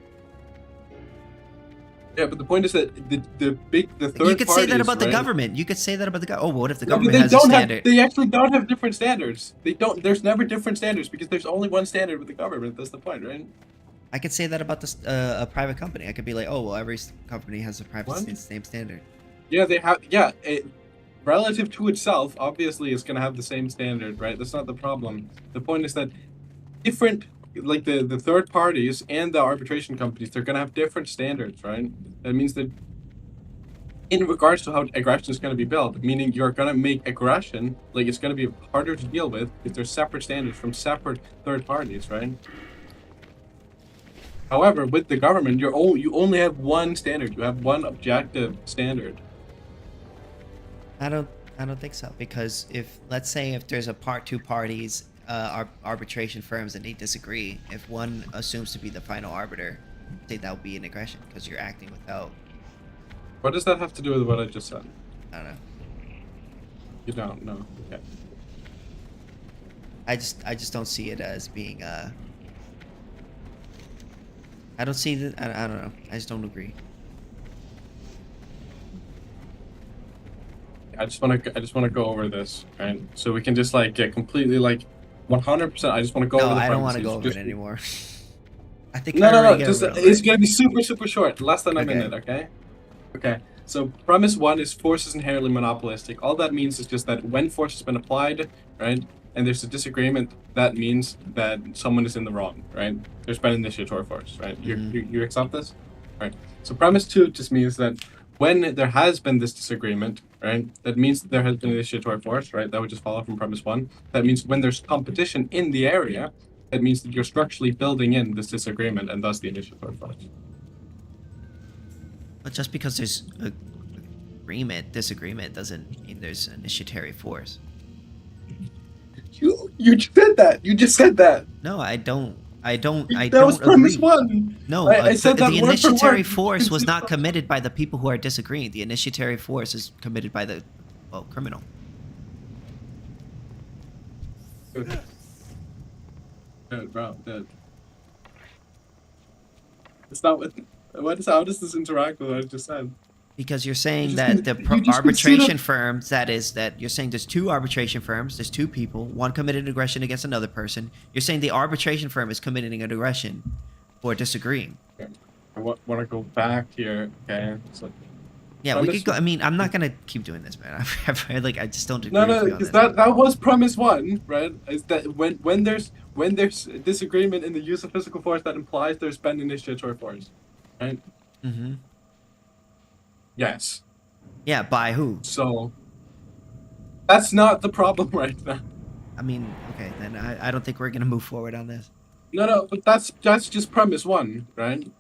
Yeah, but the point is that the third You could say that parties, about the right? government. You could say that about the government. Oh, what if the No, but government they has a don't standard? they actually don't have different standards. They don't. There's never different standards because there's only one standard with the government. That's the point, right? I could say that about this a private company. I could be like, oh, well, every company has a same standard. Yeah, they have. Yeah, relative to itself, obviously, it's going to have the same standard, right? That's not the problem. The point is that different, like the third parties and the arbitration companies, they're going to have different standards, right? That means that in regards to how aggression is going to be built, meaning you're going to make aggression, like it's going to be harder to deal with if there's separate standards from separate third parties, right? However, with the government, you only have one standard. You have one objective standard. I don't think so, because let's say if there's two parties, arbitration firms, and they disagree, if one assumes to be the final arbiter, I think that would be an aggression because you're acting without. What does that have to do with what I just said? I don't know. You don't know. Okay. I just don't see it as being I don't see that. I don't know. I just don't agree. I just want to go over this, right? So we can just like get completely like 100%. I just want to go over the I don't want to premises. go over it anymore. I think No. Just, it's gonna be super short, less than a minute. Okay. Okay. So premise one is force is inherently monopolistic. All that means is just that when force has been applied, right, and there's a disagreement, that means that someone is in the wrong, right? There's been initiatory force, right? You accept this, right? So premise two just means that when there has been this disagreement, right, that means that there has been initiatory force, right? That would just follow from premise one. That means when there's competition in the area, that means that you're structurally building in this disagreement and thus the initiatory force. But just because there's disagreement doesn't mean there's initiatory force. You said that. You just said that. No, I don't. I That don't was premise agree. one. No, I said that the word for initiatory word. force was not committed by the people who are disagreeing. The initiatory force is committed by the criminal. Good, bro. Good. It's not what. How does this interact with what I just said? Because you're saying You that just- the you just arbitration consider- firms, that you're saying there's two arbitration firms, there's two people, one committed aggression against another person. You're saying the arbitration firm is committing an aggression for disagreeing. I want to go back here. Okay. So, Yeah, we could go. I mean, I'm not gonna keep doing this, man. I just don't agree. no, with you on because this. that was premise one, right? Is that when there's disagreement in the use of physical force, that implies there's been initiatory force, right? Mm-hmm. Yes. Yeah, by who? So that's not the problem right now. I mean, okay, then I don't think we're gonna move forward on this. No, but that's just premise one, right?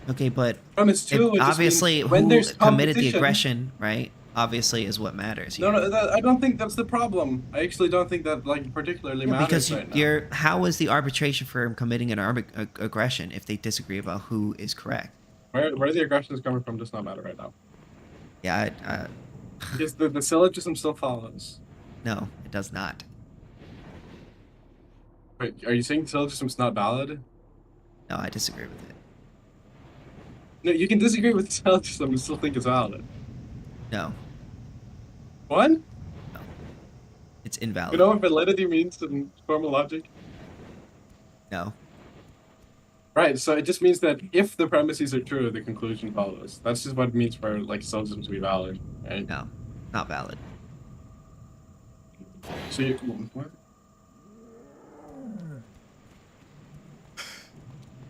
Okay, but Premise two, it just obviously means when who there's committed the competition- aggression, right? Obviously is what matters. Here. No, I don't think that's the problem. I actually don't think that like particularly Yeah, matters because right now. you're how is the arbitration firm committing an aggression if they disagree about who is correct? Where the aggression is coming from does not matter right now. Yeah, Because the syllogism still follows. no, it does not. Wait, are you saying the syllogism's not valid? No, I disagree with it. No, you can disagree with the syllogism and still think it's valid. No, What? it's invalid. You know what validity means in formal logic? No. Right, so it just means that if the premises are true, the conclusion follows. That's just what it means for like syllogisms to be valid, right? No, not valid. So you what?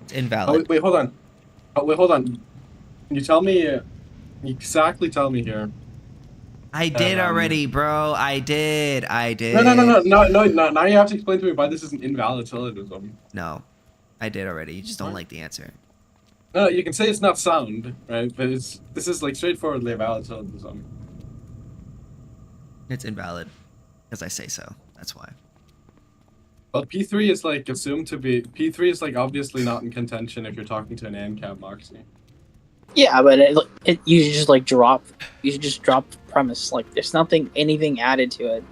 It's invalid. Oh wait, hold on. Oh wait, hold on. Can you tell me? Exactly tell me here. I did already, bro. I did. No. Now you have to explain to me why this is an invalid syllogism. No, I did already. You just don't like the answer. No, you can say it's not sound, right? But this is like straightforwardly a valid syllogism. It's invalid, because I say so. That's why. Well, P3 is like assumed to be P3 is like obviously not in contention if you're talking to an ANCAP Moxie. Yeah, but you should just like drop. You should just drop the premise. Like, there's anything added to it.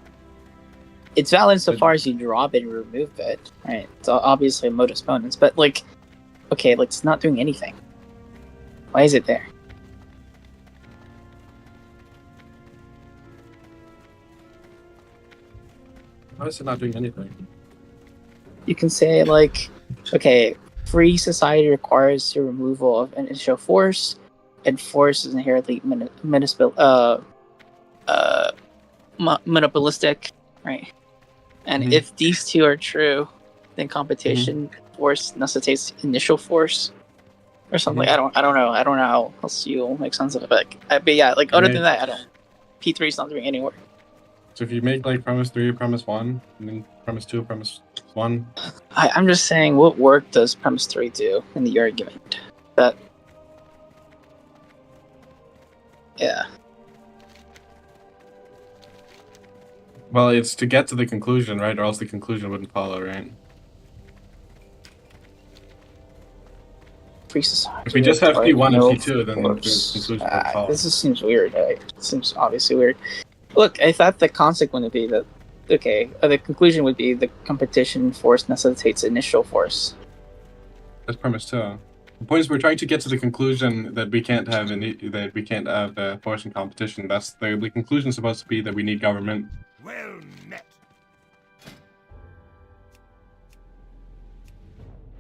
It's valid insofar as you drop it and remove it, right? It's obviously a modus ponens, but like, okay, like it's not doing anything. Why is it there? Why is it not doing anything? You can say like, okay, free society requires the removal of initial force, and force is inherently monopolistic, right? And if these two are true, then competition force necessitates initial force, or something. I don't know. I don't know how else you'll make sense of it. But yeah, like other than that, I don't. P3 is not doing any work. So if you make like premise 3, premise 1, and then premise 2, premise 1. I'm just saying, what work does premise 3 do in the argument? That. Yeah. Well, it's to get to the conclusion, right? Or else the conclusion wouldn't follow, right? Free society. If we just have P1 and P2, then the conclusion would follow. This just seems weird. Right? It seems obviously weird. Look, I thought the concept would be that, okay, the conclusion would be the competition force necessitates initial force. That's premise 2. The point is, we're trying to get to the conclusion that we can't have force and competition. That's the conclusion supposed to be that we need government. Well met.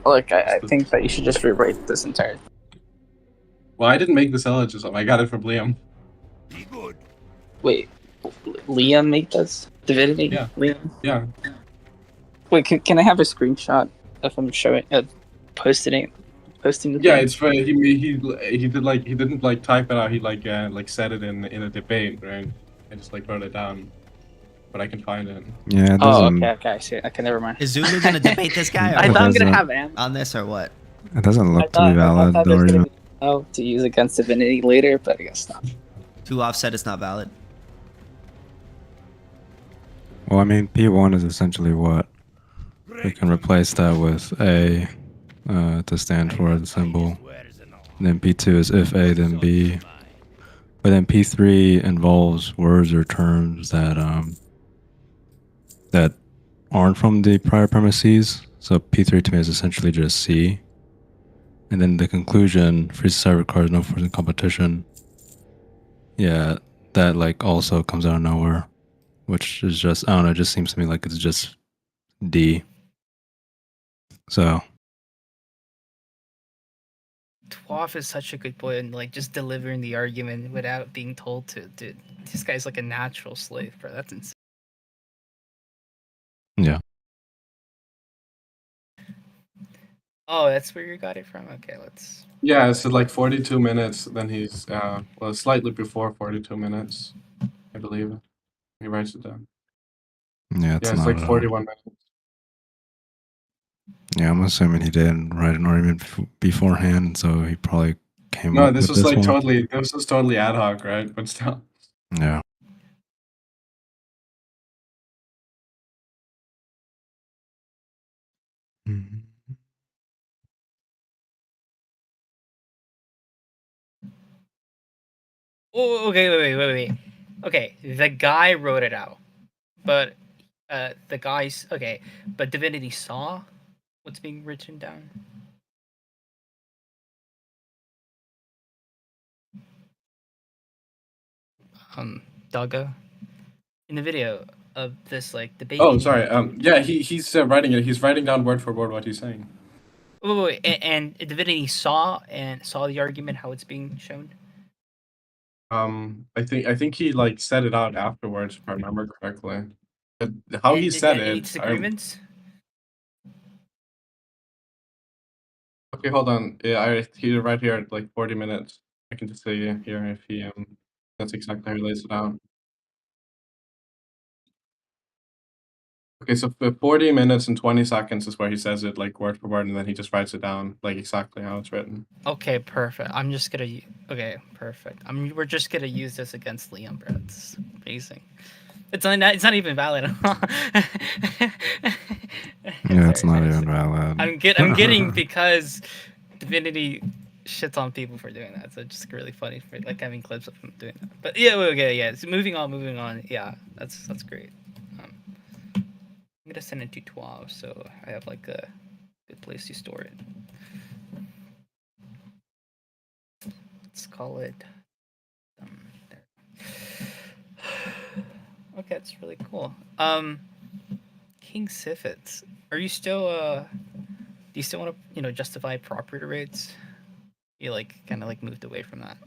Look, I think that you should just rewrite this entire thing. Well, I didn't make the syllogism. I got it from Liam. Be good. Wait, Liam made this? Divinity? Yeah. Liam? Yeah. Wait, can I have a screenshot of him showing, posting the Yeah, thing? it's funny. He didn't like type it out. He like said it in a debate, right? I just like wrote it down, but I can find it. Yeah. It Oh, doesn't, okay, I see. Okay, never mind. Is Zulu gonna debate this guy? Or I what? thought I'm gonna have Am. On this or what? It doesn't look to I be valid. thought The there's gonna argument. be to use against Divinity later, but I guess not. 2 offset is not valid. Well, I mean, P1 is essentially what we can replace that with A to stand for the symbol. And then P2 is if A, then B. But then P3 involves words or terms that that aren't from the prior premises. So P3 to me is essentially just C. And then the conclusion, free society requires no force in competition. Yeah, that like also comes out of nowhere, which is just, I don't know, it just seems to me like it's just D. So. Twoff is such a good boy and like just delivering the argument without being told to. Dude, this guy's like a natural slave, bro. That's insane. Yeah. Oh, that's where you got it from? Okay, let's... Yeah, so like 42 minutes, then he's, well, slightly before 42 minutes, I believe. He writes it down. Yeah, it's it's not like 41 minutes. Yeah, I'm assuming he didn't write an argument beforehand, so he probably came No, up this with was this like one. this was totally ad hoc, right? But still. Yeah. Oh, okay, wait. Okay, the guy wrote it out. But, the guy's... Okay, but Divinity saw what's being written down? Doggo? In the video of this, like, debate... Oh, sorry. Yeah, he's writing it. He's writing down word for word what he's saying. Wait, and Divinity saw the argument how it's being shown. I think he like said it out afterwards, if I remember correctly. But how he Did said he have any it. disagreements? Okay, hold on. Yeah, he's right here at like 40 minutes. I can just say here if he that's exactly how he lays it out. Okay, so for 40 minutes and 20 seconds is where he says it like word for word, and then he just writes it down like exactly how it's written. Okay, perfect. I'm just gonna. Okay, perfect. We're just gonna use this against Liam, bro. It's amazing. It's not even valid at all. Yeah, it's not even valid. I'm getting because Divinity shits on people for doing that. So it's just really funny for like having clips of him doing that. But yeah, okay, yeah. So moving on. Yeah, that's great. I'm gonna send it to 12, so I have like a good place to store it. Let's call it. There. Okay, that's really cool. KingSithis, are you still do you still want to justify property rates? You like kind of like moved away from that.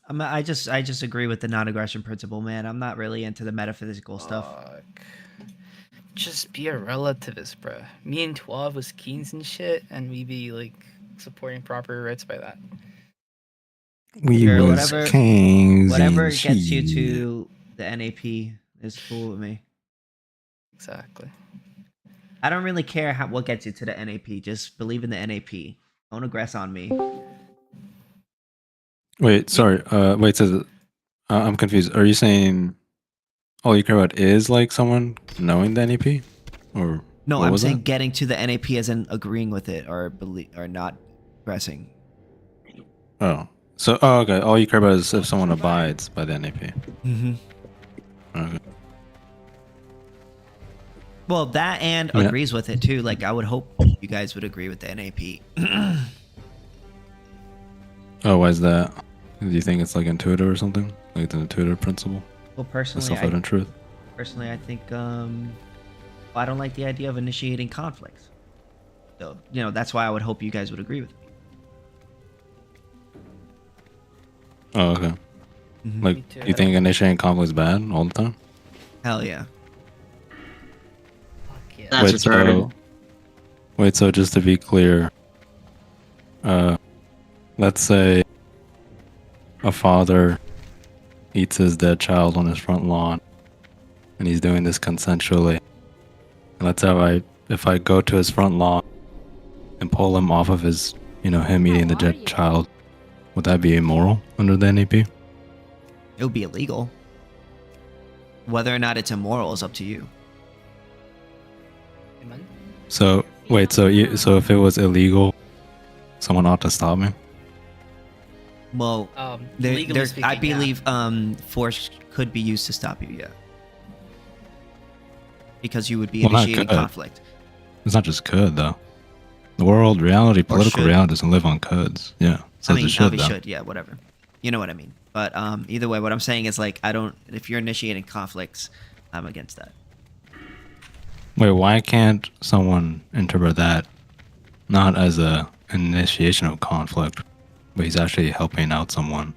I just agree with the non-aggression principle, man. I'm not really into the metaphysical stuff. Just be a relativist, bro. Me and 12 was Kings and shit, and we be like supporting property rights by that. We Sure, was kings. Whatever and gets you shit. to the NAP is cool with me. Exactly. I don't really care what gets you to the NAP. Just believe in the NAP. Don't aggress on me. Wait, sorry. Wait. So, I'm confused. Are you saying all you care about is like someone knowing the NAP, or No, what I'm was saying that? getting to the NAP as in agreeing with it or not aggressing. Oh, so okay. All you care about is if someone abides by the NAP. Mm-hmm. Okay. Well, that and Yeah. agrees with it too. Like I would hope you guys would agree with the NAP. Oh, why is that? Do you think it's like intuitive or something? Like the intuitive principle? Well, The personally, self-evident truth? I think I don't like the idea of initiating conflicts. So, that's why I would hope you guys would agree with me. Oh, okay. Mhm. Like, Me too. do you think initiating conflict is bad all the time? Hell yeah. That's retarded. Wait, so just to be clear, let's say a father eats his dead child on his front lawn, and he's doing this consensually. And let's say if I go to his front lawn and pull him off of his, him eating the dead child, would that be immoral under the NAP? It would be illegal. Whether or not it's immoral is up to you. So wait, so if it was illegal, someone ought to stop me? Well, legally speaking, I believe force could be used to stop you, yeah. Because you would be Well, not initiating could. conflict. It's not just could though. The world, reality, political should. reality doesn't live on codes. Yeah, so it should though. should, yeah, whatever. You know what I mean. But either way, what I'm saying is like if you're initiating conflicts, I'm against that. Wait, why can't someone interpret that not as an initiation of conflict, but he's actually helping out someone,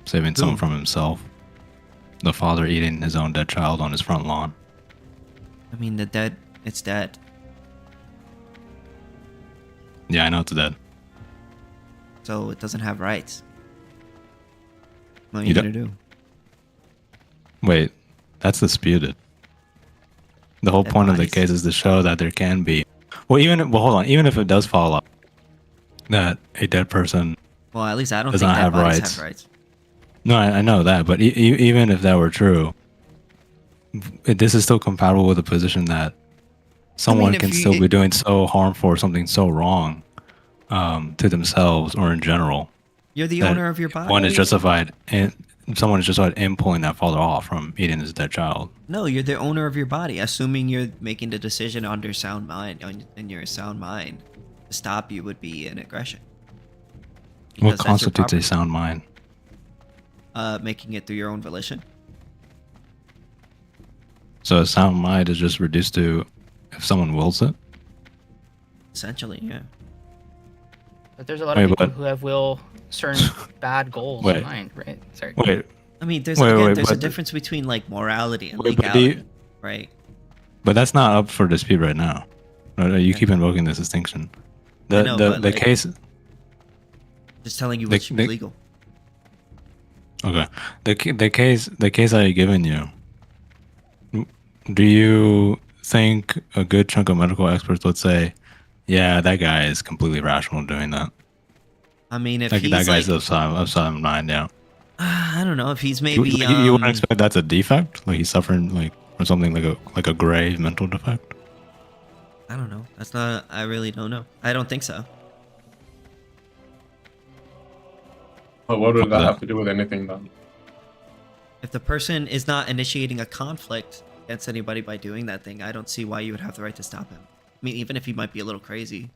saving someone from himself? The father eating his own dead child on his front lawn. I mean, it's dead. Yeah, I know it's dead. So it doesn't have rights. What are You you don't- gonna do? Wait, that's disputed. The whole Dead point of the bodies. case is to show that there can be. Well, hold on. Even if it does follow up that a dead person Well, at least I don't does think not dead have bodies rights. have rights. No, I know that, but even if that were true, this is still compatible with the position that someone if can still be doing so harmful or something so wrong to themselves or in general. You're the that owner of your body. One is justified, and someone is justified in pulling that father off from eating his dead child. No, you're the owner of your body. Assuming you're making the decision under sound mind, in your sound mind, to stop you would be an aggression. What Because that's your constitutes a property. sound mind? Making it through your own volition. So a sound mind is just reduced to if someone wills it. Essentially, yeah. But there's a lot of people who have certain bad goals in mind, right? Sorry. Wait. I mean, there's a difference between like morality and legality, right? But that's not up for dispute right now. You keep invoking this distinction. The case. Just telling you what should be legal. Okay. The case I given you. Do you think a good chunk of medical experts would say, yeah, that guy is completely rational doing that? I mean, if like, he's that guy's like, of sound mind, yeah. I don't know if he's maybe. You wouldn't expect that's a defect, like he's suffering like or something like a grave mental defect. I don't know. That's not. I really don't know. I don't think so. But what would that have to do with anything then? If the person is not initiating a conflict against anybody by doing that thing, I don't see why you would have the right to stop him. I mean, even if he might be a little crazy.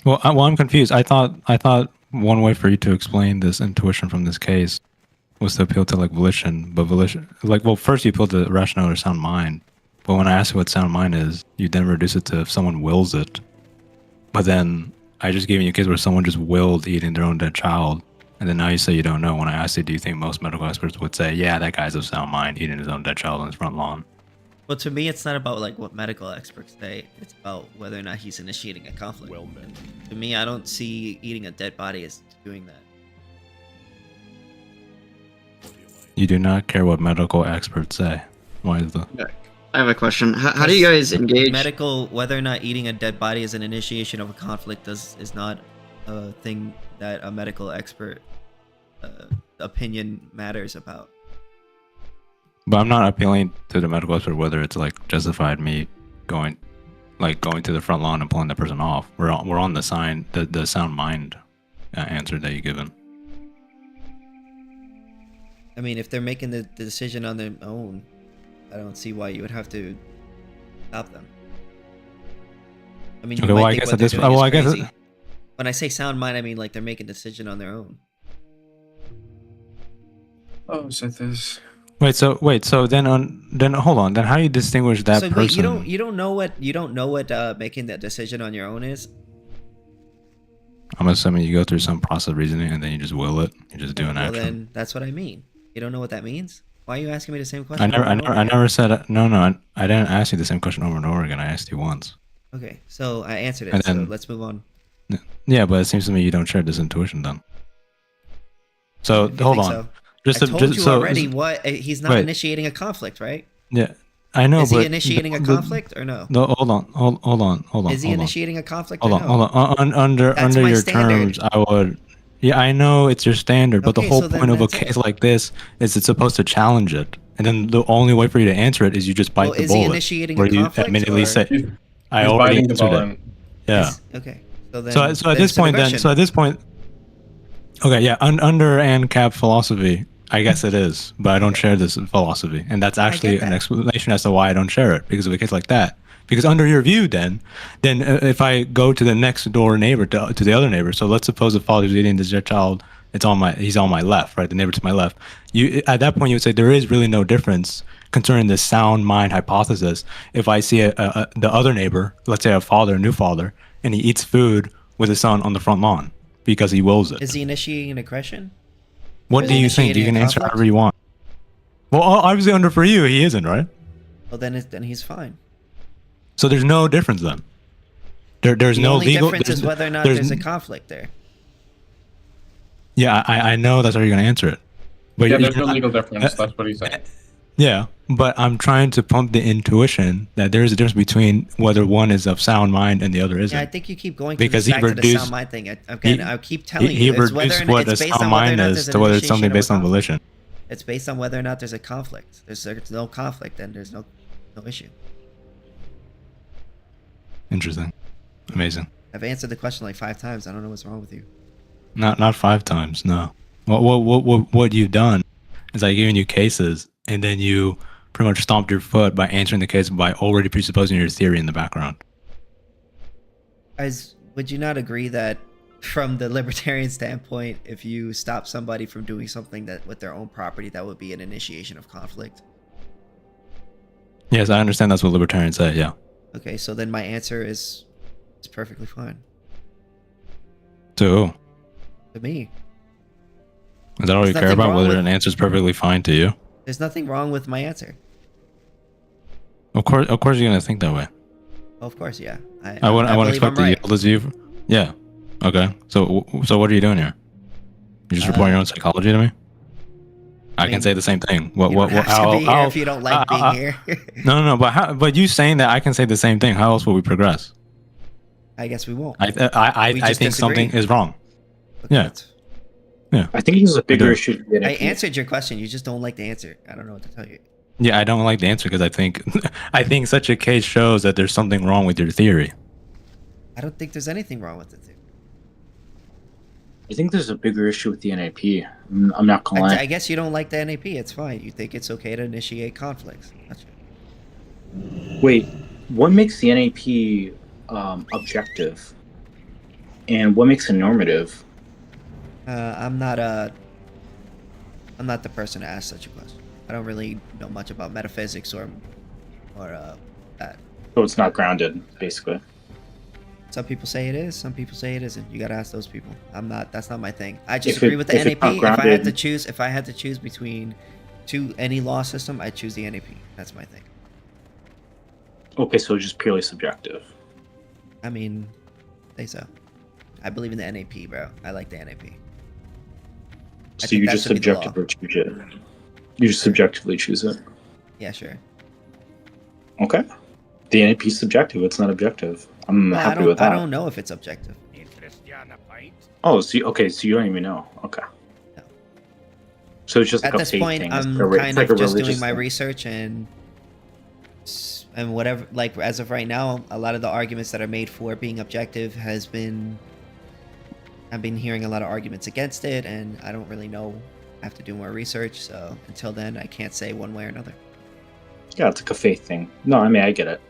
Well, I'm confused. I thought one way for you to explain this intuition from this case was to appeal to like volition, but volition, like, well, first you appeal to rational or sound mind, but when I ask you what sound mind is, you then reduce it to if someone wills it. But then I just gave you a case where someone just willed eating their own dead child, and then now you say you don't know. When I asked you, do you think most medical experts would say, yeah, that guy's of sound mind eating his own dead child on his front lawn? Well, to me, it's not about like what medical experts say. It's about whether or not he's initiating a conflict. And to me, I don't see eating a dead body as doing that. You do not care what medical experts say. Why is that? I have a question. How do you guys engage? Whether or not eating a dead body is an initiation of a conflict is not a thing that a medical expert opinion matters about. But I'm not appealing to the medical expert whether it's like justified me going to the front lawn and pulling the person off. We're on the sound mind answer that you given. I mean, if they're making the decision on their own, I don't see why you would have to stop them. I mean, okay, well, I guess at this. Well, I guess. When I say sound mind, I mean like they're making a decision on their own. Oh, Sithis. Wait, so then hold on. Then how do you distinguish that person? Wait, you don't know what making that decision on your own is? I'm assuming you go through some process of reasoning and then you just will it. You just do an action. Well, then that's what I mean. You don't know what that means? Why are you asking me the same question? I never said no. I didn't ask you the same question over and over again. I asked you once. Okay, so I answered it. And then, so let's move on. Yeah, but it seems to me you don't share this intuition then. So hold on. So? I told you already what he's not initiating a conflict, right? Yeah, I know. Is he initiating a conflict or no? No, hold on. Is he initiating a conflict? Hold on. Under your terms, I would. Yeah, I know it's your standard, but the whole point of a case like this is it's supposed to challenge it, and then the only way for you to answer it is you just bite the bullet. Is he initiating a conflict? You admittedly say, "I already answered it." Yeah. Okay. So then. So at this point, okay, yeah. Under AnCaps philosophy, I guess it is, but I don't share this philosophy, and that's actually an explanation as to why I don't share it because of a case like that. Because under your view, then if I go to the next door neighbor to the other neighbor, so let's suppose the father's eating this child, he's on my left, right? The neighbor to my left. At that point you would say there is really no difference concerning the sound mind hypothesis. If I see the other neighbor, let's say a new father, and he eats food with his son on the front lawn because he wills it. Is he initiating an aggression? What do you think? You can answer however you want. Well, obviously for you, he isn't, right? Well, then he's fine. So there's no difference then. There's no legal. The only difference is whether or not there's a conflict there. Yeah, I know that's how you're gonna answer it. But yeah, there's no legal difference. That's what he's saying. Yeah, but I'm trying to pump the intuition that there is a difference between whether one is of sound mind and the other isn't. Yeah, I think you keep going because back to the sound mind thing. I keep telling you, he reduced what a sound mind is to whether it's something based on volition. It's based on whether or not there's a conflict. There's no conflict, then there's no issue. Interesting. Amazing. I've answered the question like 5 times. I don't know what's wrong with you. Not 5 times, no. What you've done is I've given you cases, and then you pretty much stomped your foot by answering the case by already presupposing your theory in the background. Guys, would you not agree that from the libertarian standpoint, if you stop somebody from doing something that with their own property, that would be an initiation of conflict? Yes, I understand that's what libertarians say, yeah. Okay, so then my answer is It's perfectly fine. To who? To me. Is that all There's you care nothing about? wrong Whether with- an answer is perfectly fine to you? There's nothing wrong with my answer. Of course, you're gonna think that way. Well, of course, yeah. I wouldn't believe expect I'm to right. yell as you. Yeah. Okay. So what are you doing here? You just reporting your own psychology to me? I can mean, say the same thing. What? You don't have to be here if you don't like being here. No. But you saying that I can say the same thing. How else will we progress? I guess we won't. I We think just something disagree. is wrong. Okay, Yeah. that's- Yeah. I think this is a bigger do. issue. for the I NAP. answered your question. You just don't like the answer. I don't know what to tell you. Yeah, I don't like the answer because I think I think such a case shows that there's something wrong with your theory. I don't think there's anything wrong with it. I think there's a bigger issue with the NAP. I'm not gonna lie. I guess you don't like the NAP. It's fine. You think it's okay to initiate conflicts. That's it. Wait, what makes the NAP objective, and what makes it normative? I'm not the person to ask such a question. I don't really know much about metaphysics or that. So it's not grounded, basically. Some people say it is. Some people say it isn't. You gotta ask those people. That's not my thing. I If just it- agree with the if it's NAP. not If I had grounded- to choose between any law system, I'd choose the NAP. That's my thing. Okay, so it's just purely subjective. I mean, say so. I believe in the NAP, bro. I like the NAP. So you just subjectively choose it. You just subjectively choose it. Yeah, sure. Okay. The NAP is subjective. It's not objective. I'm Well, happy with that. I don't know if it's objective. Oh, so you don't even know. Okay. So it's just like At a this faith point, thing. It's I'm like a kind like of a just doing religious my thing. research and whatever. Like as of right now, a lot of the arguments that are made for being objective I've been hearing a lot of arguments against it, and I don't really know. I have to do more research. So until then, I can't say one way or another. Yeah, it's like a faith thing. No, I mean I get it.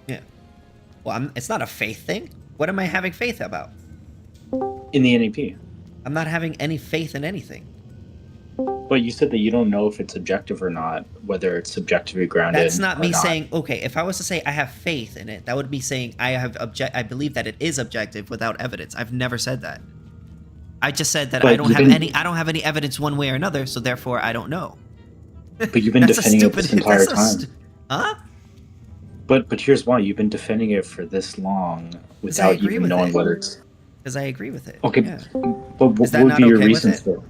Yeah. Well, it's not a faith thing. What am I having faith about? In the NAP. I'm not having any faith in anything. But you said that you don't know if it's objective or not, whether it's subjectively grounded. That's not or me saying, okay, if I was to say I have faith in it, that would be saying I believe that it is objective without evidence. I've never said that. I just said that But I don't you've have been- I don't have any evidence one way or another, so therefore I don't know. But you've been That's a defending it stupid- this entire that's a time. st- Huh? But here's why: you've been defending it for this long Because I without agree even with knowing it. whether it's Because I agree with it. okay. Yeah. But what Is that would not be your okay with reasons it? for?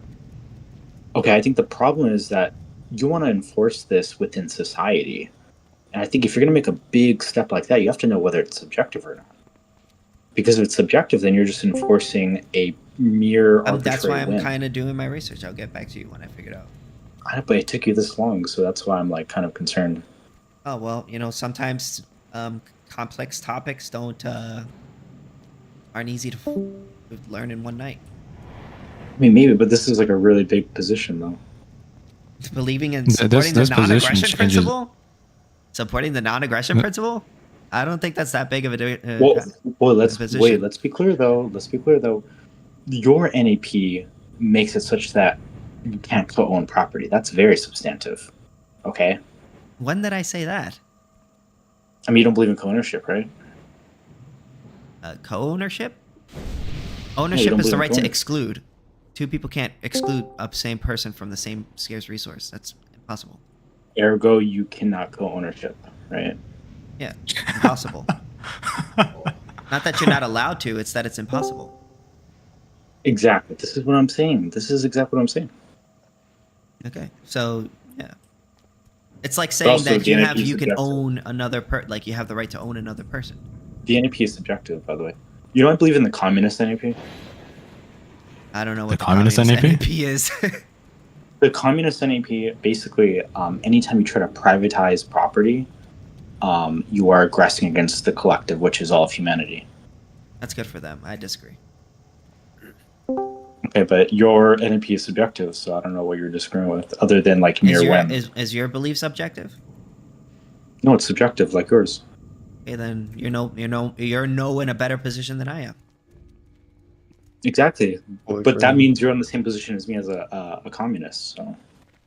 Okay, I think the problem is that you want to enforce this within society, and I think if you're going to make a big step like that, you have to know whether it's subjective or not. Because if it's subjective, then you're just enforcing a mere arbitrary That's why I'm whim. kind of doing my research. I'll get back to you when I figure it out. But it took you this long, so that's why I'm like kind of concerned. Oh well, sometimes complex topics aren't easy to learn in one night. I mean, maybe, but this is like a really big position, though. Believing in This supporting the position non-aggression changes- principle, supporting the non-aggression principle. I don't think that's that big of a Well, let's position. Let's be clear though. Your NAP makes it such that you can't co-own property. That's very substantive. Okay. When did I say that? I mean, you don't believe in co-ownership, right? Co-ownership? you Ownership don't is the believe in right to co-ownership. exclude. Two people can't exclude a same person from the same scarce resource. That's impossible. Ergo, you cannot co-ownership, right? Yeah, impossible. Not that you're not allowed to, it's that it's impossible. Exactly. This is what I'm saying. This is exactly what I'm saying. Okay, so yeah, it's like But saying also that the you NAP have is you can subjective. own another like you have the right to own another person. The NAP is subjective, by the way. You know, I believe in the communist NAP. I don't know what The communist NAP? is. The communist NAP basically, anytime you try to privatize property, you are aggressing against the collective, which is all of humanity. That's good for them. I disagree. Okay, but your NAP is subjective, so I don't know what you're disagreeing with, other than like mere whim. Is your belief subjective? No, it's subjective, like yours. Okay, then you're in a better position than I am. Exactly, but that means you're in the same position as me as a communist. So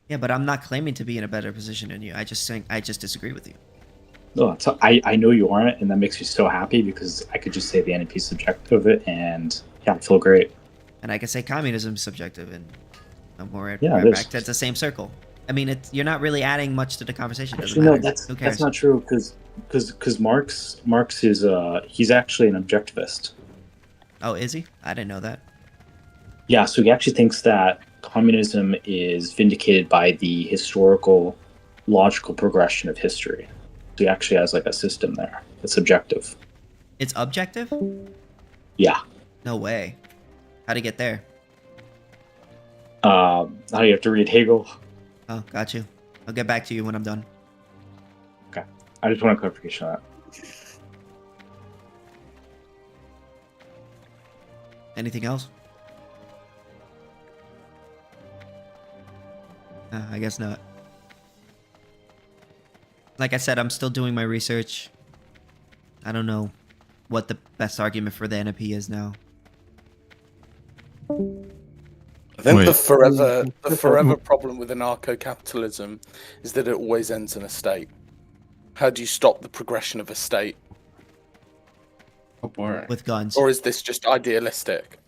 Yeah, but I'm not claiming to be in a better position than you. I just disagree with you. No, so I know you aren't, and that makes me so happy because I could just say the NMP subjective of it, and yeah, I feel great. And I can say communism is subjective, and I'm more Yeah, right it back is. to it's the same circle. I mean, you're not really adding much to the conversation. It doesn't Actually, no, matter. Who cares? that's not true because Marx is he's actually an objectivist. Oh, is he? I didn't know that. Yeah, so he actually thinks that communism is vindicated by the historical, logical progression of history. So he actually has like a system there that's objective. It's objective? Yeah. No way. How'd he get there? Now you have to read Hegel. Oh, got you. I'll get back to you when I'm done. Okay. I just want a clarification on that. Anything else? I guess not. Like I said, I'm still doing my research. I don't know what the best argument for the NMP is now. I think the forever problem with anarcho-capitalism is that it always ends in a state. How do you stop the progression of a state? With guns. Or is this just idealistic?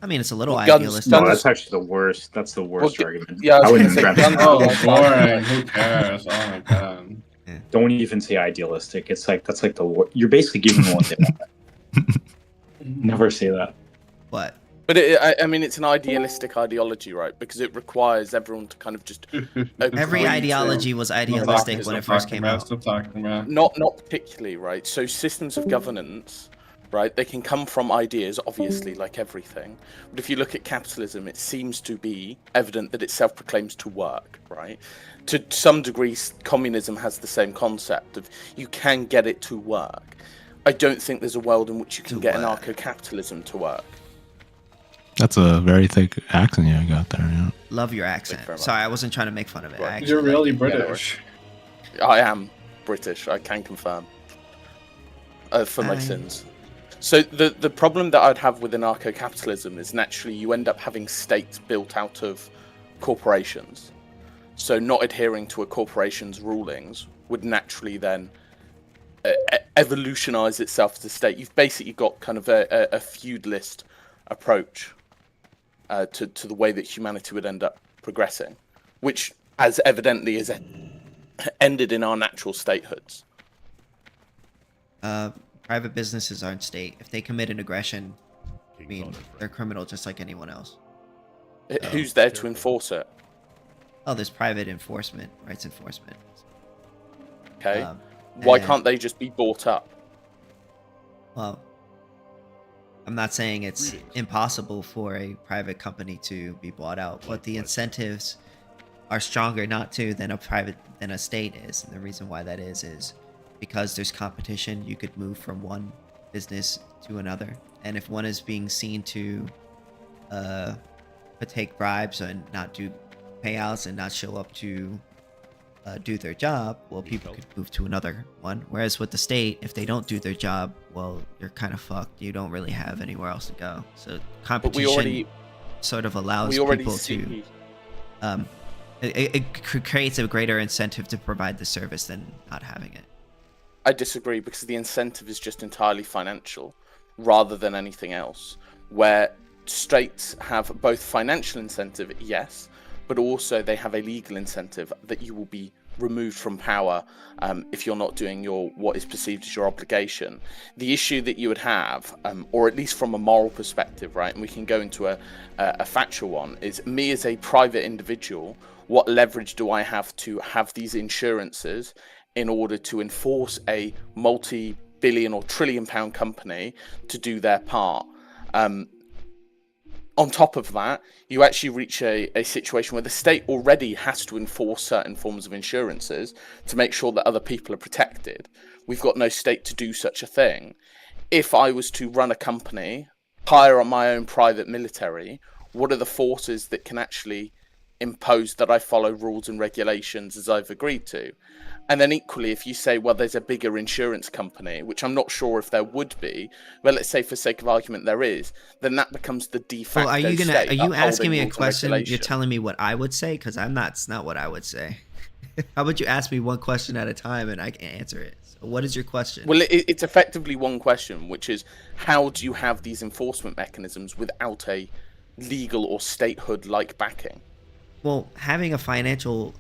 I mean, it's a little Well, guns- idealistic. No, that's actually the worst. That's the worst argument. yeah, I was wouldn't gonna say grab guns that. are boring. Who cares? Oh my god. Don't even say idealistic. It's like that's like you're basically giving them what they want. Never say that. What? But I mean, it's an idealistic ideology, right? Because it requires everyone to kind of just Every ideology was idealistic when it first came out. Not particularly, right? So systems of governance, right? They can come from ideas, obviously, like everything. But if you look at capitalism, it seems to be evident that it self-proclaims to work, right? To some degree, communism has the same concept of you can get it to work. I don't think there's a world in which you can get anarcho-capitalism to work. That's a very thick accent you got there. Yeah. Love your accent. Sorry, I wasn't trying to make fun of it. I actually You're really like it. British. I am British. I can confirm. For my sins. So the problem that I'd have with anarcho-capitalism is naturally you end up having states built out of corporations. So not adhering to a corporation's rulings would naturally then evolutionize itself as a state. You've basically got kind of a feudalist approach to the way that humanity would end up progressing, which as evidently is ended in our natural statehoods. Private businesses aren't state. If they commit an aggression, I mean, they're criminal just like anyone else. Who's there to enforce it? Oh, there's private enforcement, rights enforcement. Okay. Why and- can't they just be bought up? Well, I'm not saying it's impossible for a private company to be bought out, but the incentives are stronger not to than a state is. And the reason why that is because there's competition. You could move from one business to another, and if one is being seen to take bribes and not do payouts and not show up to do their job, well, people could move to another one. Whereas with the state, if they don't do their job, well, you're kind of fucked. You don't really have anywhere else to go. So competition sort of allows people to it creates a greater incentive to provide the service than not having it. I disagree, because the incentive is just entirely financial rather than anything else, where states have both financial incentive, yes, but also they have a legal incentive that you will be removed from power if you're not doing what is perceived as your obligation. The issue that you would have, or at least from a moral perspective, right, and we can go into a factual one, is me as a private individual, what leverage do I have to have these insurances in order to enforce a multi-billion or trillion-pound company to do their part? On top of that, you actually reach a situation where the state already has to enforce certain forms of insurances to make sure that other people are protected. We've got no state to do such a thing. If I was to run a company, hire on my own private military, what are the forces that can actually impose that I follow rules and regulations as I've agreed to? And then equally, if you say, well, there's a bigger insurance company, which I'm not sure if there would be, but let's say for sake of argument there is, then that becomes the de facto Well, are you state asking me a upholding rules and question? You're regulation. telling me what I would say? Because it's not what I would say. How about you ask me one question at a time and I can answer it? So what is your question? Well, it's effectively one question, which is how do you have these enforcement mechanisms without a legal or statehood-like backing? Well, having a financial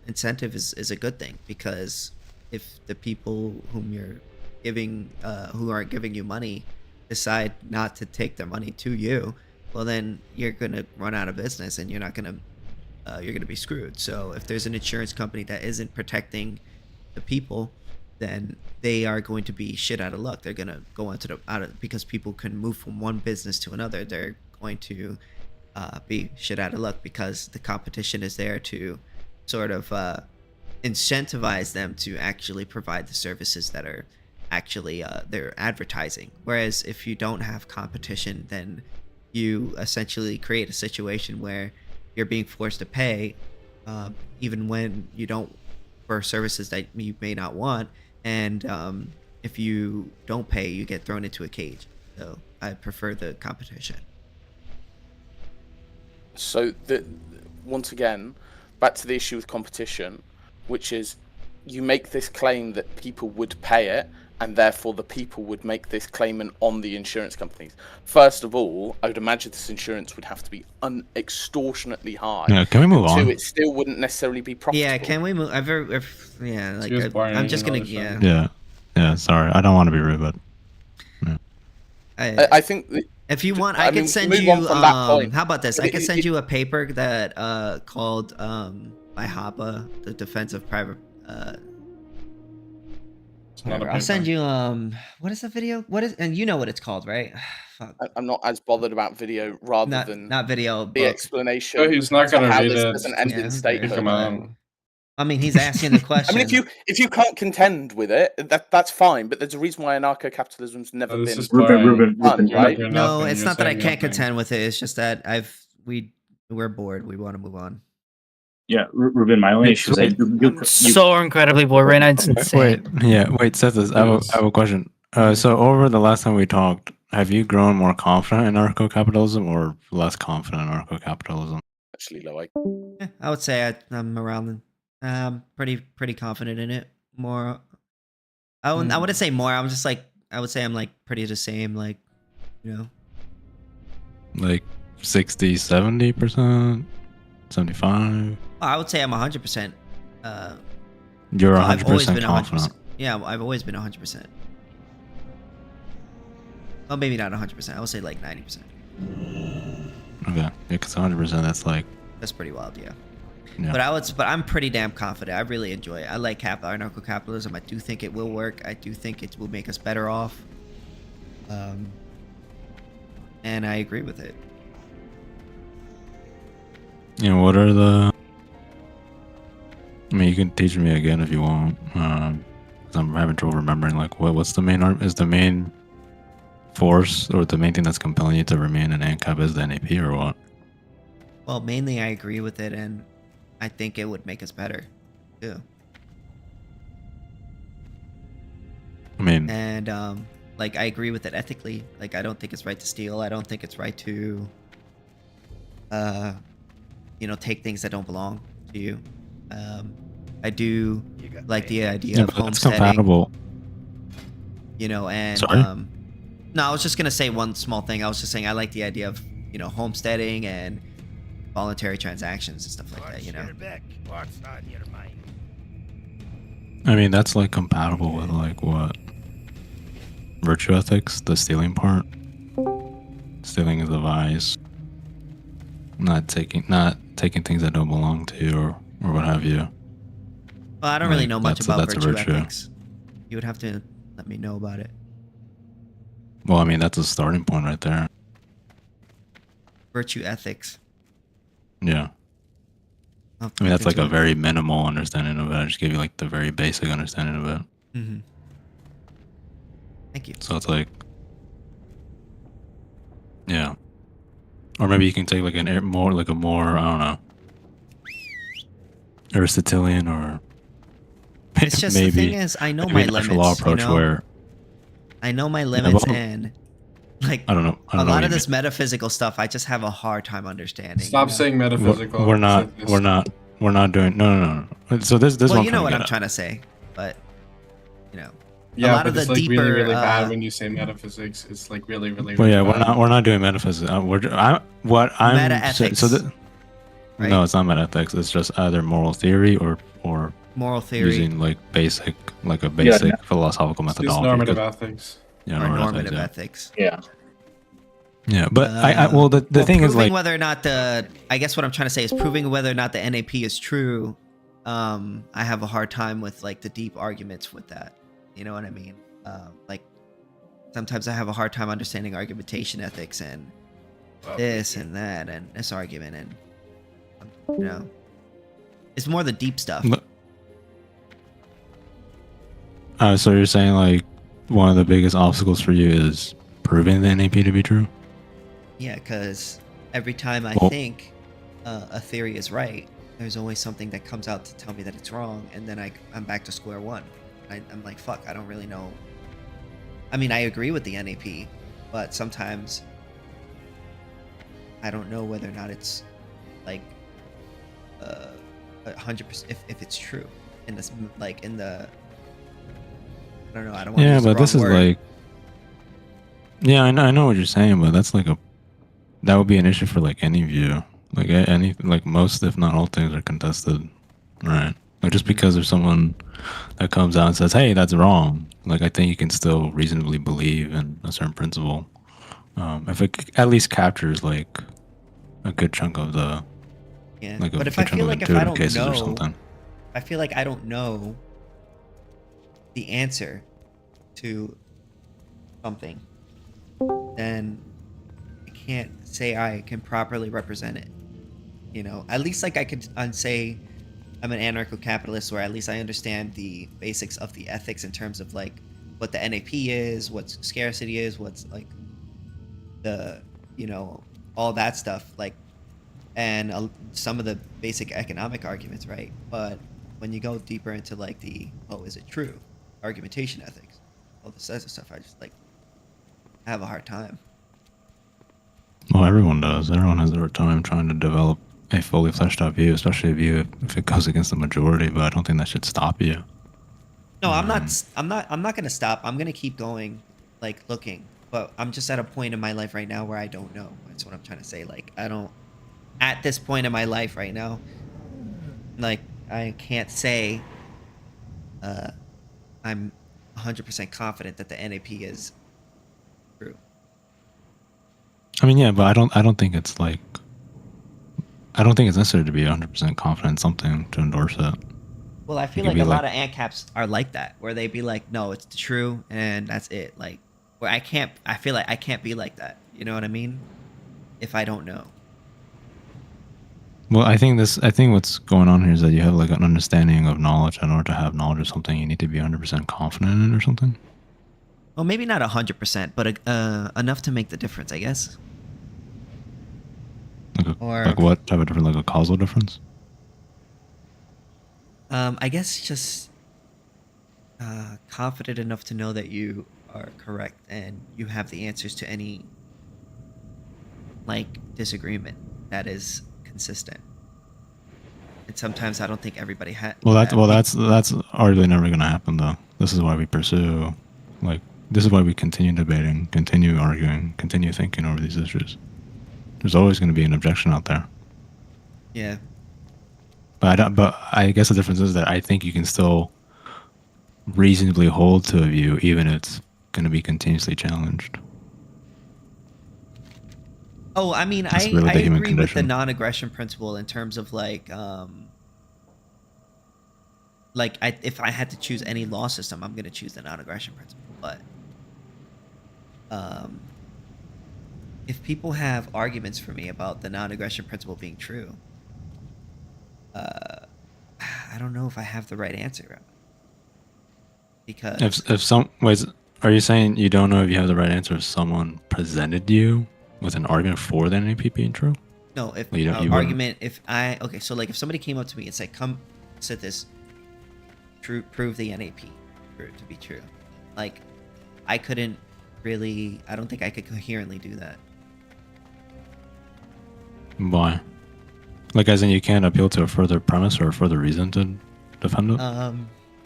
incentive is a good thing, because if the people whom you're giving, who aren't giving you money, decide not to take their money to you, well, then you're gonna run out of business and you're gonna be screwed. So if there's an insurance company that isn't protecting the people, then they are going to be shit out of luck. They're gonna go because people can move from one business to another. They're going to be shit out of luck because the competition is there to sort of incentivize them to actually provide the services that are actually they're advertising. Whereas if you don't have competition, then you essentially create a situation where you're being forced to pay even when you don't, for services that you may not want, and if you don't pay, you get thrown into a cage. So I prefer the competition. So once again, back to the issue with competition, which is you make this claim that people would pay it, and therefore the people would make this claim on the insurance companies. First of all, I would imagine this insurance would have to be extortionately high. Yeah, can we move on? Two, it still wouldn't necessarily be profitable. Yeah, can we move? I'm just gonna Yeah, sorry, I don't want to be rude, but I think if you want, I can send you. How about this? I can send you a paper that called by HAPA, the Defense of Private. I'll send you what is the video? What is, and you know what it's called, right? Fuck. I'm not as bothered about video rather than not video. The explanation. So he's not gonna how read this it. doesn't end in statehood. Come on. I mean, he's asking the question. I mean, if you can't contend with it, that's fine. But there's a reason why anarcho-capitalism's never been done, right? No, it's not that I can't contend with it. It's just that we're bored. We want to move on. Yeah, Ruben, my only issue is I'm so incredibly bored right now. It's insane. Wait, Sethis, I have a question. So over the last time we talked, have you grown more confident in anarcho-capitalism or less confident in anarcho-capitalism? Actually, like I would say I'm around pretty confident in it. More, I wouldn't say more. I'm just like, I would say I'm like pretty the same. Like, you know, like 60, 70%, 75. I would say I'm 100%. You're 100% I've always been confident. 100%. Yeah, I've always been 100%. Well, maybe not 100%. I would say like 90%. Okay, yeah, because 100%, that's pretty wild, yeah. Yeah. But I'm pretty damn confident. I really enjoy it. I like anarcho-capitalism. I do think it will work. I do think it will make us better off. And I agree with it. You know, what are the... I mean, you can teach me again if you want. 'Cause I'm having trouble remembering, like, what's the main... Is the main force or the main thing that's compelling you to remain in ANCAP is the NAP or what? Well, mainly I agree with it, and I think it would make us better, too. I mean... And, like, I agree with it ethically. Like, I don't think it's right to steal. I don't think it's right to, you know, take things that don't belong to you. I do like the idea of homesteading. Compatible. You know, and Sorry? No, I was just gonna say one small thing. I was just saying I like the idea of, you know, homesteading and voluntary transactions and stuff like that. You know. I mean, that's like compatible with like what? Virtue ethics, the stealing part. Stealing is a vice. Not taking things that don't belong to you or what have you. Well, I don't really know much about virtue virtue. ethics. You would have to let me know about it. Well, I mean, that's a starting point right there. Virtue ethics. Yeah. I mean, that's like a very minimal understanding of it. I just gave you like the very basic understanding of it. Mm-hmm. Thank you. So it's like, yeah. Or maybe you can take like a more, I don't know, Aristotelian or it's just maybe, the thing is, I know maybe my an actual limits. law approach you know? where I know my limits, and like I don't know a lot what of you this metaphysical stuff, I just have a hard time understanding. Stop saying metaphysical. We're not doing no. So this well, one. you know what I'm trying to say, but you know, Yeah, a lot but of the it's like deeper. really, really bad when you say metaphysics. It's like really, really. Well, really yeah, bad. we're not doing metaphysics. Meta-ethics, right? No, it's not metaethics. It's just either moral theory or moral theory using like a basic philosophical It's methodology. normative ethics. Yeah, or normative ethics. Yeah. Yeah, but the thing is like whether or not I guess what I'm trying to say is proving whether or not the NAP is true. I have a hard time with like the deep arguments with that. You know what I mean? Like sometimes I have a hard time understanding argumentation ethics and this and that and this argument and you know, it's more the deep stuff. So you're saying like one of the biggest obstacles for you is proving the NAP to be true? Yeah, because every time I think a theory is right, there's always something that comes out to tell me that it's wrong, and then I'm back to square one. I'm like, fuck, I don't really know. I mean, I agree with the NAP, but sometimes I don't know whether or not it's like 100% if it's true in this, like in the. I don't know. I don't want to use the but this is wrong word. like. Yeah, I know what you're saying, but that's like that would be an issue for like any view. Like most, if not all things are contested, right? Like just because there's someone that comes out and says, "Hey, that's wrong," like I think you can still reasonably believe in a certain principle, if it at least captures like a good chunk of the. Yeah, like but if I feel like if I don't know, I feel like I don't know the answer to something, then I can't say I can properly represent it. You know, at least like I could say I'm an anarcho-capitalist, or at least I understand the basics of the ethics in terms of like what the NAP is, what scarcity is, what's like the, you know, all that stuff, like, and some of the basic economic arguments, right? But when you go deeper into like the, oh, is it true? Argumentation ethics, all this other stuff, I just like have a hard time. Well, everyone does. Everyone has a hard time trying to develop a fully fleshed out view, especially a view if it goes against the majority. But I don't think that should stop you. No, I'm not gonna stop. I'm gonna keep going, like looking. But I'm just at a point in my life right now where I don't know. That's what I'm trying to say. Like I don't. At this point in my life right now, like I can't say. I'm 100% confident that the NAP is true. I mean, yeah, but I don't think it's like. I don't think it's necessary to be 100% confident in something to endorse it. Well, I feel like a lot of AnCaps are like that, where they be like, "No, it's true," and that's it. Like, where I feel like I can't be like that. You know what I mean? If I don't know. Well, I think what's going on here is that you have like an understanding of knowledge. In order to have knowledge of something, you need to be 100% confident in it or something. Well, maybe not 100%, but enough to make the difference, I guess. Like what type of difference? Like a causal difference? I guess just confident enough to know that you are correct and you have the answers to any like disagreement that is consistent. And sometimes I don't think everybody has. Well, that's arguably never going to happen though. This is why we pursue, like, this is why we continue debating, continue arguing, continue thinking over these issues. There's always going to be an objection out there. Yeah. But I guess the difference is that I think you can still reasonably hold to a view, even if it's going to be continuously challenged. Oh, I mean, I agree with the non-aggression principle in terms of like if I had to choose any law system, I'm going to choose the non-aggression principle. But if people have arguments for me about the non-aggression principle being true, I don't know if I have the right answer. Because are you saying you don't know if you have the right answer if someone presented you with an argument for the NAP being true? No, if so like if somebody came up to me and said, "Come, Sithis, prove the NAP to be true," like I couldn't really. I don't think I could coherently do that. Why? Like, as in, you can't appeal to a further premise or a further reason to defend it?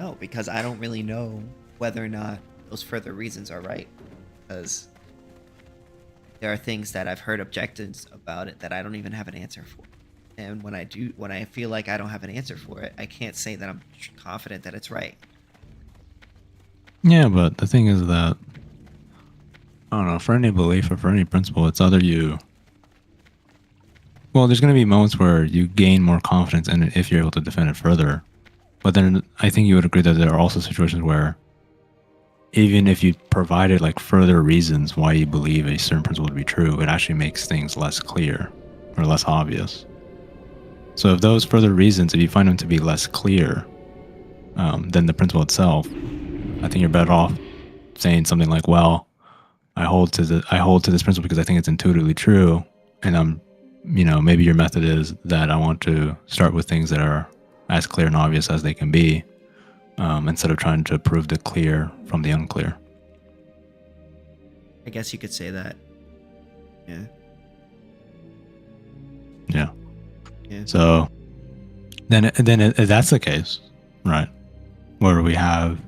No, because I don't really know whether or not those further reasons are right. Because there are things that I've heard objections about it that I don't even have an answer for. And when I feel like I don't have an answer for it, I can't say that I'm confident that it's right. Yeah, but the thing is that, I don't know, for any belief or for any principle, it's either you... Well, there's going to be moments where you gain more confidence in it if you're able to defend it further. But then I think you would agree that there are also situations where even if you provided like further reasons why you believe a certain principle to be true, it actually makes things less clear or less obvious. So if those further reasons, if you find them to be less clear than the principle itself, I think you're better off saying something like, well, I hold to this principle because I think it's intuitively true, and maybe your method is that I want to start with things that are as clear and obvious as they can be, instead of trying to prove the clear from the unclear. I guess you could say that. Yeah. Yeah. Yeah. So then if that's the case, right, where we have,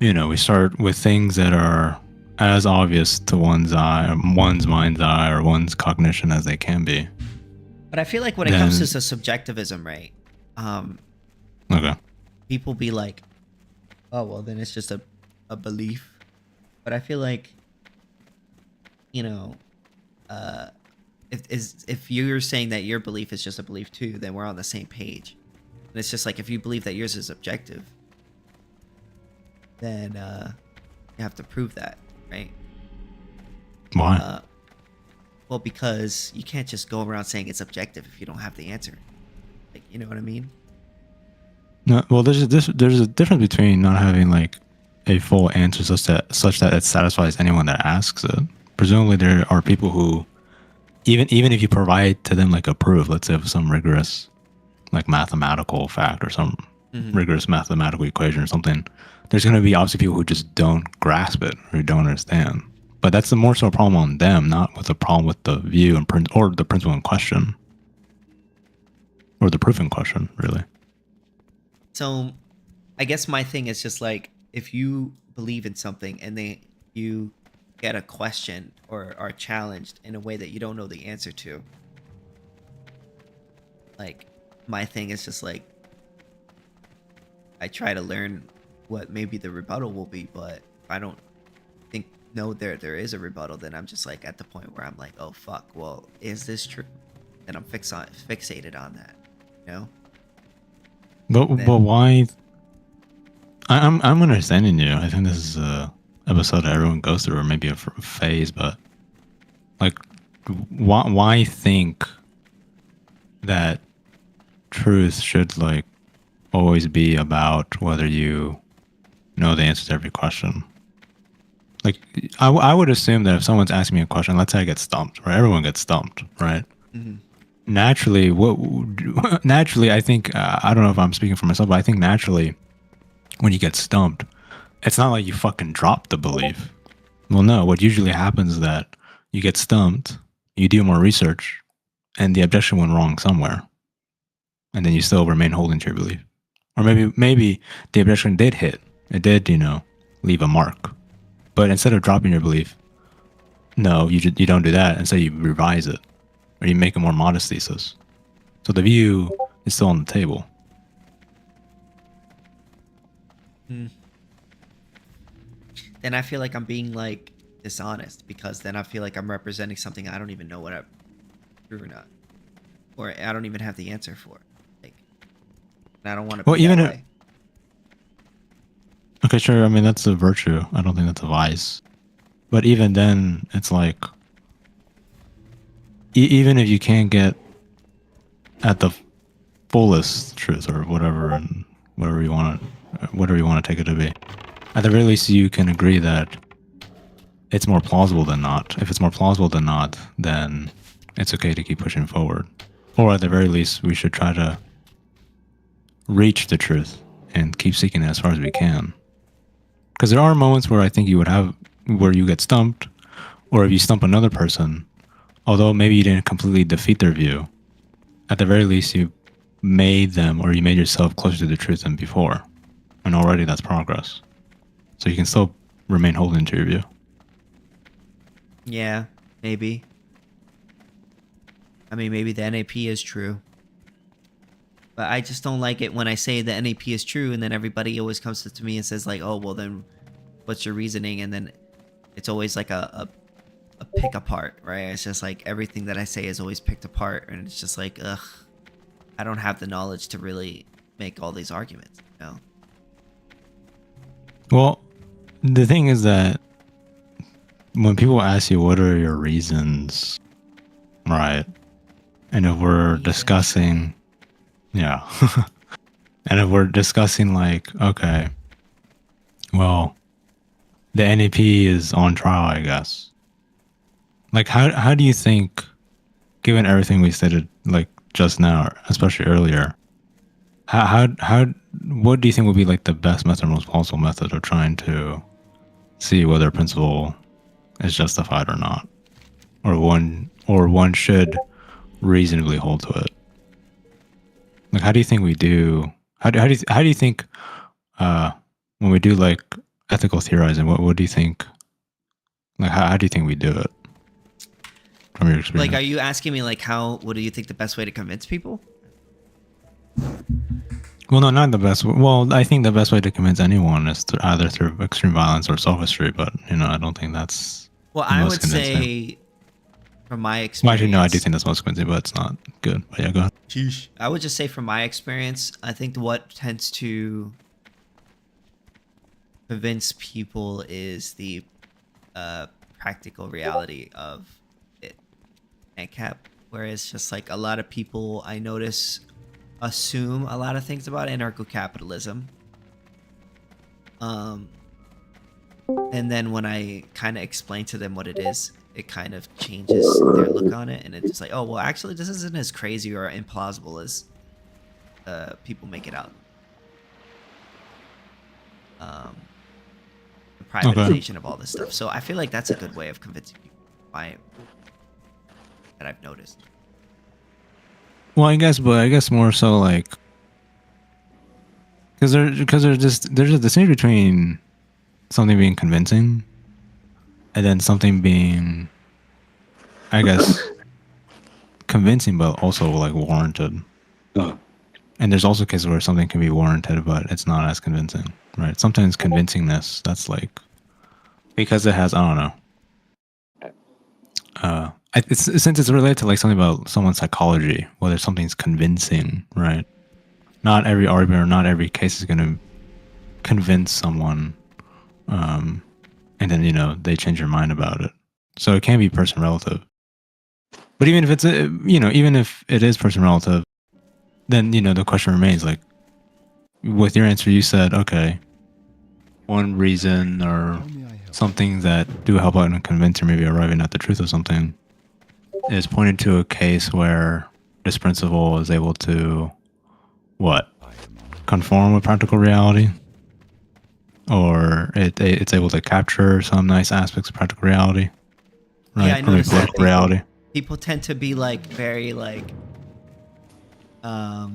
we start with things that are as obvious to one's mind's eye or one's cognition as they can be. But I feel like when it comes to subjectivism, right? Okay. People be like, oh, well, then it's just a belief. But I feel like, if you're saying that your belief is just a belief too, then we're on the same page. And it's just like, if you believe that yours is objective, then you have to prove that, right? Why? Well, because you can't just go around saying it's objective if you don't have the answer. Like, you know what I mean? No, well, there's a difference between not having like a full answer such that it satisfies anyone that asks it. Presumably, there are people who, even if you provide to them like a proof, let's say of some rigorous, like mathematical fact or some rigorous mathematical equation or something, there's going to be obviously people who just don't grasp it or don't understand. But that's the more so a problem on them, not with a problem with the view and or the principle in question, or the proof in question, really. So, I guess my thing is just like, if you believe in something and you get a question or are challenged in a way that you don't know the answer to, like, my thing is just like, I try to learn what maybe the rebuttal will be, but if I don't know there is a rebuttal, then I'm just like at the point where I'm like, oh fuck, well, is this true? And I'm fixated on that, you know? But why? I'm understanding you. I think this is a episode that everyone goes through, or maybe a phase. But like, why think that truth should like always be about whether you know the answer to every question? Like, I would assume that if someone's asking me a question, let's say I get stumped, right? Everyone gets stumped, right? Mm-hmm. Naturally, I think, I don't know if I'm speaking for myself, but I think naturally, when you get stumped, it's not like you fucking drop the belief. Well, no, what usually happens is that you get stumped, you do more research, and the objection went wrong somewhere. And then you still remain holding to your belief. Or maybe the objection did hit. It did, leave a mark. But instead of dropping your belief, no, you don't do that. Instead, you revise it. Or you make a more modest thesis. So the view is still on the table. Then I feel like I'm being like dishonest, because then I feel like I'm representing something I don't even know what I'm true or not, or I don't even have the answer for. Like, and I don't want to. Well, even if, okay, sure. I mean, that's a virtue. I don't think that's a vice. But even then, it's like, even if you can't get at the fullest truth or whatever, and whatever you want to take it to be, at the very least, you can agree that it's more plausible than not. If it's more plausible than not, then it's okay to keep pushing forward. Or at the very least, we should try to reach the truth and keep seeking it as far as we can. Because there are moments where I think where you get stumped, or if you stump another person, although maybe you didn't completely defeat their view, at the very least you made them, or you made yourself closer to the truth than before, and already that's progress. So you can still remain holding to your view. Yeah, maybe. I mean, maybe the NAP is true. But I just don't like it when I say the NAP is true, and then everybody always comes to me and says like, "Oh, well then, what's your reasoning?" And then it's always like a pick apart, right? It's just like everything that I say is always picked apart, and it's just like, ugh, I don't have the knowledge to really make all these arguments, you know? Well, the thing is that when people ask you what are your reasons, right? And if we're discussing, yeah, and if we're discussing like, okay, well, the NAP is on trial, I guess. Like, how do you think, given everything we stated, like just now, especially earlier, how what do you think would be like the best method, most plausible method of trying to see whether a principle is justified or not, or one should reasonably hold to it? Like, how do you think we do? How do you think when we do like ethical theorizing? What do you think? Like, how do you think we do it from your experience? Like, are you asking me like what do you think the best way to convince people? Well, no, not the best. Well, I think the best way to convince anyone is either through extreme violence or sophistry. But I don't think that's. Well, I would say, from my experience. Well, actually, no, I do think that's most convincing, but it's not good. But yeah, go ahead. Sheesh. I would just say, from my experience, I think what tends to convince people is the practical reality of it, AnCap. Whereas, just like a lot of people, I notice, assume a lot of things about anarcho-capitalism. And then when I kind of explain to them what it is, it kind of changes their look on it, and it's just like, oh, well, actually, this isn't as crazy or implausible as people make it out. The privatization of all this stuff. So I feel like that's a good way of convincing people. That I've noticed. Well, I guess more so like because there's a distinction between something being convincing and then something being, I guess, convincing but also like warranted. And there's also cases where something can be warranted but it's not as convincing, right? Sometimes convincingness, that's like because it has, I don't know. Since it's related to like something about someone's psychology, whether something's convincing, right? Not every argument or not every case is going to convince someone, and then they change their mind about it. So it can be person relative. But even if it's even if it is person relative, then the question remains, like with your answer, you said, okay, one reason or something that do help out in convincing, maybe arriving at the truth of something, is pointed to a case where this principle is able to conform with practical reality, or it's able to capture some nice aspects of practical reality, right? Yeah, I noticed that reality. People tend to be like very like I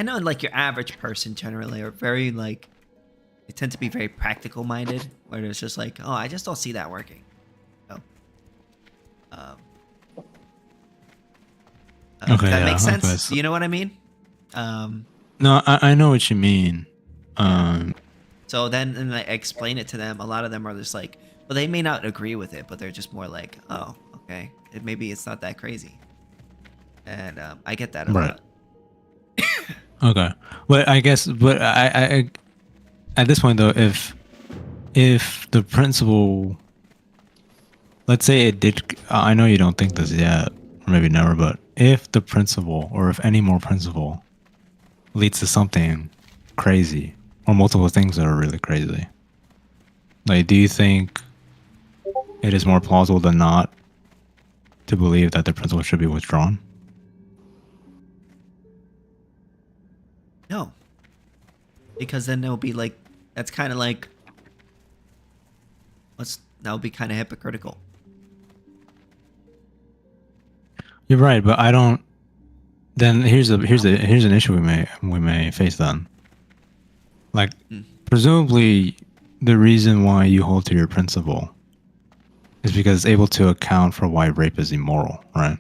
know like your average person generally are very like, they tend to be very practical minded, where it's just like, oh, I just don't see that working. Okay, that yeah, makes sense. okay, so- You know what I mean? No, I know what you mean. So then, and I explain it to them. A lot of them are just like, well, they may not agree with it, but they're just more like, oh, okay, maybe it's not that crazy. And I get that a lot. Okay, but I guess, I at this point though, if the principle, let's say it did, I know you don't think this yet, or maybe never, but if the principle, or if any more principle, leads to something crazy, or multiple things that are really crazy, like, do you think it is more plausible than not to believe that the principle should be withdrawn? No. Because then it'll be like, that's kind of like, that would be kind of hypocritical. You're right, but I don't. then here's an issue we may face then. Like, presumably, the reason why you hold to your principle is because it's able to account for why rape is immoral, right?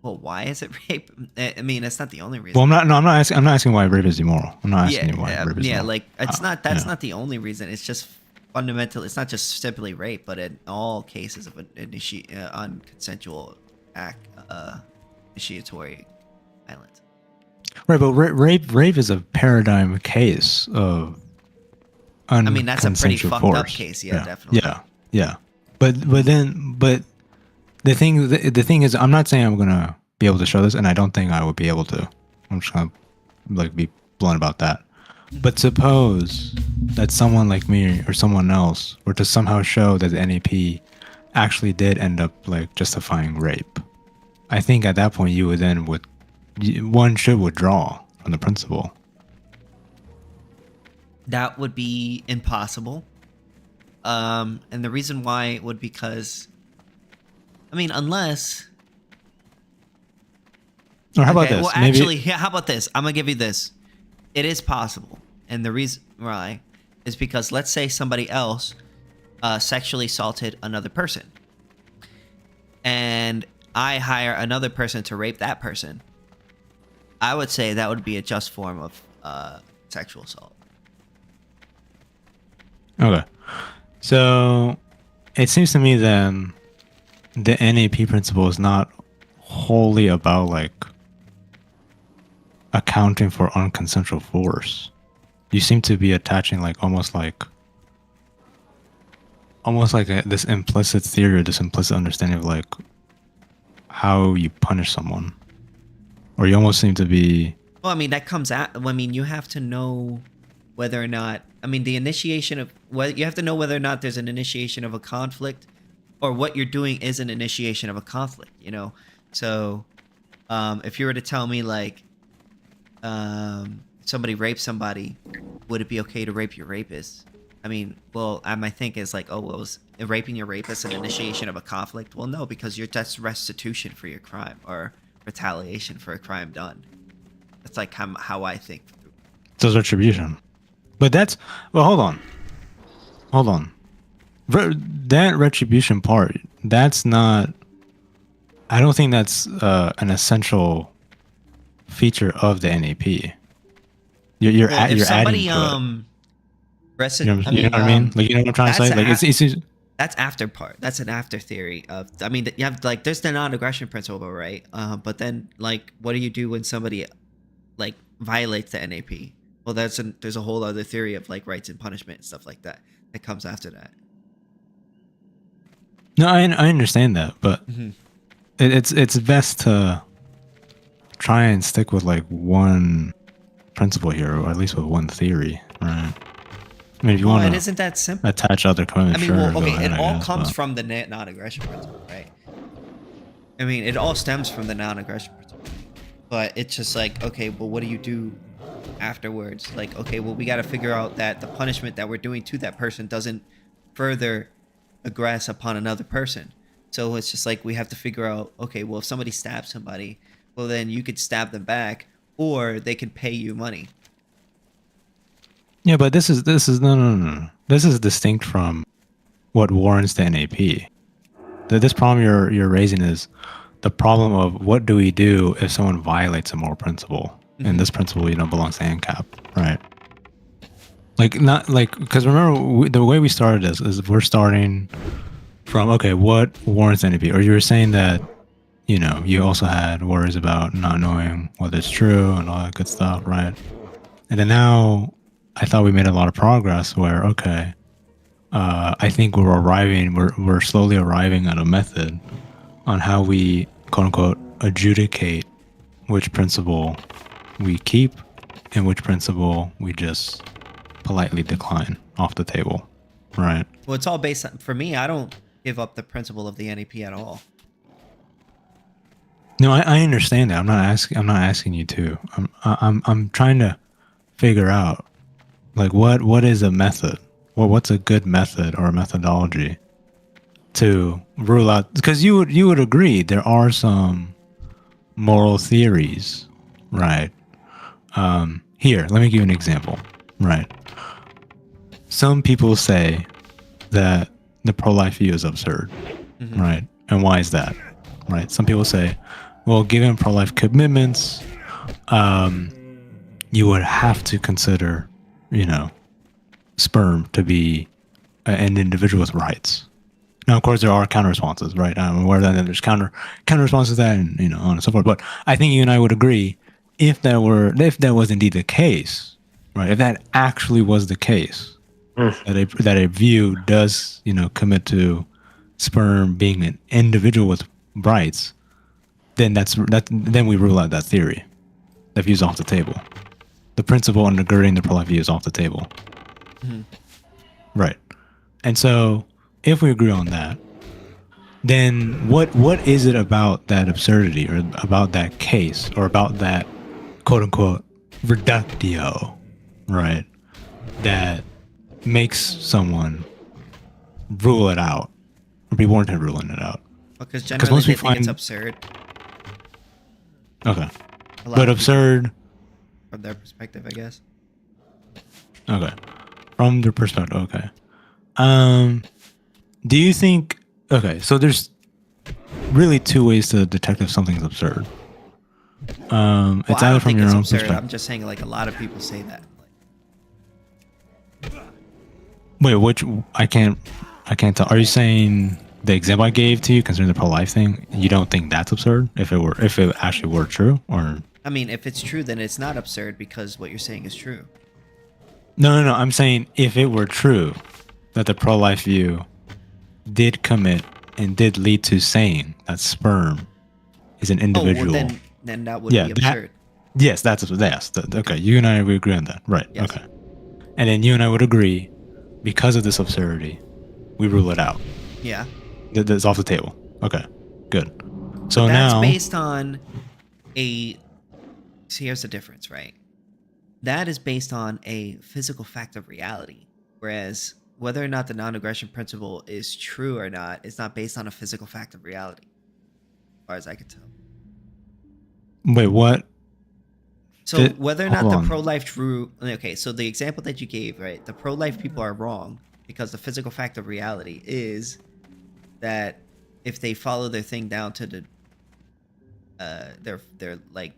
Well, why is it rape? I mean, it's not the only reason. Well, I'm not asking why rape is immoral. I'm not asking you why rape is immoral. Like it's not. That's not the only reason. It's just fundamental. It's not just simply rape, but in all cases of an unconsensual act, initiatory violence. Right, but rape is a paradigm case of I mean, that's a pretty fucked force. up case. Yeah, definitely. Yeah. But the thing is, I'm not saying I'm gonna be able to show this, and I don't think I would be able to. I'm just gonna like be blunt about that. But suppose that someone like me or someone else were to somehow show that the NAP actually did end up like justifying rape. I think at that point one should withdraw from the principle. That would be impossible. And the reason why would because, I mean, unless. Or how about this? Well, actually, how about this? I'm gonna give you this. It is possible, and the reason why is because let's say somebody else sexually assaulted another person, and I hire another person to rape that person. I would say that would be a just form of sexual assault. Okay. So it seems to me then the NAP principle is not wholly about like accounting for unconsensual force. You seem to be attaching like almost like this implicit theory or this implicit understanding of like how you punish someone. Or you almost seem to be... Well, I mean, that comes out... I mean, you have to know whether or not... I mean, the initiation of... You have to know whether or not there's an initiation of a conflict or what you're doing is an initiation of a conflict, you know? So, if you were to tell me, like, somebody raped somebody, would it be okay to rape your rapist? I mean, well, I might think is like, oh, well, was raping your rapist an initiation of a conflict? Well, no, because that's restitution for your crime or retaliation for a crime done. That's like how I think. So it's retribution. But that's... Well, hold on. That retribution part, that's not... I don't think that's an essential feature of the NAP. You're adding to it. You know what I mean? Like, you know what I'm trying to say? Like, it's that's after part. That's an after theory of. I mean, you have like there's the non-aggression principle, right? But then like, what do you do when somebody like violates the NAP? Well, there's a whole other theory of like rights and punishment and stuff like that that comes after that. No, I understand that, but it's best to try and stick with like one principle here, or at least with one theory, right? I mean, if you want to, it isn't that simple. Attach other commitments. I mean, well, okay, it all comes from the non-aggression principle, right? I mean, it all stems from the non-aggression principle, but it's just like, okay, well, what do you do afterwards? Like, okay, well, we got to figure out that the punishment that we're doing to that person doesn't further aggress upon another person. So it's just like we have to figure out, okay, well, if somebody stabs somebody, well, then you could stab them back, or they can pay you money. Yeah, but this is no. This is distinct from what warrants the NAP. This problem you're raising is the problem of what do we do if someone violates a moral principle, and this principle, belongs to AnCap, right? Like not like because remember the way we started this is we're starting from okay, what warrants NAP? Or you were saying that you also had worries about not knowing whether it's true and all that good stuff, right? And then now I thought we made a lot of progress where, okay, I think we're slowly arriving at a method on how we, quote unquote, adjudicate which principle we keep and which principle we just politely decline off the table, right? Well, it's all based on, for me, I don't give up the principle of the NAP at all. No, I understand that. I'm not asking you to. I'm trying to figure out like what is a method? What's a good method or a methodology to rule out? Because you would agree there are some moral theories, right? Here, let me give you an example, right? Some people say that the pro-life view is absurd, right? And why is that, right? Some people say, well, given pro-life commitments, you would have to consider, sperm to be an individual with rights. Now, of course, there are counter responses, right? I'm aware that there's counter responses to that, and on and so forth. But I think you and I would agree, if that was indeed the case, right? If that actually was the case, that a view does, commit to sperm being an individual with rights, then then we rule out that theory. That view's off the table. The principle undergirding the pro-life view is off the table. Right. And so, if we agree on that, then what is it about that absurdity, or about that case, or about that quote unquote reductio, right, that makes someone rule it out, or be warranted ruling it out? Because generally they think it's absurd. Okay. But absurd from their perspective, I guess. Okay. From their perspective, okay. Do you think... Okay, so there's really two ways to detect if something's absurd. It's either from your own perspective. I'm just saying, like, a lot of people say that. Wait, which... I can't tell. Are you saying the example I gave to you concerning the pro-life thing, you don't think that's absurd? If it actually were true? Or... I mean, if it's true, then it's not absurd because what you're saying is true. No. I'm saying if it were true that the pro-life view did commit and did lead to saying that sperm is an individual. Well, then that would be absurd. Yes, okay, you and I would agree on that. Right, yes. Okay. And then you and I would agree, because of this absurdity, we rule it out. Yeah. That's off the table. Okay, good. So that's now... based on a... See, here's the difference, right? That is based on a physical fact of reality, whereas whether or not the non-aggression principle is true or not is not based on a physical fact of reality, as far as I can tell. Wait, what? So whether or not the pro-life true... Okay, so the example that you gave, right? The pro-life people are wrong because the physical fact of reality is that if they follow their thing down to the... They're like,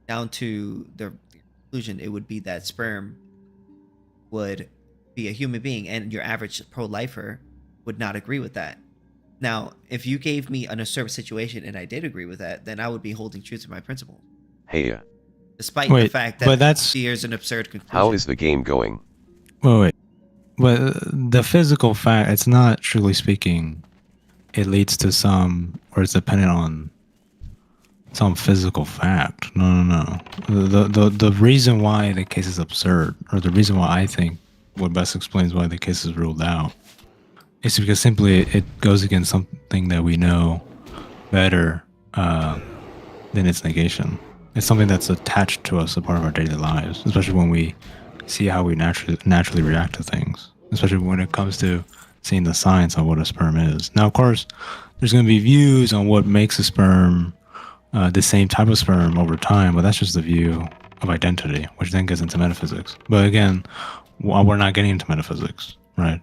down to their conclusion, it would be that sperm would be a human being, and your average pro-lifer would not agree with that. Now, if you gave me an absurd situation and I did agree with that, then I would be holding true to my principle. Hey. Despite the fact that here's an absurd conclusion. How is the game going? Wait. But the physical fact, it's not, truly speaking, it leads to some, or it's dependent on some physical fact. No. The reason why the case is absurd, or the reason why I think what best explains why the case is ruled out, is because simply it goes against something that we know better than its negation. It's something that's attached to us, a part of our daily lives, especially when we see how we naturally react to things, especially when it comes to seeing the science on what a sperm is. Now, of course, there's going to be views on what makes a sperm the same type of sperm over time, but that's just the view of identity, which then gets into metaphysics. But again, we're not getting into metaphysics, right?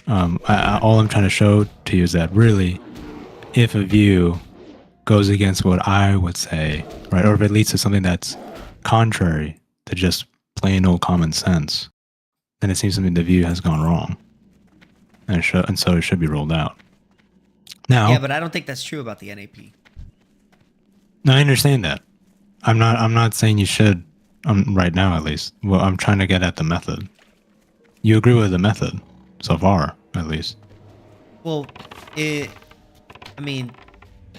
All I'm trying to show to you is that really, if a view goes against what I would say, right, or if it leads to something that's contrary to just plain old common sense, then it seems to me the view has gone wrong, and so it should be ruled out. Now, yeah, but I don't think that's true about the NAP. No, I understand that. I'm not saying you should, right now at least. Well, I'm trying to get at the method. You agree with the method so far, at least. Well, you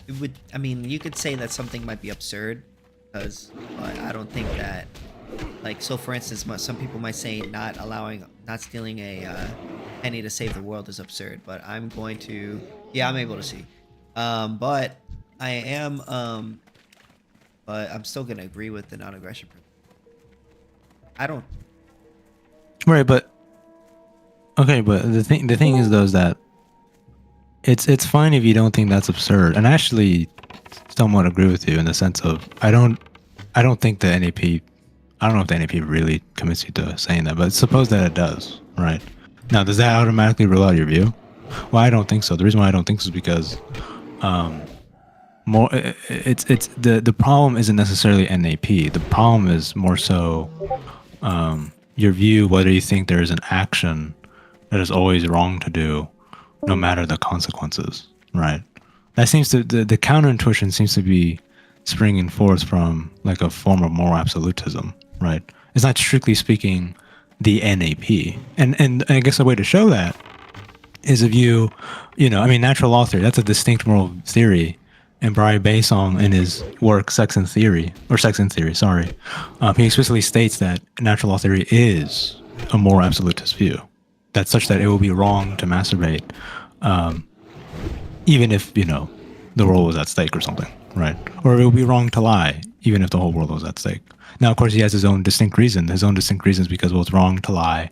could say that something might be absurd, because I don't think that, like, so for instance, some people might say not stealing a penny to save the world is absurd, but I'm able to see. But I am, but I'm still gonna agree with the non-aggression principle. I don't. Right, but okay, but the thing is though is that it's fine if you don't think that's absurd, and actually, somewhat agree with you in the sense of I don't think the NAP. I don't know if the NAP really commits you to saying that, but suppose that it does, right? Now, does that automatically rule out your view? Well, I don't think so. The reason why I don't think so is because the problem isn't necessarily NAP. The problem is more so your view, whether you think there is an action that is always wrong to do, no matter the consequences, right? That seems to the counterintuition seems to be springing forth from like a form of moral absolutism, right? It's not strictly speaking the NAP, and I guess a way to show that is if you know, I mean, natural law theory, that's a distinct moral theory. And Brian Basom, in his work Sex and Theory, sorry, he explicitly states that natural law theory is a moral absolutist view. That's such that it will be wrong to masturbate, even if, you know, the world was at stake or something, right? Or it would be wrong to lie, even if the whole world was at stake. Now, of course, he has his own distinct reason. His own distinct reason is because, well, it's wrong to lie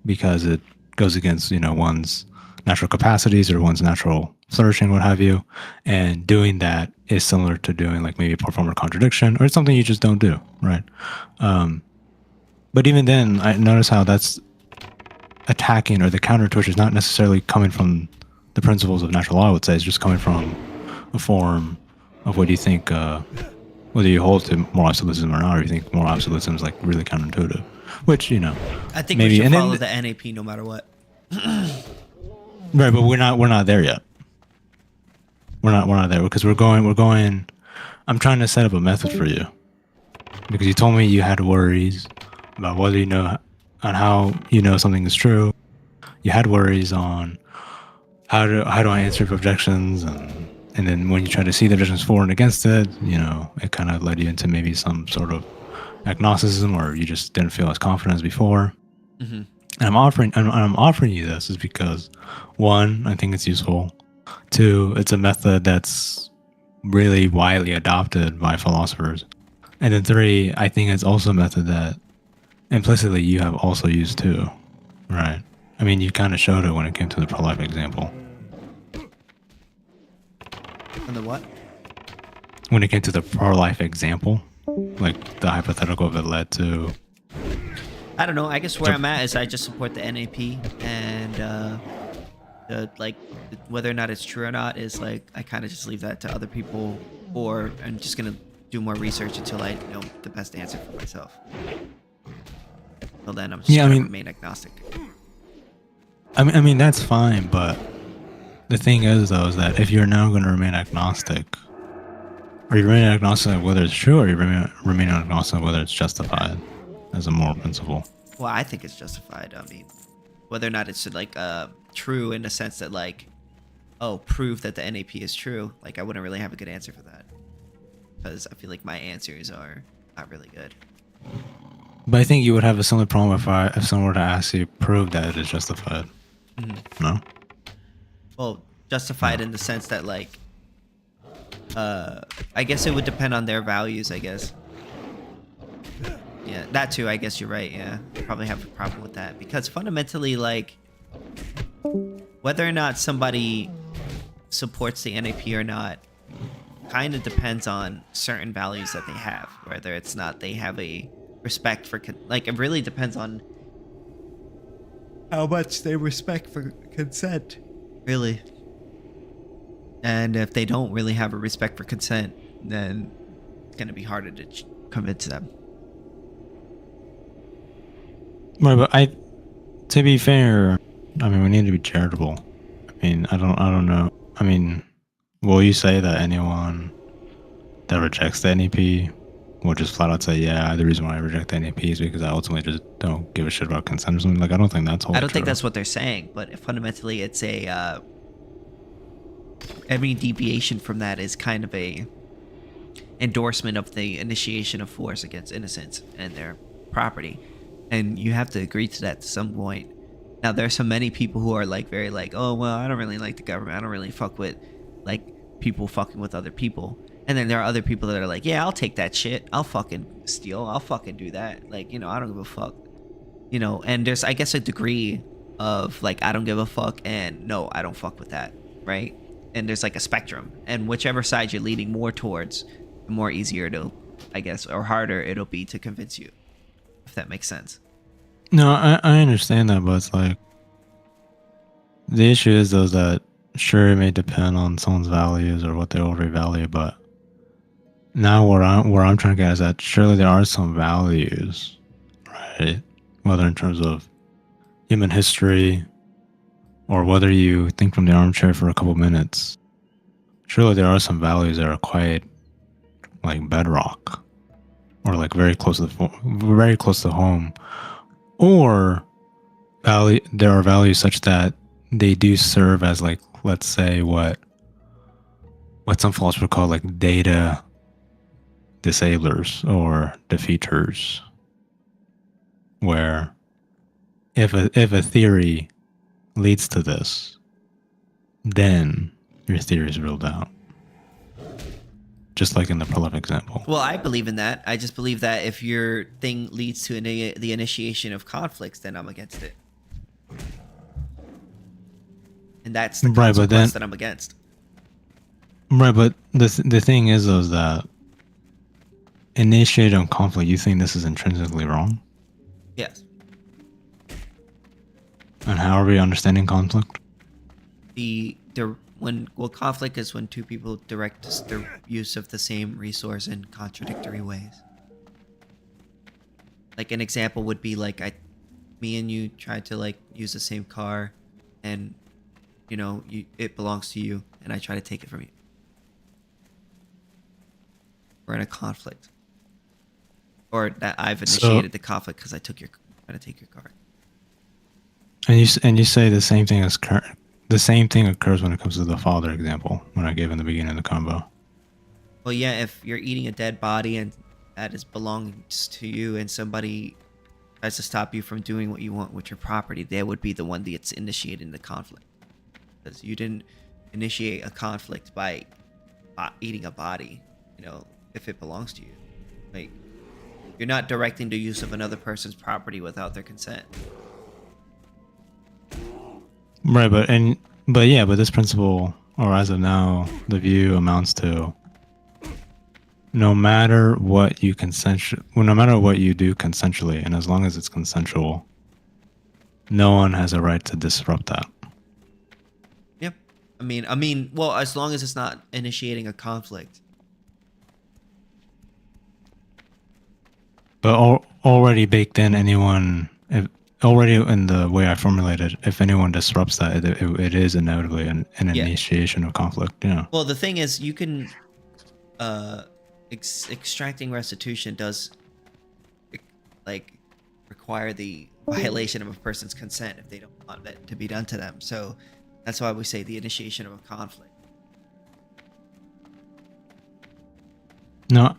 because it goes against, you know, one's natural capacities or one's natural flourishing, what have you. And doing that is similar to doing like maybe a form of contradiction, or it's something you just don't do, right? But even then, I notice how that's attacking, or the counter to which is not necessarily coming from the principles of natural law, I would say. It's just coming from a form of what you think, whether you hold to moral absolutism or not, or you think moral absolutism is like really counterintuitive, which, you know, I think maybe, we should and follow then, the NAP no matter what. right, but we're not there yet. We're not there because we're going. I'm trying to set up a method for you because you told me you had worries about whether you know on how you know something is true. You had worries on how do I answer objections, and then when you try to see the objections for and against it, you know, it kind of led you into maybe some sort of agnosticism, or you just didn't feel as confident as before. Mm-hmm. And I'm offering you this is because, one, I think it's useful. Two, it's a method that's really widely adopted by philosophers. And then three, I think it's also a method that implicitly you have also used too, right? I mean, you kind of showed it when it came to the pro-life example. And the what? When it came to the pro-life example, like the hypothetical that led to... I don't know. I guess where I'm at is I just support the NAP, and like whether or not it's true or not is like I kind of just leave that to other people, or I'm just gonna do more research until I know the best answer for myself. Well, then I'm just gonna remain agnostic. I mean that's fine, but the thing is though is that if you're now going to remain agnostic, are you remaining agnostic whether it's true, or you remaining agnostic whether it's justified as a moral principle? Well, I think it's justified. I mean, whether or not it's like true in the sense that like, oh, prove that the NAP is true. Like, I wouldn't really have a good answer for that because I feel like my answers are not really good. But I think you would have a similar problem if someone were to ask you prove that it is justified. Mm-hmm. No. Well, justified in the sense that like, I guess it would depend on their values. I guess. Yeah, that too. I guess you're right. Yeah, probably have a problem with that because fundamentally, like, whether or not somebody supports the NAP or not, kind of depends on certain values that they have. Whether it's not they have a respect for like, it really depends on how much they respect for consent. Really. And if they don't really have a respect for consent, then it's gonna be harder to convince them. Right, but to be fair, I mean, we need to be charitable. I mean, I don't know. I mean, will you say that anyone that rejects the NAP will just flat out say, yeah, the reason why I reject the NAP is because I ultimately just don't give a shit about consent or something? Like, I don't think that's I don't think that's what they're saying, but fundamentally it's a, every deviation from that is kind of a endorsement of the initiation of force against innocents and their property. And you have to agree to that to some point. Now, there's so many people who are like very like, oh, well, I don't really like the government. I don't really fuck with like people fucking with other people. And then there are other people that are like, yeah, I'll take that shit. I'll fucking steal. I'll fucking do that. Like, you know, I don't give a fuck. You know, and there's, I guess, a degree of like, I don't give a fuck and no, I don't fuck with that. Right. and there's like a spectrum, and whichever side you're leaning more towards, the more easier it'll, I guess, or harder it'll be to convince you, if that makes sense. No, I understand that, but it's like the issue is though that sure it may depend on someone's values or what they already value, but now where I'm trying to get is that surely there are some values, right? Whether in terms of human history or whether you think from the armchair for a couple minutes, surely there are some values that are quite like bedrock or like very close to home, or there are values such that they do serve as like, let's say what some philosophers call like data disablers or defeaters, where if a theory leads to this, then your theory is ruled out. Just like in the prolific example. Well, I believe in that. I just believe that if your thing leads to the initiation of conflicts, then I'm against it. And that's the consequence that I'm against. Right, but the thing is though, is that initiating conflict, you think this is intrinsically wrong? Yes. And how are we understanding conflict? Conflict is when two people direct their use of the same resource in contradictory ways. Like an example would be like me and you tried to like use the same car, and it belongs to you, and I try to take it from you. We're in a conflict, or that I've initiated the conflict because I try to take your car. And you say the same thing occurs when it comes to the father example when I gave in the beginning of the combo. Well, yeah, if you're eating a dead body and that belongs to you, and somebody tries to stop you from doing what you want with your property, they would be the one that's initiating the conflict. Because you didn't initiate a conflict by eating a body, if it belongs to you. Like, you're not directing the use of another person's property without their consent. Right, but this principle, or as of now, the view amounts to no matter what you do consensually, and as long as it's consensual, no one has a right to disrupt that. Yep. I mean, well, as long as it's not initiating a conflict. But already baked in, already in the way I formulated, if anyone disrupts that, it is inevitably an initiation of conflict. Yeah. Well, the thing is, you can extracting restitution does require the violation of a person's consent if they don't want it to be done to them. So that's why we say the initiation of a conflict. No,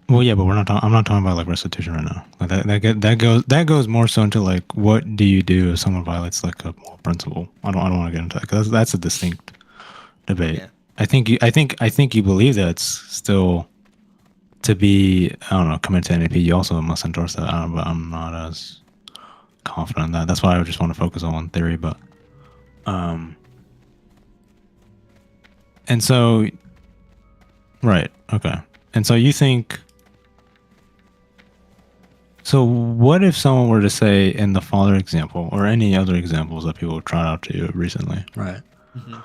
well, yeah, but I'm not talking about like restitution right now. Like that goes more so into like, what do you do if someone violates like a moral principle? I don't want to get into that because that's a distinct debate. Yeah. I think you believe that it's still to be, I don't know, committed to NAP. You also must endorse that. But I'm not as confident in that. That's why I just want to focus on one theory. But and so, right, okay, and so you think. So what if someone were to say in the father example or any other examples that people have tried out to you recently, right? Mm-hmm.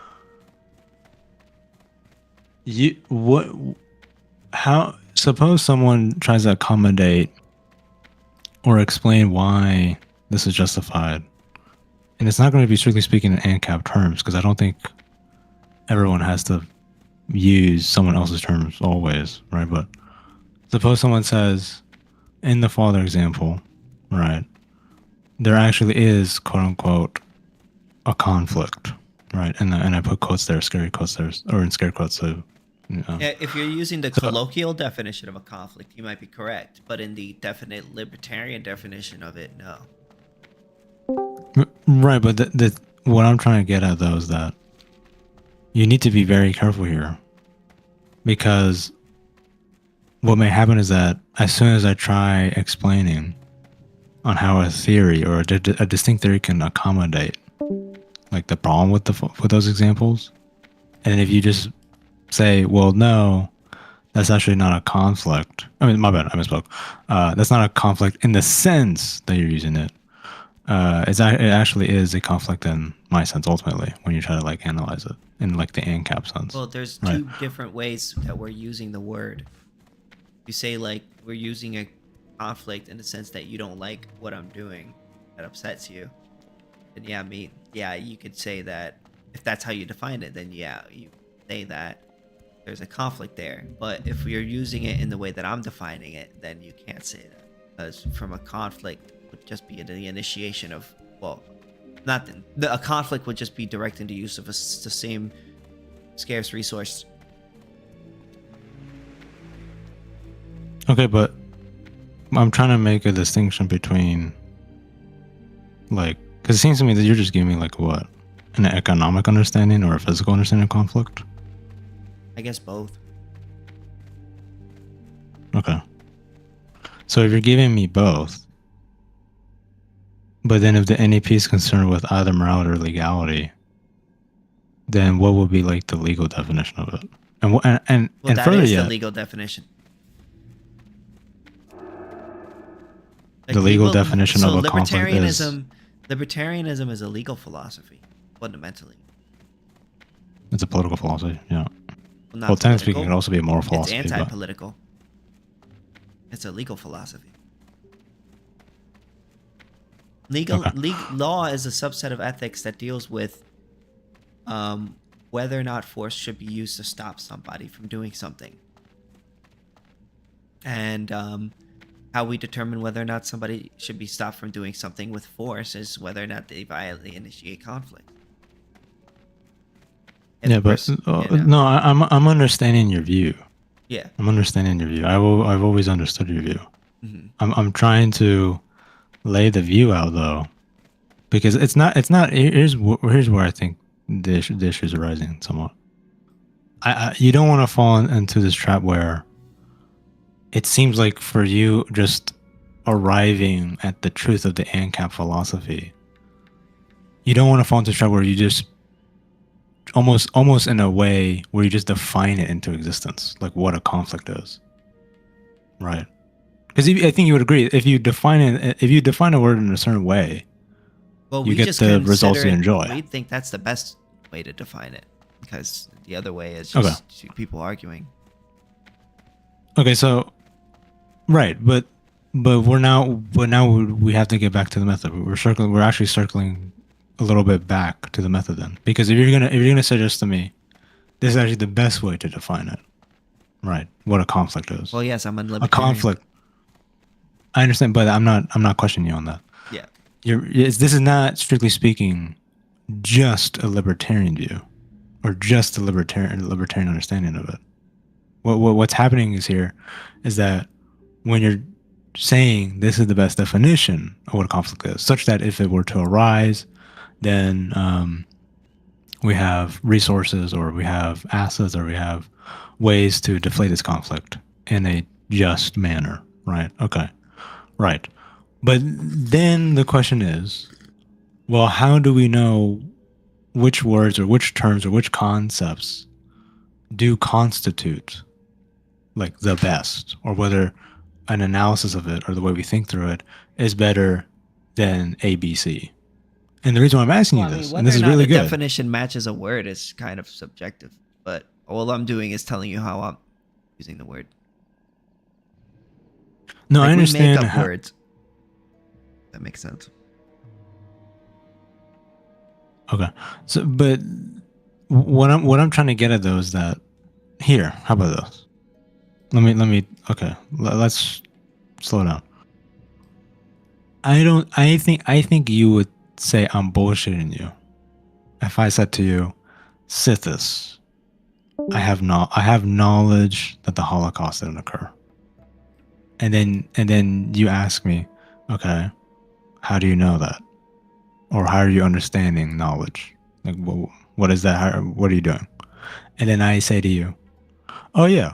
Suppose someone tries to accommodate or explain why this is justified, and it's not going to be strictly speaking in AnCap terms, because I don't think everyone has to use someone else's terms always, right? But suppose someone says, in the father example, right, there actually is, quote unquote, a conflict, right? And I put quotes there, scary quotes there, or in scare quotes. So, yeah, if you're using the colloquial definition of a conflict, you might be correct, but in the definite libertarian definition of it, no. Right, but what I'm trying to get at though is that you need to be very careful here, because what may happen is that as soon as I try explaining on how a theory or a distinct theory can accommodate like the problem with those examples, And if you just say, well, no, that's actually not a conflict. I mean, my bad, I misspoke. That's not a conflict in the sense that you're using it. It actually is a conflict in my sense, ultimately, when you try to like analyze it in like the AnCap sense. Well, there's right? two different ways that we're using the word. You say like we're using a conflict in the sense that you don't like what I'm doing, that upsets you. Then yeah, you could say that if that's how you define it, then yeah, you say that there's a conflict there. But if you're using it in the way that I'm defining it, then you can't say that, because from a conflict would just be the initiation of, well, not a conflict would just be directing the use of the same scarce resource. Okay, but I'm trying to make a distinction between, like, because it seems to me that you're just giving me like what, an economic understanding or a physical understanding of conflict. I guess both. Okay. So if you're giving me both, but then if the NEP is concerned with either morality or legality, then what would be like the legal definition of it? And That further is yet, the legal definition. the legal definition of a conflict is libertarianism is a legal philosophy, fundamentally. it's a political philosophy. Yeah. Not Well, technically speaking, it political. can also be a moral philosophy. It's but- anti-political. It's a legal philosophy. Law is a subset of ethics that deals with whether or not force should be used to stop somebody from doing something, and how we determine whether or not somebody should be stopped from doing something with force is whether or not they violently initiate conflict. Yeah, but no, I'm understanding your view. Yeah. I'm understanding your view. I've always understood your view. Mhm. I'm trying to lay the view out though, because it's not. Here's where I think the issue is arising somewhat. You don't want to fall into this trap where it seems like for you just arriving at the truth of the AnCap philosophy, you don't want to fall into this trap where you just almost in a way where you just define it into existence, like what a conflict is, right? Because I think you would agree, if you define a word in a certain way, Well, you we get just the results you enjoy. We think that's the best way to define it, because the other way is just people arguing. Okay, so right, but now we have to get back to the method. We're actually circling a little bit back to the method then, because if you're gonna suggest to me, this is actually the best way to define it, right? What a conflict is. Well, yes, I'm a libertarian. A conflict. I understand, but I'm not questioning you on that. Yeah. This is not, strictly speaking, just a libertarian view, or just a libertarian understanding of it. What's happening is that when you're saying this is the best definition of what a conflict is, such that if it were to arise, then we have resources, or we have assets, or we have ways to deflate this conflict in a just manner, right? Okay, right. But then the question is, well, how do we know which words or which terms or which concepts do constitute like the best, or whether an analysis of it or the way we think through it is better than ABC? And the reason why I'm asking you this, and this is really good. Whether or not a definition matches a word is kind of subjective, but all I'm doing is telling you how I'm using the word. No, I understand. We make up words. That makes sense. Okay, so but what I'm trying to get at though is that here. How about this? Let me. Okay, let's slow down. I think you would say I'm bullshitting you if I said to you, Sithis, I have knowledge that the Holocaust didn't occur. And then you ask me, okay, how do you know that? Or how are you understanding knowledge? Like, what is that? What are you doing? And then I say to you, oh yeah,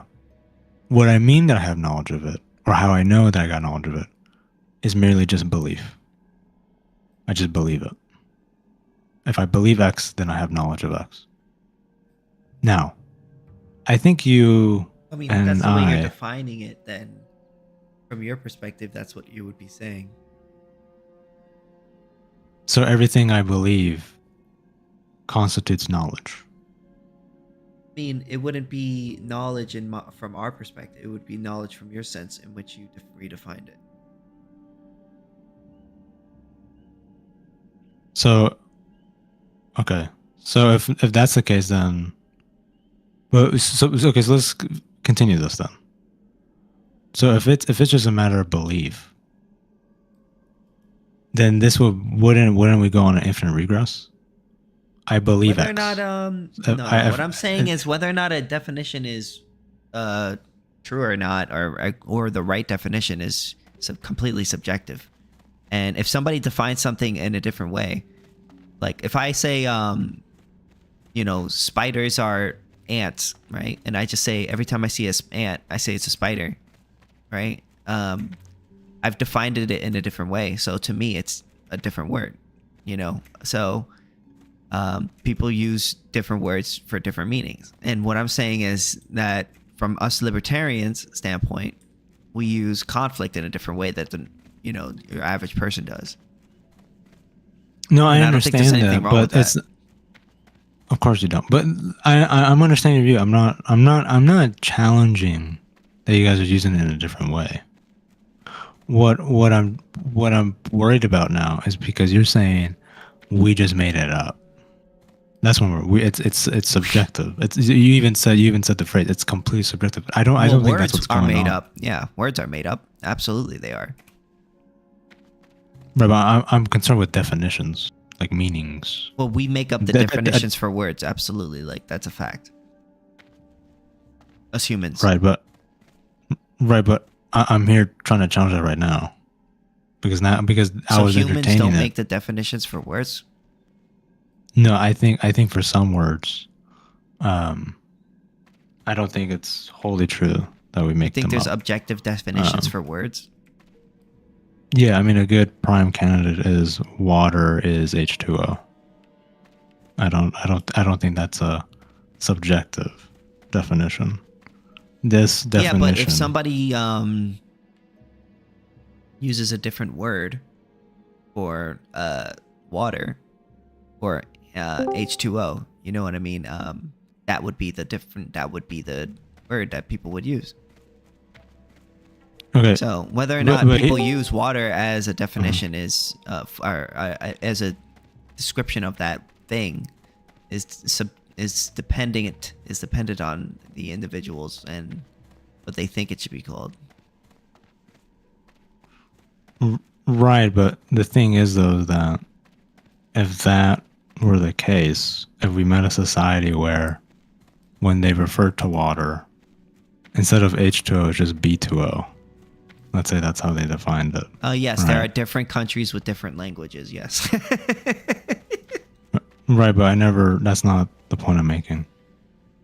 what I mean that I have knowledge of it, or how I know that I got knowledge of it, is merely just belief. I just believe it. If I believe X, then I have knowledge of X. Now, I think you I mean, and that's the way you're defining it. Then, from your perspective, that's what you would be saying. So everything I believe constitutes knowledge. I mean, it wouldn't be knowledge from our perspective. It would be knowledge from your sense in which you redefined it. So, okay. So if that's the case, then, well, so okay. So let's continue this then. So if it's just a matter of belief, then this wouldn't we go on an infinite regress? I believe whether X. or not, what I'm saying is whether or not a definition is true or not, or the right definition is completely subjective. And if somebody defines something in a different way, like if I say, spiders are ants, right? And I just say every time I see an ant, I say it's a spider, right? I've defined it in a different way. So to me, it's a different word, So people use different words for different meanings. And what I'm saying is that from us libertarians' standpoint, we use conflict in a different way that your average person does. No, I don't understand think there's anything that, wrong with but it's that. of course you don't. But I'm understanding your view. I'm not challenging that you guys are using it in a different way. What I'm worried about now is because you're saying we just made it up. That's when it's subjective. You even said the phrase it's completely subjective. I don't think that's what's going on. Words are made up. Yeah, words are made up. Absolutely, they are. Right, but I'm concerned with definitions, like meanings. Well, we make up the definitions for words. Absolutely, like that's a fact. As humans. Right, but I'm here trying to challenge that right now, because I was entertaining humans don't it. make the definitions for words. No, I think for some words, I don't think it's wholly true that we make them up. I think there's objective definitions for words. Yeah, I mean a good prime candidate is water is H2O. I don't think that's a subjective definition. This definition. Yeah, but if somebody uses a different word for water or H2O, you know what I mean? That would be the word that people would use. Okay. So whether or not people use water as a definition is as a description of that thing is dependent on the individuals and what they think it should be called. Right, but the thing is though that if that were the case, if we met a society where when they refer to water, instead of H2O, it's just B2O. Let's say that's how they defined it. Yes, right? There are different countries with different languages, yes. Right, but that's not the point I'm making.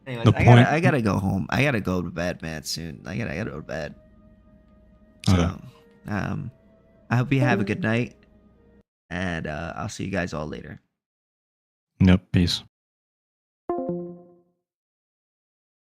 Anyways, I gotta go home. I gotta go to bed, man, soon. I gotta go to bed. So, okay. I hope you have a good night, and I'll see you guys all later. Yep, peace.